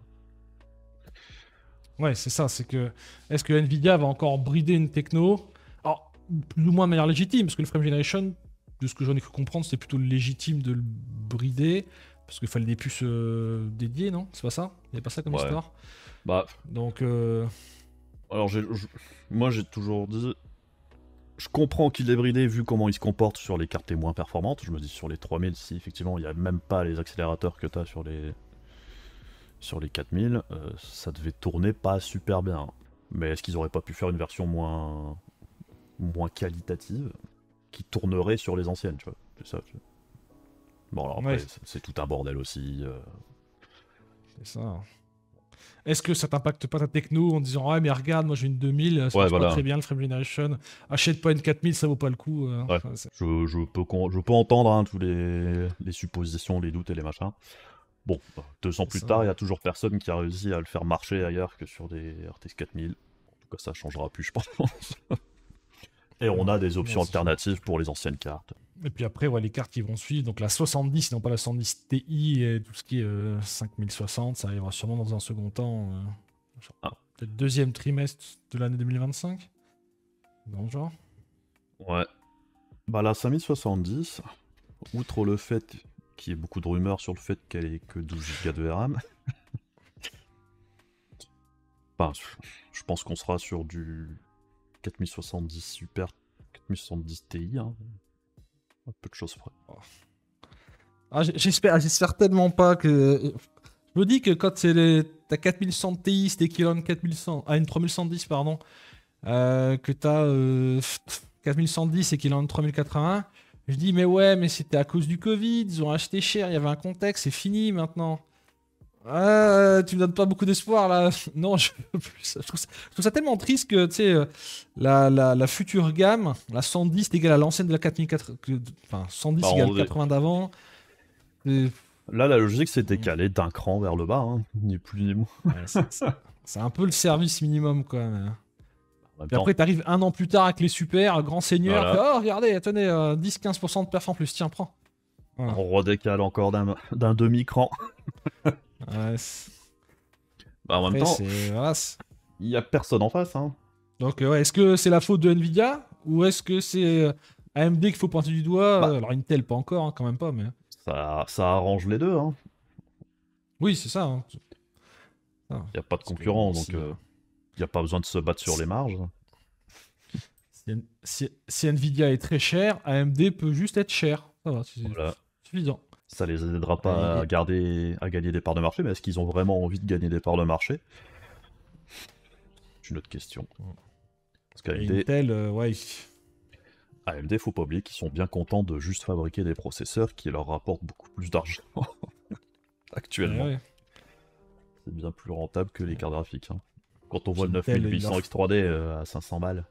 Ouais, c'est ça, c'est que... Est-ce que Nvidia va encore brider une techno? Alors, plus ou moins de manière légitime, parce que le Frame Generation, de ce que j'en ai cru comprendre, c'était plutôt légitime de le brider, parce qu'il fallait des puces dédiées, non? C'est pas ça? Il n'y avait pas ça comme histoire? Donc... Alors, moi, j'ai toujours dit... Je comprends qu'il est bridé vu comment il se comporte sur les cartes les moins performantes. Je me dis sur les 3000, si effectivement il n'y a même pas les accélérateurs que tu as sur les 4000, ça devait tourner pas super bien. Mais est-ce qu'ils auraient pas pu faire une version moins qualitative qui tournerait sur les anciennes, tu vois? C'est ça. Bon, alors après, c'est tout un bordel aussi. C'est ça. Est-ce que ça t'impacte pas ta techno en disant ouais mais regarde, moi j'ai une 2000, ça marche pas très bien le Frame Generation, achète pas une 4000, ça vaut pas le coup. Ouais. Je peux entendre hein, tous les suppositions, les doutes et les machins. Bon, 2 ans plus tard, il y a toujours personne qui a réussi à le faire marcher ailleurs que sur des RTX 4000. En tout cas, ça changera plus, je pense. Et on a des options alternatives pour les anciennes cartes. Et puis après, ouais, les cartes qui vont suivre, donc la 70, non pas la 70 Ti et tout ce qui est 5060, ça arrivera sûrement dans un second temps. Ah. Peut-être deuxième trimestre de l'année 2025. Dans le genre. Ouais. Bah la 5070, outre le fait qu'il y ait beaucoup de rumeurs sur le fait qu'elle ait que 12 Go de RAM, enfin, je pense qu'on sera sur du 4070 Super, 4070 Ti, hein. Un peu de choses près. Ah, j'espère tellement pas que. Je me dis que quand t'as 4100 Ti, c'est équivalent de 4100, une 3110, pardon, que t'as 4110 équivalent de 3080, je dis, mais ouais, mais c'était à cause du Covid, ils ont acheté cher, il y avait un contexte, c'est fini maintenant. Tu me donnes pas beaucoup d'espoir là. Non, je veux plus. Je trouve ça tellement triste que, tu sais, la future gamme, la 110 est égale à l'ancienne de la 4080, enfin 110 Bah, égale 80 d'avant. Et là, la logique, c'est décalé d'un cran vers le bas, hein. Ni plus ni moins. ouais, c'est un peu le service minimum, quoi. En même Puis temps, après, t'arrives un an plus tard avec les super, grand seigneur. voilà. Oh, regardez, tenez, 10-15% de perf en plus, tiens, prends. Voilà. On redécale encore d'un demi-cran. Ouais, Bah, en même après, temps, voilà, il y a personne en face, hein. donc, ouais, est-ce que c'est la faute de Nvidia ou est-ce que c'est AMD qu'il faut pointer du doigt Bah. Alors, Intel, pas encore, hein, quand même pas, mais. Ça arrange les deux, hein. Oui, c'est ça. Hein. Il n'y a pas de Parce que, concurrent, donc si, il n'y a pas besoin de se battre sur les marges. si Nvidia est très cher, AMD peut juste être cher. Ça va, c'est Voilà. suffisant. Ça les aidera pas à gagner des parts de marché, mais est-ce qu'ils ont vraiment envie de gagner des parts de marché? C'est une autre question. Parce Et qu'AMD, Intel, ouais. AMD, faut pas oublier qu'ils sont bien contents de juste fabriquer des processeurs qui leur rapportent beaucoup plus d'argent actuellement. Ouais. C'est bien plus rentable que les cartes graphiques, hein. Quand on voit le Intel, 9800 X3D à 500 balles.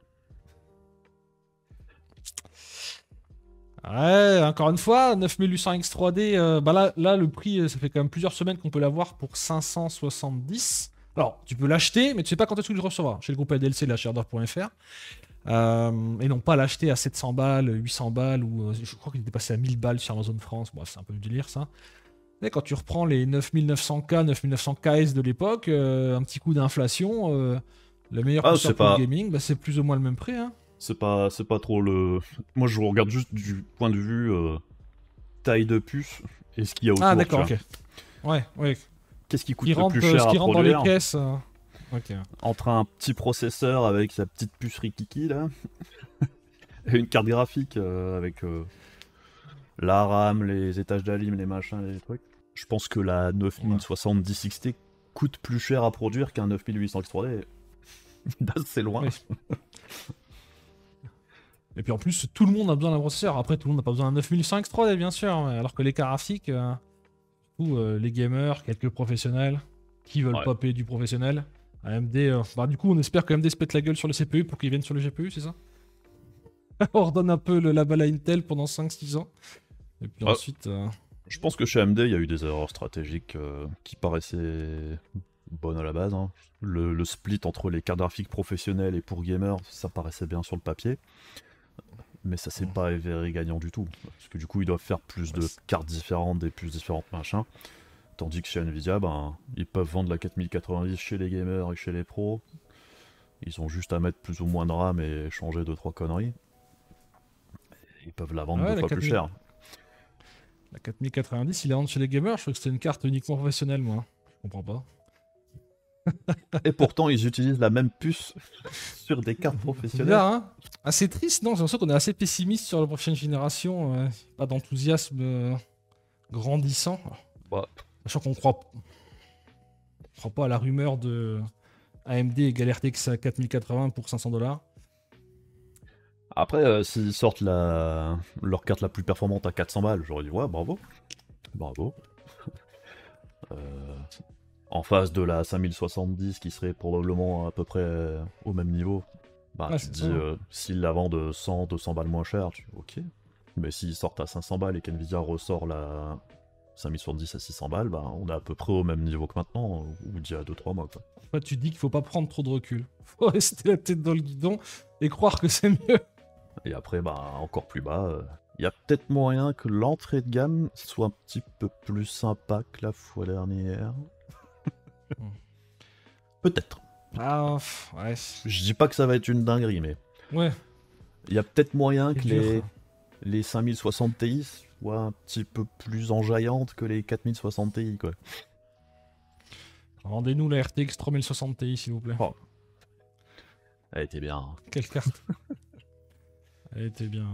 Ouais, encore une fois, 9800 X3D, bah là, le prix, ça fait quand même plusieurs semaines qu'on peut l'avoir pour 570. Alors, tu peux l'acheter, mais tu sais pas quand est-ce que tu le recevras. Chez le groupe LDLC de la Shardor.fr. Et non pas l'acheter à 700 balles, 800 balles, ou je crois qu'il était passé à 1000 balles sur Amazon France. Bref, c'est un peu du délire ça. Mais quand tu reprends les 9900K, 9900KS de l'époque, un petit coup d'inflation, le meilleur processeur pour le gaming, bah, c'est plus ou moins le même prix. Hein. C'est pas trop le... Moi, je regarde juste du point de vue taille de puce et ce qu'il y a autour. Ah, d'accord, ok. Ouais. Qu'est-ce qui coûte le plus cher à rentre dans les produire caisses. Ok. entre un petit processeur avec sa petite puce rikiki, là, et une carte graphique avec la RAM, les étages d'alim, les machins, les trucs. Je pense que la 9070 XT coûte plus cher à produire qu'un 9800 X3D. C'est loin. Oui. Et puis en plus, tout le monde a besoin d'un processeur. Après, tout le monde n'a pas besoin d'un 9100 X3D, bien sûr. Alors que les cartes graphiques, les gamers, quelques professionnels qui veulent pas payer du professionnel. AMD, bah du coup, on espère que AMD se pète la gueule sur le CPU pour qu'ils viennent sur le GPU, c'est ça? On redonne un peu la balle à Intel pendant 5-6 ans. Et puis ensuite... Je pense que chez AMD, il y a eu des erreurs stratégiques qui paraissaient bonnes à la base, hein. Le split entre les cartes graphiques professionnelles et pour gamers, ça paraissait bien sur le papier. Mais ça s'est pas avéré gagnant du tout. Parce que du coup, ils doivent faire plus de cartes différentes, des puces différentes, machin. Tandis que chez Nvidia, ben, ils peuvent vendre la 4090 chez les gamers et chez les pros. Ils ont juste à mettre plus ou moins de RAM et changer 2-3 conneries. Ils peuvent la vendre 2 fois plus cher. La 4090, il est rentre chez les gamers. Je crois que c'était une carte uniquement professionnelle, moi. Je comprends pas. Et pourtant, ils utilisent la même puce sur des cartes professionnelles. C'est bizarre, hein? Assez triste, non? J'ai l'impression qu'on est assez pessimiste sur la prochaine génération. Pas d'enthousiasme grandissant. Bah. Sachant qu'on croit pas à la rumeur de AMD égale RTX 4080 pour 500$. Après, s'ils sortent leur carte la plus performante à 400 balles, j'aurais dit ouais, bravo. Bravo. En face de la 5070 qui serait probablement à peu près au même niveau, bah tu te dis s'ils la vendent 100-200 balles moins cher, ok. Mais s'ils sortent à 500 balles et qu'Nvidia ressort la 5070 à 600 balles, bah on est à peu près au même niveau que maintenant, ou d'il y a 2-3 mois quoi. Après, tu dis qu'il faut pas prendre trop de recul. Faut rester la tête dans le guidon et croire que c'est mieux. Et après, bah encore plus bas, Il y a peut-être moyen que l'entrée de gamme soit un petit peu plus sympa que la fois dernière. Peut-être. Ah, ouais. Je dis pas que ça va être une dinguerie, mais Ouais. il y a peut-être moyen que dur. les 5060 Ti soient un petit peu plus enjaillantes que les 4060 Ti, quoi. Rendez-nous la RTX 3060 Ti, s'il vous plaît. Oh. Elle était bien. Quelle carte. Elle était bien.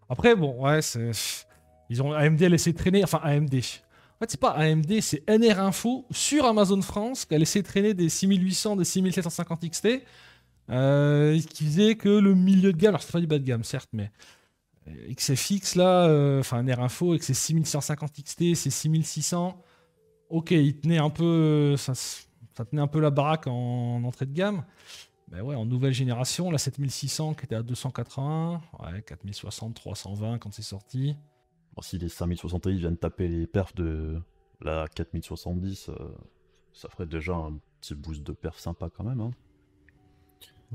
Après, bon, ouais, c'est. Ils ont AMD, elle essaie de traîner. Enfin, AMD. En fait, c'est pas AMD, c'est NR Info sur Amazon France qu'elle essaie de traîner des 6800, des 6750 XT. Qui faisait que le milieu de gamme. Alors, c'est pas du bas de gamme, certes, mais. XFX, là, enfin, NR Info, avec ses 6150 XT, ses 6600. Ok, il tenait un peu. Ça tenait un peu la baraque en entrée de gamme. Ben ouais, en nouvelle génération, la 7600 qui était à 280, ouais, 4060, 320 quand c'est sorti. Bon, si les 5060 Ti viennent taper les perfs de la 4070, ça ferait déjà un petit boost de perf sympa quand même. Hein.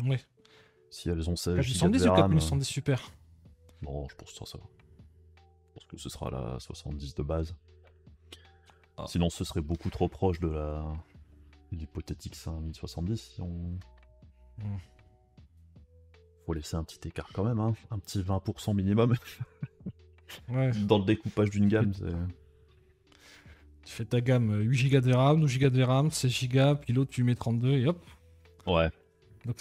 Ouais. Si elles ont 16 Go 4070 de ou RAM. 4070 super. Bon, je pense que ça va. Je pense que ce sera la 70 de base. Ah. Sinon, ce serait beaucoup trop proche de l'hypothétique 5070 si on. Faut laisser un petit écart quand même, hein. Un petit 20% minimum. Ouais. Dans le découpage d'une gamme, Tu fais ta gamme 8 Go de RAM, 12 Go de RAM, 16 Go, puis l'autre tu mets 32 et hop. Ouais. Donc...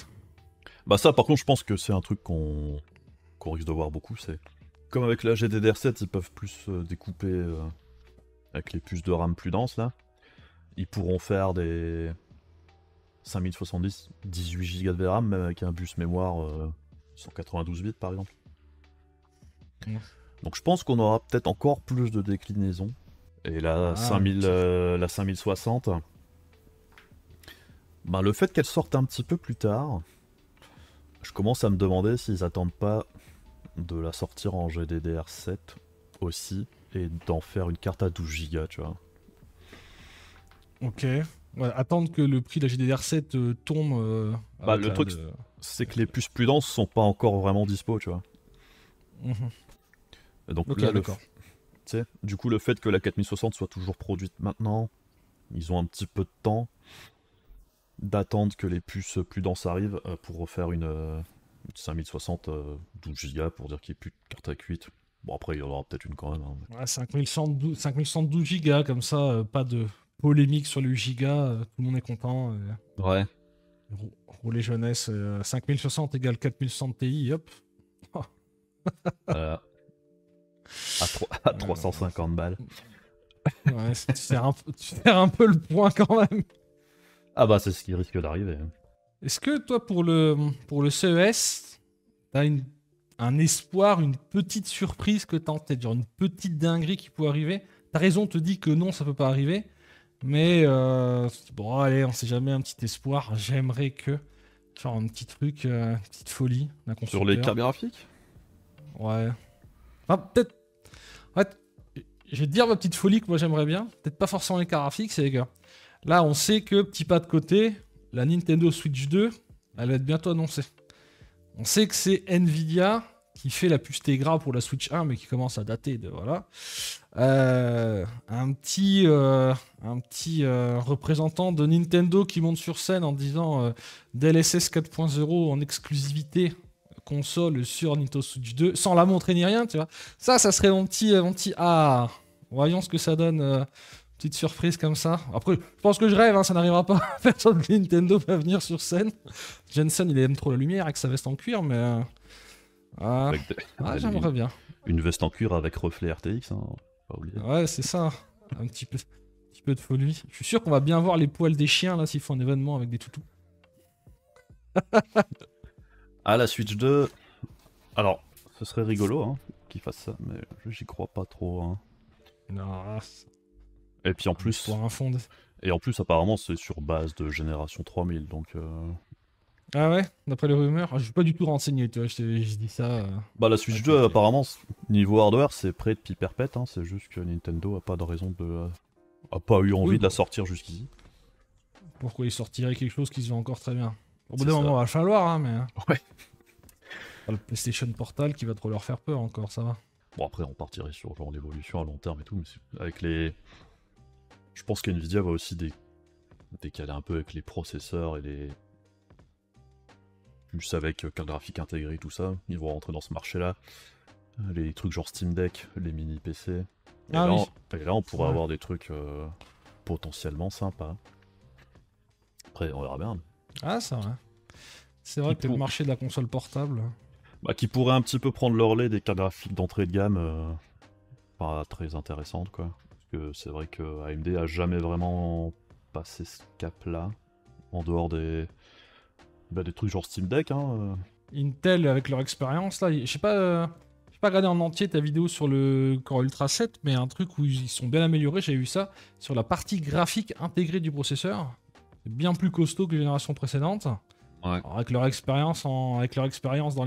Bah ça, par contre, je pense que c'est un truc qu'on risque de voir beaucoup. C'est comme avec la GDDR7, ils peuvent plus découper avec les puces de RAM plus denses là. Ils pourront faire des 5070, 18 Go de RAM, même avec un bus mémoire 192 bits par exemple. Ouais. Donc je pense qu'on aura peut-être encore plus de déclinaisons. Et la 5060, ben, le fait qu'elle sorte un petit peu plus tard, je commence à me demander s'ils attendent pas de la sortir en GDDR7 aussi et d'en faire une carte à 12 Go, tu vois. Ok. Ouais, attendre que le prix de la GDDR7 tombe. Bah, le truc, c'est que les puces plus denses sont pas encore vraiment dispo, tu vois. Et donc Ok, là, d'accord. du coup, le fait que la 4060 soit toujours produite maintenant, ils ont un petit peu de temps d'attendre que les puces plus denses arrivent pour refaire une 5060 12 Go pour dire qu'il n'y ait plus de carte à 8. Bon, après, il y en aura peut-être une quand même. Hein, mais... Ouais, 5112 Go, comme ça, pas de polémique sur le giga, tout le monde est content. Ouais. Rouler jeunesse, 5060 égale 4060 Ti, hop. À 350 balles. Ouais, tu sers un peu le point quand même. Ah bah c'est ce qui risque d'arriver. Est-ce que toi, pour le CES, t'as un espoir, une petite surprise que t'as en tête, genre une petite dinguerie qui peut arriver? Ta raison te dit que non, ça peut pas arriver. Mais bon, allez, on sait jamais, un petit espoir. J'aimerais que. Genre un petit truc, une petite folie d'un constructeur. Sur les cartes graphiques? Ouais. Enfin, peut-être. En fait, je vais te dire ma petite folie que moi j'aimerais bien. Peut-être pas forcément les cartes graphiques, c'est que là, on sait que, petit pas de côté, la Nintendo Switch 2, elle va être bientôt annoncée. On sait que c'est Nvidia qui fait la puce Tegra pour la Switch 1, mais qui commence à dater de voilà. Un petit représentant de Nintendo qui monte sur scène en disant DLSS 4.0 en exclusivité console sur Nintendo Switch 2, sans la montrer ni rien, tu vois. Ça serait mon petit ah, voyons ce que ça donne. Petite surprise comme ça. Après, je pense que je rêve, hein, ça n'arrivera pas. Personne de Nintendo va venir sur scène. Jensen, il aime trop la lumière avec sa veste en cuir, mais... j'aimerais bien. Une veste en cuir avec reflet RTX, hein, pas oublier. Ouais, c'est ça. Un petit peu de folie. Je suis sûr qu'on va bien voir les poils des chiens, là, s'ils font un événement avec des toutous. Ah, la Switch 2... Alors, ce serait rigolo, hein, qu'ils fassent ça, mais j'y crois pas trop, hein. Non, et puis en plus... Pour un fond de... Et en plus, apparemment, c'est sur base de génération 3000, donc... Ah ouais, d'après les rumeurs, je suis pas du tout renseigné, tu vois, je dis ça. Bah la Switch 2, apparemment, niveau hardware, c'est prêt depuis perpète, hein, c'est juste que Nintendo a pas de raison de... a pas eu envie de la sortir jusqu'ici. Pourquoi ils sortiraient quelque chose qui se vend encore très bien? Au bout d'un moment, il va falloir, hein, mais... Ouais. Pas le PlayStation Portal qui va trop leur faire peur encore, ça va. Bon, après, on partirait sur genre l'évolution à long terme et tout, mais avec les... Je pense qu'NVIDIA va aussi décaler un peu avec les processeurs et les... Plus avec carte graphique intégrée, tout ça, ils vont rentrer dans ce marché-là. Les trucs genre Steam Deck, les mini PC. Et, Ah là, oui. et là, on pourra Ouais. avoir des trucs potentiellement sympas. Après, on verra bien. Ah, c'est vrai. C'est vrai Qui que le pour- marché de la console portable... Bah, qui pourrait un petit peu prendre le relais des cartes graphiques d'entrée de gamme, pas très intéressantes, quoi. Parce que c'est vrai que AMD a jamais vraiment passé ce cap-là, en dehors des trucs genre Steam Deck, hein. Intel, avec leur expérience, là, je sais pas... J'ai pas regardé en entier ta vidéo sur le Core Ultra 7, mais un truc où ils sont bien améliorés, j'avais vu ça, sur la partie graphique intégrée du processeur. C'est bien plus costaud que les générations précédentes. Ouais. Alors, avec leur expérience dans les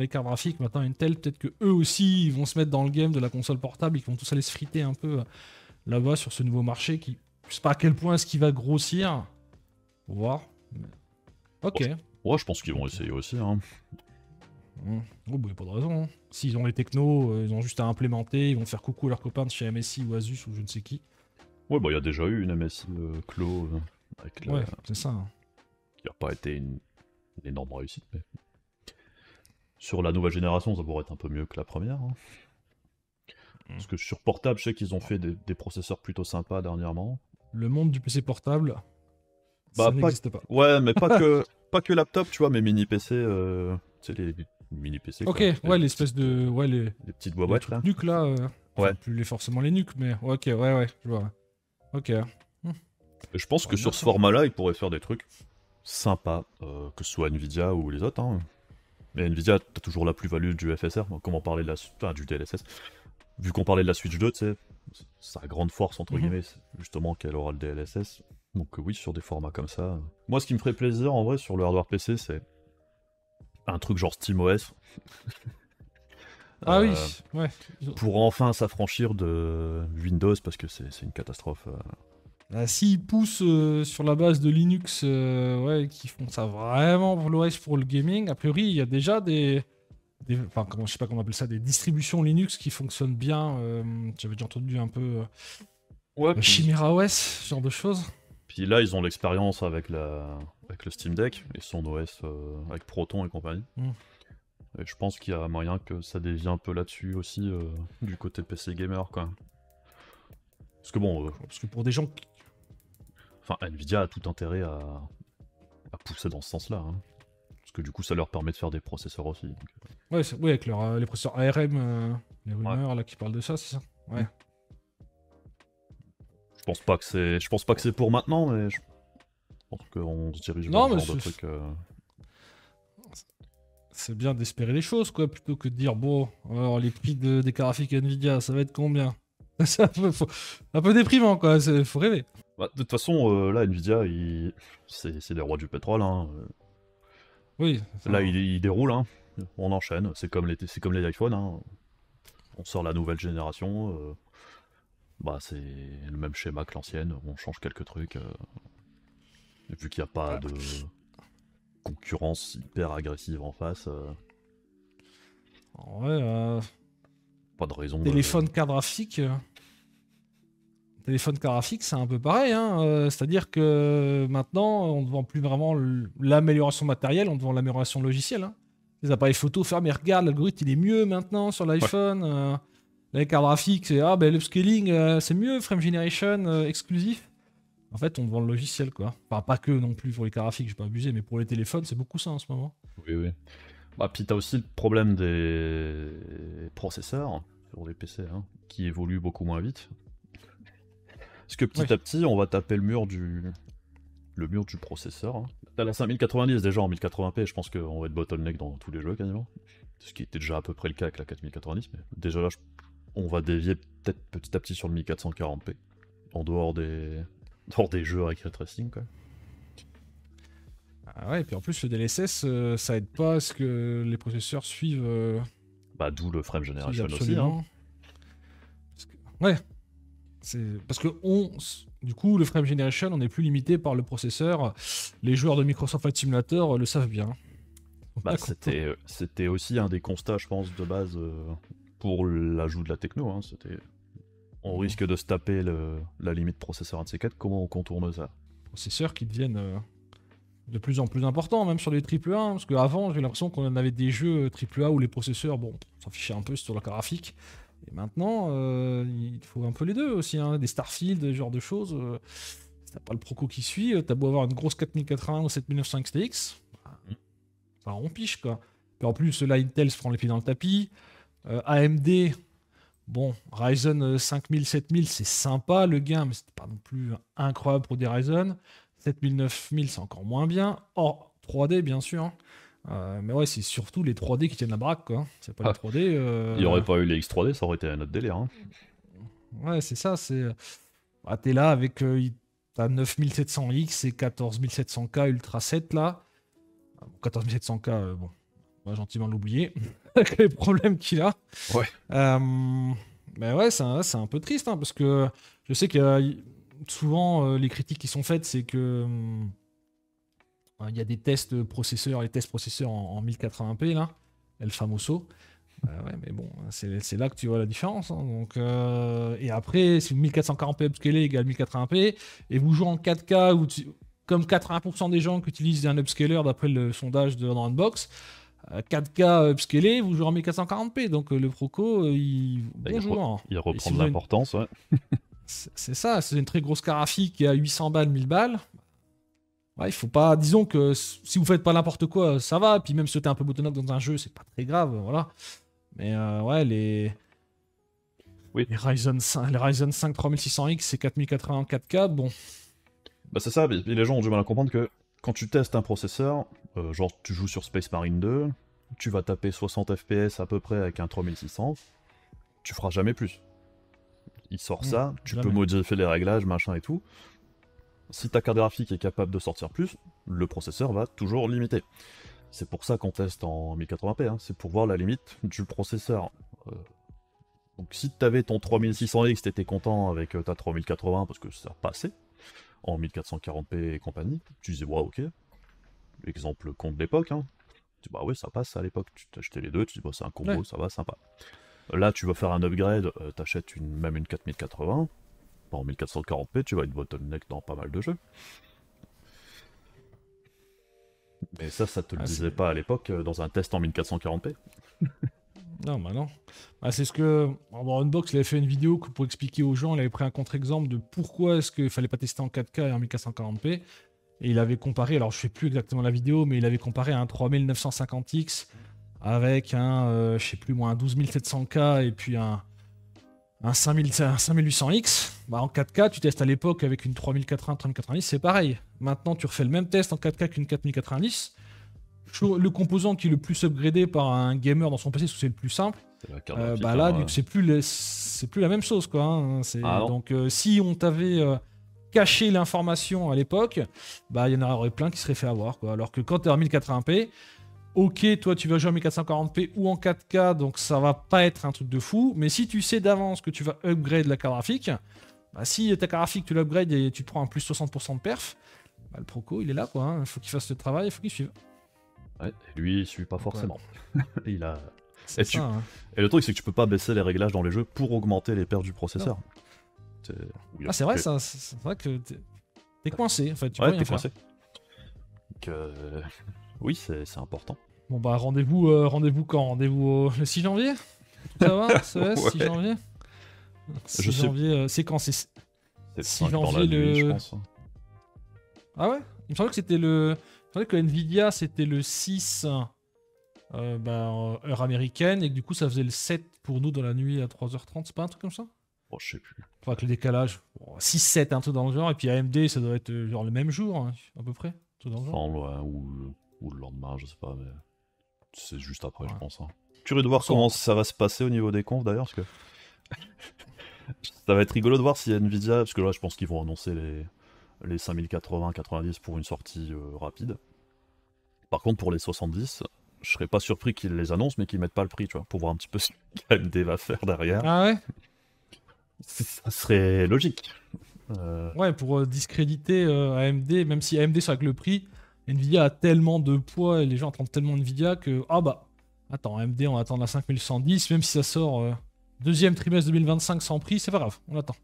cartes graphiques, maintenant Intel, peut-être que eux aussi, ils vont se mettre dans le game de la console portable et qu'ils vont tous aller se friter un peu là-bas sur ce nouveau marché qui... Je sais pas à quel point est-ce qu'il va grossir. Faut voir. Ok. Ouais, je pense qu'ils vont essayer aussi, hein. Oh, bah, y a pas de raison. Hein. S'ils ont les technos, ils ont juste à implémenter, ils vont faire coucou à leurs copains de chez MSI ou Asus ou je ne sais qui. Ouais, bah il y a déjà eu une MSI Clos, avec Ouais, c'est ça. Hein. qui n'a pas été une énorme réussite, mais... Sur la nouvelle génération, ça pourrait être un peu mieux que la première, hein. Parce que sur portable, je sais qu'ils ont fait des processeurs plutôt sympas dernièrement. Le monde du PC portable, Bah, ça n'existe pas. Ouais, mais pas que laptop, tu vois, mais mini PC, tu sais, les mini PC, Ok, quoi. ouais, l'espèce de... Ouais, les Les petites boîtes, là. trucs nuques, là. Ouais. Plus forcément les nuques, mais... Ouais, ok, ouais, je vois. Ok. Et je pense que Ouais, sur ce d'accord. format-là, ils pourraient faire des trucs sympas, que ce soit Nvidia ou les autres, hein. Mais Nvidia, t'as toujours la plus-value du FSR, donc comme on parlait de du DLSS. Vu qu'on parlait de la Switch 2, tu sais, sa grande force, entre Mhm. guillemets, c'est justement qu'elle aura le DLSS. Donc oui, sur des formats comme ça. Moi, ce qui me ferait plaisir, en vrai, sur le hardware PC, c'est un truc genre SteamOS. Ah oui, Euh, ouais. pour enfin s'affranchir de Windows, parce que c'est une catastrophe. S'ils poussent sur la base de Linux, ouais, qui font ça vraiment pour le reste, pour le gaming, a priori, il y a déjà enfin, je sais pas comment on appelle ça, des distributions Linux qui fonctionnent bien. J'avais déjà entendu un peu Ouais, Chimera OS, ce genre de choses. puis là, ils ont l'expérience avec le Steam Deck et son OS avec Proton et compagnie. Mm. Et je pense qu'il y a moyen que ça dévie un peu là-dessus aussi, du côté PC gamer, quoi. Parce que bon, Parce que pour des gens qui... enfin, Nvidia a tout intérêt à pousser dans ce sens-là, hein. Parce que du coup, ça leur permet de faire des processeurs aussi. Donc, Ouais, ouais, avec les processeurs ARM, les rumeurs là qui parlent de ça, c'est ça. Ouais. je pense pas que c'est pour maintenant, mais je pense qu'on se dirige Non, vers mais ce genre de truc. c'est bien d'espérer les choses, quoi, plutôt que de dire, bon, alors les prix des cartes graphiques Nvidia, ça va être combien? C'est un peu déprimant, quoi, faut rêver. Bah, de toute façon, là, Nvidia, c'est des rois du pétrole, hein. Oui. Là, il déroule, hein. On enchaîne. C'est comme les iPhones, hein. On sort la nouvelle génération. Bah, c'est le même schéma que l'ancienne. On change quelques trucs. Et vu qu'il n'y a pas de concurrence hyper agressive en face, Ouais, pas de raison. téléphone carte graphique. Téléphone carte graphique, c'est un peu pareil, hein. C'est-à-dire que maintenant, on ne vend plus vraiment l'amélioration matérielle, on te vend l'amélioration logicielle. Hein. Les appareils photo, faire, mais regarde, l'algorithme il est mieux maintenant sur l'iPhone. Les cartes graphiques, c'est l'upscaling, c'est mieux, frame generation exclusif. En fait, on te vend le logiciel, quoi. Enfin, pas que non plus pour les cartes graphiques, je vais pas abuser, mais pour les téléphones, c'est beaucoup ça en ce moment. Oui, oui. Bah, puis t'as aussi le problème des processeurs sur les PC, hein, qui évoluent beaucoup moins vite. Parce que petit Oui. à petit, on va taper le mur du processeur, hein. T'as la 5090 déjà en 1080p, je pense qu'on va être bottleneck dans tous les jeux quasiment. Ce qui était déjà à peu près le cas avec la 4090, mais déjà là, on va dévier peut-être petit à petit sur le 1440p. En dehors des jeux avec ray tracing, quoi. Ah ouais, et puis en plus, le DLSS, ça aide pas à ce que les processeurs suivent. Bah, d'où le frame Suivent generation aussi, hein. absolument. Ouais. Parce que du coup, le frame generation, on n'est plus limité par le processeur. Les joueurs de Microsoft Flight Simulator le savent bien. Bah, c'était aussi un des constats, je pense, de base pour l'ajout de la techno. Hein. C'était, on risque de se taper la limite processeur un de ces quatre. Comment on contourne ça? Processeurs qui deviennent de plus en plus importants, même sur les AAA, hein, parce qu'avant, j'ai l'impression qu'on avait des jeux AAA où les processeurs, bon, s'en fichaient un peu sur la carte graphique. Et maintenant, il faut un peu les deux aussi, hein, des Starfield, ce genre de choses. Si t'as pas le Proco qui suit, t'as beau avoir une grosse 4080 ou 7900 XTX, ça rompiche quoi. Et en plus, là, Intel se prend les pieds dans le tapis. AMD, bon, Ryzen 5000, 7000, c'est sympa le gain, mais c'est pas non plus incroyable pour des Ryzen. 7000, 9000, c'est encore moins bien. Or, 3D, bien sûr. Mais ouais, c'est surtout les 3D qui tiennent la baraque, quoi. C'est pas les 3D. Il n'y aurait pas eu les X3D, ça aurait été un autre délire. Hein. Ouais, c'est ça. Bah, t'es là avec. T'as 9700X et 14700K Ultra 7 là. 14700K, bon, on va gentiment l'oublier. Avec les problèmes qu'il a. Ouais. Mais ouais, c'est un peu triste, hein, parce que je sais que souvent les critiques qui sont faites, c'est que. Il y a des tests processeurs, les tests processeurs en 1080p, là, El Famoso. Ouais, mais bon, c'est là que tu vois la différence. Hein, donc, et après, si 1440p upscalé égale 1080p, et vous jouez en 4K, comme 80% des gens qui utilisent un upscaler, d'après le sondage de Unbox, 4K upscalé, vous jouez en 1440p. Donc le Proco, bonjour. Il reprend de l'importance, ouais. C'est ça, c'est une très grosse carte graphique qui a 800 balles, 1000 balles. Ouais, il faut pas. Disons que si vous faites pas n'importe quoi, ça va. Puis même si t'es un peu bottleneck dans un jeu, c'est pas très grave, voilà. Mais ouais, les Ryzen 5 3600X, c'est 4080 4K, bon. Bah c'est ça, mais les gens ont du mal à comprendre que quand tu testes un processeur, genre tu joues sur Space Marine 2, tu vas taper 60 FPS à peu près avec un 3600, tu feras jamais plus. Il sort ça, tu peux modifier les réglages, machin et tout. Si ta carte graphique est capable de sortir plus, le processeur va toujours limiter. C'est pour ça qu'on teste en 1080p, hein, c'est pour voir la limite du processeur. Donc si tu avais ton 3600X, t'étais content avec ta 3080 parce que ça passait en 1440p et compagnie, tu disais ouais ok, exemple compte de l'époque, hein. Tu dis bah ouais ça passe à l'époque, tu t'achetais les deux, tu dis bah c'est un combo, ouais. Ça va, sympa. Là tu vas faire un upgrade, t'achètes même une 4080, en 1440p, tu vas être bottleneck dans pas mal de jeux. Mais ça te le disait pas à l'époque dans un test en 1440p. Non, bah non. Bah, c'est ce que. Dans Unbox, il avait fait une vidéo pour expliquer aux gens, il avait pris un contre-exemple de pourquoi est-ce qu'il fallait pas tester en 4K et en 1440p. Et il avait comparé, alors je sais plus exactement la vidéo, mais il avait comparé un 3950X avec un, je sais plus moi, un 12700K et puis un 5800X, bah en 4K, tu testes à l'époque avec une 3080, 3090, c'est pareil. Maintenant, tu refais le même test en 4K qu'une 4090. Le composant qui est le plus upgradé par un gamer dans son PC, parce que c'est le plus simple, bah là, c'est plus la même chose, quoi. Hein. Donc, si on t'avait caché l'information à l'époque, bah il y en aurait plein qui seraient fait avoir, quoi. Alors que quand t'es en 1080p, ok, toi tu vas jouer en 1440p ou en 4K, donc ça va pas être un truc de fou, mais si tu sais d'avance que tu vas upgrade la carte graphique, bah si ta carte graphique tu l'upgrades et tu te prends un plus 60% de perf, bah le Proco il est là quoi, hein. Il faut qu'il fasse le travail, il faut qu'il suive. Ouais, et lui il suit pas forcément. Ouais. Il a... Hein. Et le truc c'est que tu peux pas baisser les réglages dans les jeux pour augmenter les perfs du processeur. Ah c'est vrai ça, c'est vrai que t'es coincé en fait, tu ouais, peux rien t'es coincé. Donc, oui, c'est important. Bon bah rendez-vous quand? Rendez-vous le 6 janvier? Ça va? Ouais. 6 janvier? 6 janvier, c'est quand? C'est 6 janvier nuit, je pense. Ah ouais? Il me semblait que c'était le... Il me semblait que Nvidia c'était le 6 heure américaine et que du coup ça faisait le 7 pour nous dans la nuit à 3h30, c'est pas un truc comme ça? Oh, je sais plus. Enfin, avec le décalage. 6-7, un truc dans le genre, et puis AMD ça doit être genre le même jour, hein, à peu près. Tout dans le genre. Ou le lendemain, je sais pas, mais c'est juste après, ouais. Je pense. Hein. Curieux de voir comment ça va se passer au niveau des confs d'ailleurs, parce que ça va être rigolo de voir si Nvidia, parce que là je pense qu'ils vont annoncer les 5080-90 pour une sortie rapide. Par contre pour les 70, je serais pas surpris qu'ils les annoncent, mais qu'ils mettent pas le prix, tu vois, pour voir un petit peu ce qu'AMD va faire derrière. Ah ouais? Ça serait logique. Ouais, pour discréditer AMD, même si AMD c'est avec le prix, Nvidia a tellement de poids et les gens attendent tellement Nvidia que ah bah attends, AMD on attend la 5110 même si ça sort deuxième trimestre 2025 sans prix, c'est pas grave, on attend.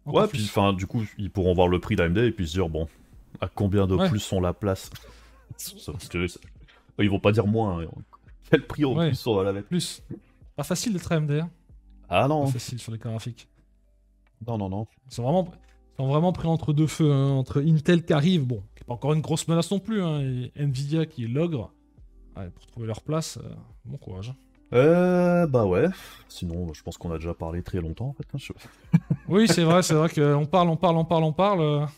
Encore Ouais, plus. puis enfin, du coup, ils pourront voir le prix d'AMD et puis se dire, bon, à combien de Ouais. plus on la place. Parce que ils vont pas dire moins. Hein. Quel prix en Ouais. plus on va la mettre. Plus. Pas facile d'être AMD, hein. Ah Pas non, facile sur les cartes graphiques. non. Ils sont vraiment pris entre deux feux, hein, entre Intel qui arrive, bon, qui n'est pas encore une grosse menace non plus, hein, et Nvidia qui est l'ogre. Ouais, pour trouver leur place, bon courage. Bah ouais. Sinon, je pense qu'on a déjà parlé très longtemps en fait. Hein, Oui, c'est vrai qu'on parle.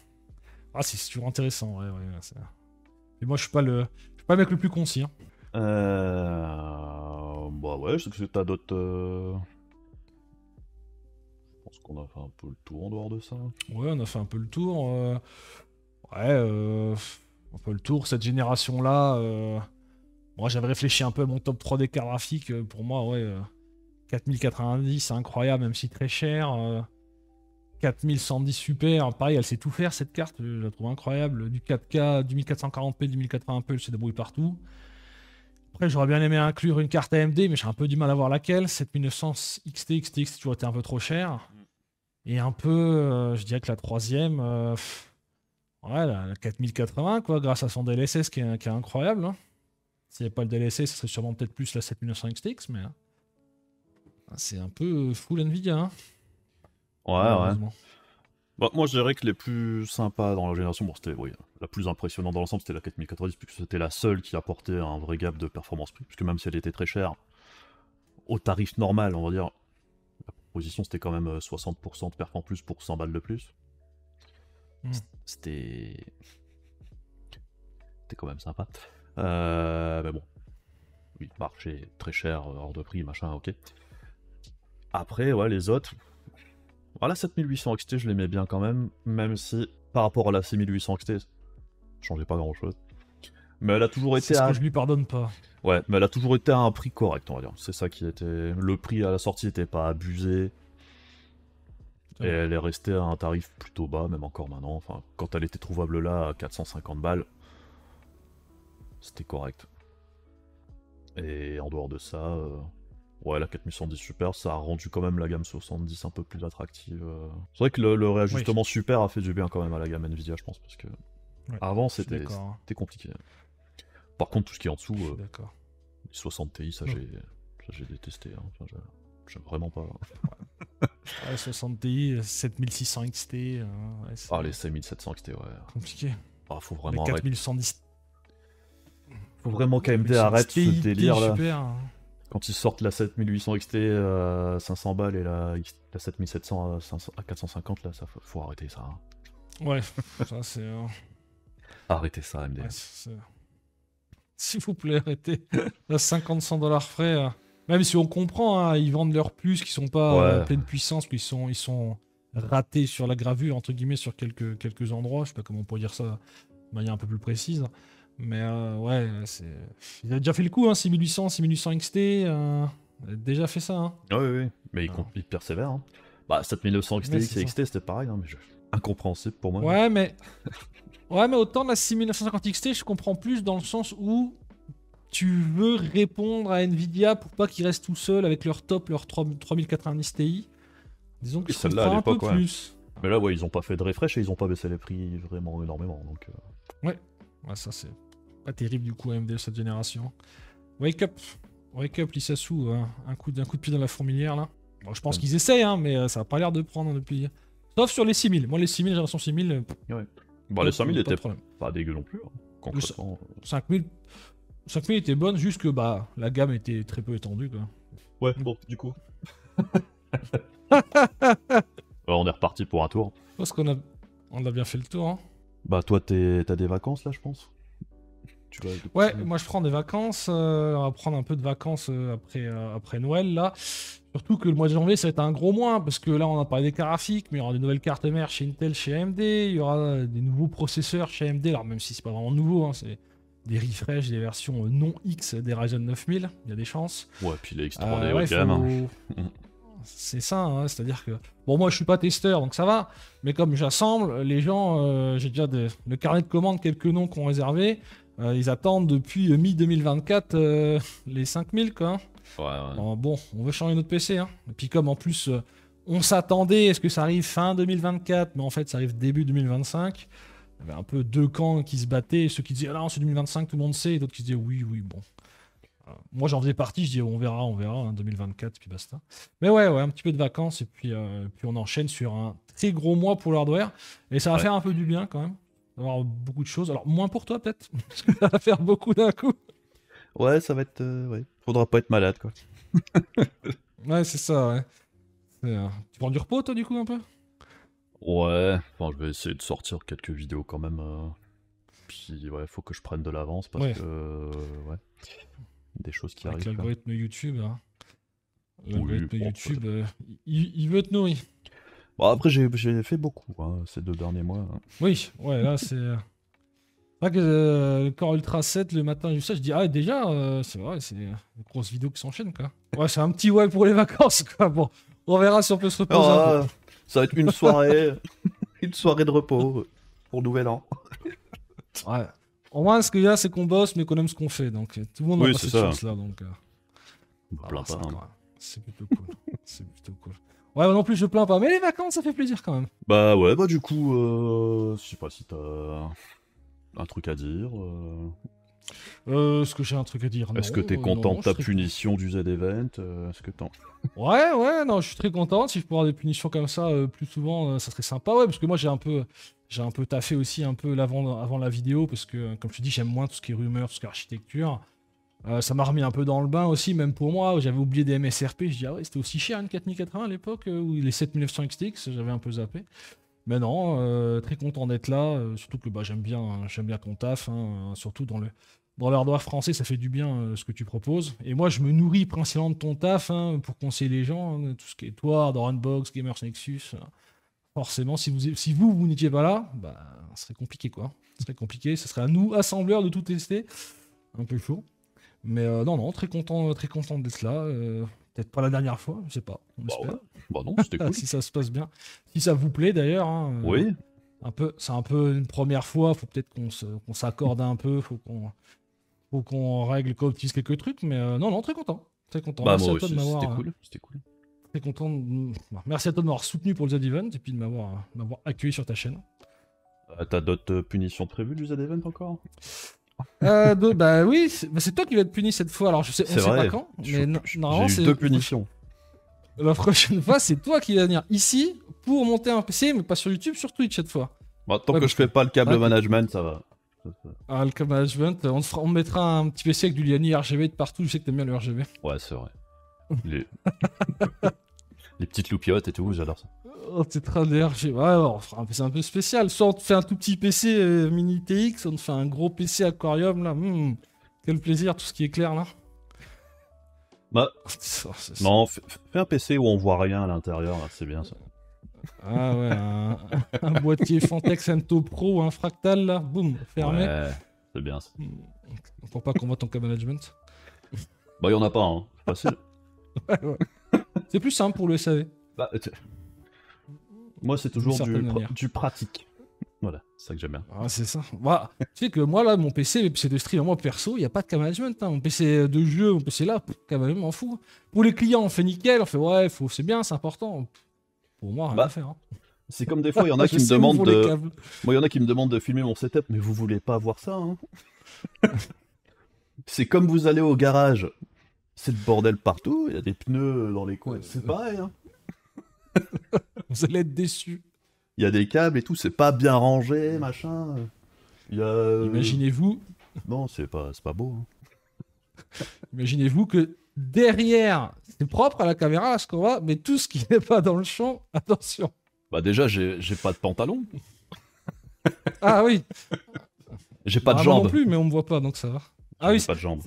Ah, c'est toujours intéressant, ouais. Et moi, je suis pas le mec le plus concis. Hein. Bah ouais, je sais que t'as d'autres. Je pense qu'on a fait un peu le tour en dehors de ça. Ouais, on a fait un peu le tour. Un peu le tour. Cette génération-là, moi, j'avais réfléchi un peu à mon top 3 des cartes graphiques. Pour moi, ouais, 4090, c'est incroyable, même si très cher. 4110 super, pareil, elle sait tout faire cette carte, je la trouve incroyable. Du 4K, du 1440p, du 1080p, elle se débrouille partout. Après, j'aurais bien aimé inclure une carte AMD, mais j'ai un peu du mal à voir laquelle. 7900 XT, XTX, toujours été un peu trop cher. Et un peu, je dirais que la troisième, ouais, la 4080, quoi, grâce à son DLSS qui est incroyable. Hein. S'il n'y avait pas le DLSS, ce serait sûrement peut-être plus la 7900 XTX, mais c'est un peu full Nvidia. Hein, Ouais. Bah, moi, je dirais que les plus sympas dans la génération, bon, c'était la plus impressionnante dans l'ensemble, c'était la 4090, puisque c'était la seule qui apportait un vrai gap de performance-prix, puisque même si elle était très chère, au tarif normal, on va dire, la proposition c'était quand même 60% de perf en plus pour 100 balles de plus. C'était quand même sympa. Mais bon, oui, marché très cher, hors de prix, machin, ok. Après, ouais, les autres. La 7800 XT, je l'aimais bien quand même si par rapport à la 6800 XT, ça changeait pas grand chose. Mais elle a toujours été. C'est ce que je lui pardonne pas. Ouais, mais elle a toujours été à un prix correct, on va dire. C'est ça qui était. Le prix à la sortie était pas abusé. Et elle est restée à un tarif plutôt bas, même encore maintenant. Enfin, quand elle était trouvable là à 450 balles, c'était correct. Et en dehors de ça, ouais, la 4110 Super, ça a rendu quand même la gamme 70 un peu plus attractive. C'est vrai que le réajustement Super a fait du bien quand même à la gamme Nvidia, je pense, parce que avant c'était compliqué. Par contre, tout ce qui est en dessous, les 60 Ti, ça j'ai détesté. Hein. Enfin, j'aime vraiment pas. Ouais, 60 Ti, 7600 XT. Les 5700 XT, ouais. Compliqué. Faut vraiment arrêter. 4110. Faut vraiment qu'AMD arrête ce délire là. Super. Quand ils sortent la 7800 XT 500 balles et la 7700 à 450, là, ça faut arrêter ça. Hein. Ouais, ça c'est. Arrêtez ça, AMD. Ouais, s'il vous plaît, arrêtez. À 50-100$ frais. Même si on comprend, hein, ils vendent leurs puces qui sont pas à pleine puissance, puis ils sont ratés sur la gravure, entre guillemets, sur quelques endroits. Je sais pas comment on pourrait dire ça de manière un peu plus précise. Mais ouais, il a déjà fait le coup, hein, 6800 XT. Il a déjà fait ça. Hein. Oui. Mais il persévère. Hein. Bah, 7900 XT et XT, c'était pareil, hein, mais incompréhensible pour moi. Ouais, mais autant la 6950 XT, je comprends plus dans le sens où tu veux répondre à Nvidia pour pas qu'ils restent tout seuls avec leur 3090 Ti. Disons que je comprends un peu plus. Mais là, ouais, ils ont pas fait de refresh et ils ont pas baissé les prix vraiment énormément. Donc, Ouais, ça c'est pas terrible du coup AMD cette génération. Wake up, Lissasu, un coup de pied dans la fourmilière là. Bon, je pense qu'ils essayent, hein, mais ça a pas l'air de prendre depuis. Sauf sur les 6000. Moi, les 6000, génération 6000. Ouais. Bon, les 5000 étaient pas dégueu non plus. Hein, concrètement. 5000 était bonne, juste que la gamme était très peu étendue. Quoi. Ouais, bon, du coup. On est reparti pour un tour. Parce qu'on a bien fait le tour. Hein. Bah, toi, t'as des vacances là, je pense. Ouais, moi je prends des vacances. On va prendre un peu de vacances après Noël là. Surtout que le mois de janvier ça va être un gros mois parce que là on a parlé des cartes graphiques, mais il y aura des nouvelles cartes mères chez Intel, chez AMD. Il y aura des nouveaux processeurs chez AMD. Alors même si c'est pas vraiment nouveau, hein, c'est des refresh, des versions non X des Ryzen 9000. Il y a des chances. Ouais, puis les X3D haut de gamme. c'est ça, hein, c'est-à-dire que... Bon, moi, je suis pas testeur, donc ça va, mais comme j'assemble, les gens, j'ai déjà le carnet de commandes, quelques noms qu'on réservé, ils attendent depuis mi-2024 les 5000, quoi. Ouais. Bon, on veut changer notre PC, hein. Et puis comme en plus, on s'attendait, est-ce que ça arrive fin 2024, mais en fait, ça arrive début 2025. Il y avait un peu deux camps qui se battaient, ceux qui disaient ah non c'est 2025 tout le monde sait, et d'autres qui disaient oui bon. Moi j'en faisais partie, je dis on verra hein, 2024 puis basta. Mais ouais un petit peu de vacances et puis on enchaîne sur un très gros mois pour l'hardware et ça va faire un peu du bien quand même d'avoir beaucoup de choses. Alors moins pour toi peut-être parce que ça va faire beaucoup d'un coup. Ouais, ça va être faudra pas être malade quoi. Ouais c'est ça ouais. Tu prends du repos toi du coup un peu? Ouais, enfin, je vais essayer de sortir quelques vidéos quand même. Puis ouais, faut que je prenne de l'avance parce que ouais, des choses qui avec arrivent. L'algorithme YouTube, hein. Oui, YouTube, il veut te nourrir. Bon, après j'ai fait beaucoup ces 2 derniers mois. Oui, ouais, là c'est. C'est vrai que le Core Ultra 7 le matin, je dis ah déjà, c'est vrai, c'est une grosse vidéo qui s'enchaîne quoi. Ouais, c'est un petit ouais pour les vacances quoi. Bon, on verra si on peut se reposer un peu. Ça va être une soirée, une soirée de repos pour Nouvel An. Ouais. Au moins, ce qu'il y a, c'est qu'on bosse, mais qu'on aime ce qu'on fait. Donc, tout le monde n'a pas cette chance-là. Donc, c'est plutôt cool. C'est plutôt cool. Ouais, non plus, je plains pas. Mais les vacances, ça fait plaisir quand même. Bah ouais, bah du coup, je sais pas si t'as un truc à dire. Est-ce que j'ai un truc à dire? Est-ce que t'es content de ta punition du Z-Event? Est-ce que t'en... Ouais, non, je suis très content. Si je pouvais avoir des punitions comme ça plus souvent, ça serait sympa. Ouais, parce que moi, j'ai un peu taffé aussi un peu avant la vidéo, parce que, comme je te dis, j'aime moins tout ce qui est rumeur, tout ce qui est architecture. Ça m'a remis un peu dans le bain aussi, même pour moi. J'avais oublié des MSRP. Je dis, ah ouais, c'était aussi cher une 4080 à l'époque, ou les 7900 XTX, j'avais un peu zappé. Mais non, très content d'être là. Surtout que j'aime bien ton taf, hein, surtout dans l'hardware français, ça fait du bien ce que tu proposes. Et moi, je me nourris principalement de ton taf hein, pour conseiller les gens, hein, tout ce qui est toi, Doranbox, Gamers Nexus. Forcément, si vous n'étiez pas là, bah, ce serait compliqué quoi. Ce serait compliqué. Ce serait à nous, assembleurs, de tout tester. Un peu chaud. Mais non, très content d'être là. Peut-être pas la dernière fois, je sais pas. On espère. Ouais. Bah non, c'était cool. Si ça se passe bien. Si ça vous plaît d'ailleurs. Hein, oui. C'est un peu une première fois. Faut peut-être qu'on s'accorde un peu. Faut qu'on règle, qu'on optimise quelques trucs. Mais non, très content. Très content. Bah, merci moi à toi aussi, de m'avoir. C'était cool. Très content. Merci à toi de m'avoir soutenu pour le Z-Event et puis de m'avoir accueilli sur ta chaîne. T'as d'autres punitions prévues du Z-Event encore? Bah oui, c'est toi qui vas être puni cette fois. Alors on sait pas quand, mais normalement j'ai eu 2 punitions. La prochaine fois, c'est toi qui vas venir ici pour monter un PC, mais pas sur YouTube, sur Twitch cette fois. Bah, tant que je fais pas le câble management, ça va. Ah, le câble management, on mettra un petit PC avec du Liani RGB de partout. Je sais que t'aimes bien le RGB. Ouais, c'est vrai. Les petites loupiottes et tout, j'adore ça. Oh, t'es très RGB. Ouais, on fera un PC un peu spécial. Soit on te fait un tout petit PC mini TX, soit on te fait un gros PC aquarium là. Quel plaisir, tout ce qui est clair là. Bah, non, fais un PC où on voit rien à l'intérieur, c'est bien ça. Ah ouais, un boîtier Fantex Ento Pro, un fractal là, boum, fermé. Ouais, c'est bien ça. Pour pas qu'on voit ton câble management. Bah, y'en a pas, hein. C'est facile. Ouais. C'est plus simple pour le SAV. Bah, moi, c'est toujours du pratique. Voilà, c'est ça que j'aime bien. Ah, c'est ça. Bah, tu sais que moi, là, mon PC de stream, moi, perso, il n'y a pas de câble management. Hein. Mon PC de jeu, mon PC là, câble management, m'en fout. Pour les clients, on fait nickel, on fait ouais, c'est bien, c'est important. Pour moi, rien à faire. Hein. C'est comme des fois, il y en a qui me demandent Moi, il y en a qui me demandent de filmer mon setup, mais vous voulez pas voir ça, hein. C'est comme vous allez au garage. C'est le bordel partout, il y a des pneus dans les coins, c'est pareil, hein. Vous allez être déçus. Il y a des câbles et tout, c'est pas bien rangé, machin. Imaginez-vous. Non, c'est pas beau. Hein. Imaginez-vous que derrière, c'est propre à la caméra, ce qu'on voit, mais tout ce qui n'est pas dans le champ, attention. Bah déjà, j'ai pas de pantalon. Ah oui. J'ai pas de moi jambes. Non plus, mais on me voit pas, donc ça va. Ah oui. Pas de jambes.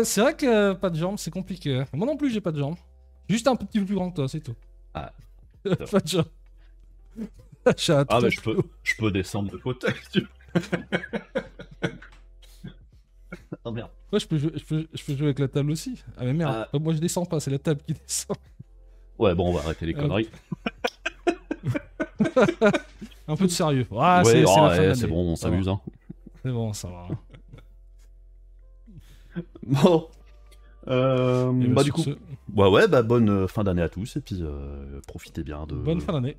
C'est vrai que pas de jambes, c'est compliqué. Moi non plus, j'ai pas de jambes. Juste un petit peu plus grand que toi, c'est tout. Ah. Pas de jambes. Mais je peux descendre de fauteuil. Oh merde. Ouais, je peux jouer avec la table aussi. Ah mais merde, moi je descends pas, c'est la table qui descend. Ouais, bon, on va arrêter les conneries. Un peu de sérieux. Ah, Ouais, c'est la fin de ouais, l'année. c'est bon, on Ça va. s'amuse, hein. C'est bon, ça va. Bon. Et bah, Bah, du sur coup, ce, ouais, bah, bonne fin d'année à tous, et puis profitez bien bonne fin d'année.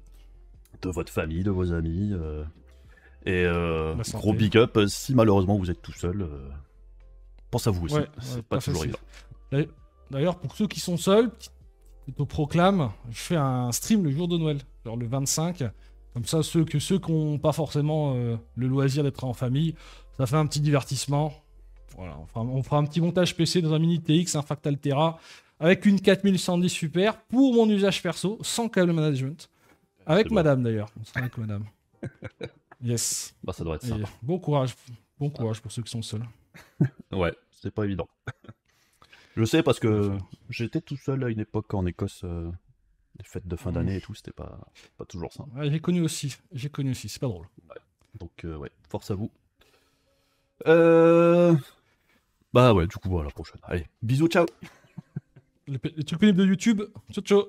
de votre famille, de vos amis. Et La gros santé. big up, si malheureusement vous êtes tout seul, pense à vous aussi, Ouais, c'est tout pas à fait, toujours c'est- évident. D'ailleurs, pour ceux qui sont seuls, je te proclame, je fais un stream le jour de Noël, genre le 25. Comme ça, ceux qui n'ont pas forcément le loisir d'être en famille, ça fait un petit divertissement. Voilà, on fera un petit montage PC dans un mini TX, un Fractal Terra, avec une 4110 Super pour mon usage perso, sans câble management. Avec C'est bon. madame d'ailleurs, on sera avec madame. Yes. Bah, ça doit être Et sympa. bon courage pour ceux qui sont seuls. Ouais, c'est pas évident. Je sais parce que j'étais tout seul à une époque en Écosse, les fêtes de fin d'année et tout, c'était pas toujours simple. Ouais, j'ai connu aussi, c'est pas drôle. Donc, ouais, force à vous. Bah, ouais, du coup, voilà, la prochaine. Allez, bisous, ciao! Les trucs pénibles de YouTube, ciao ciao.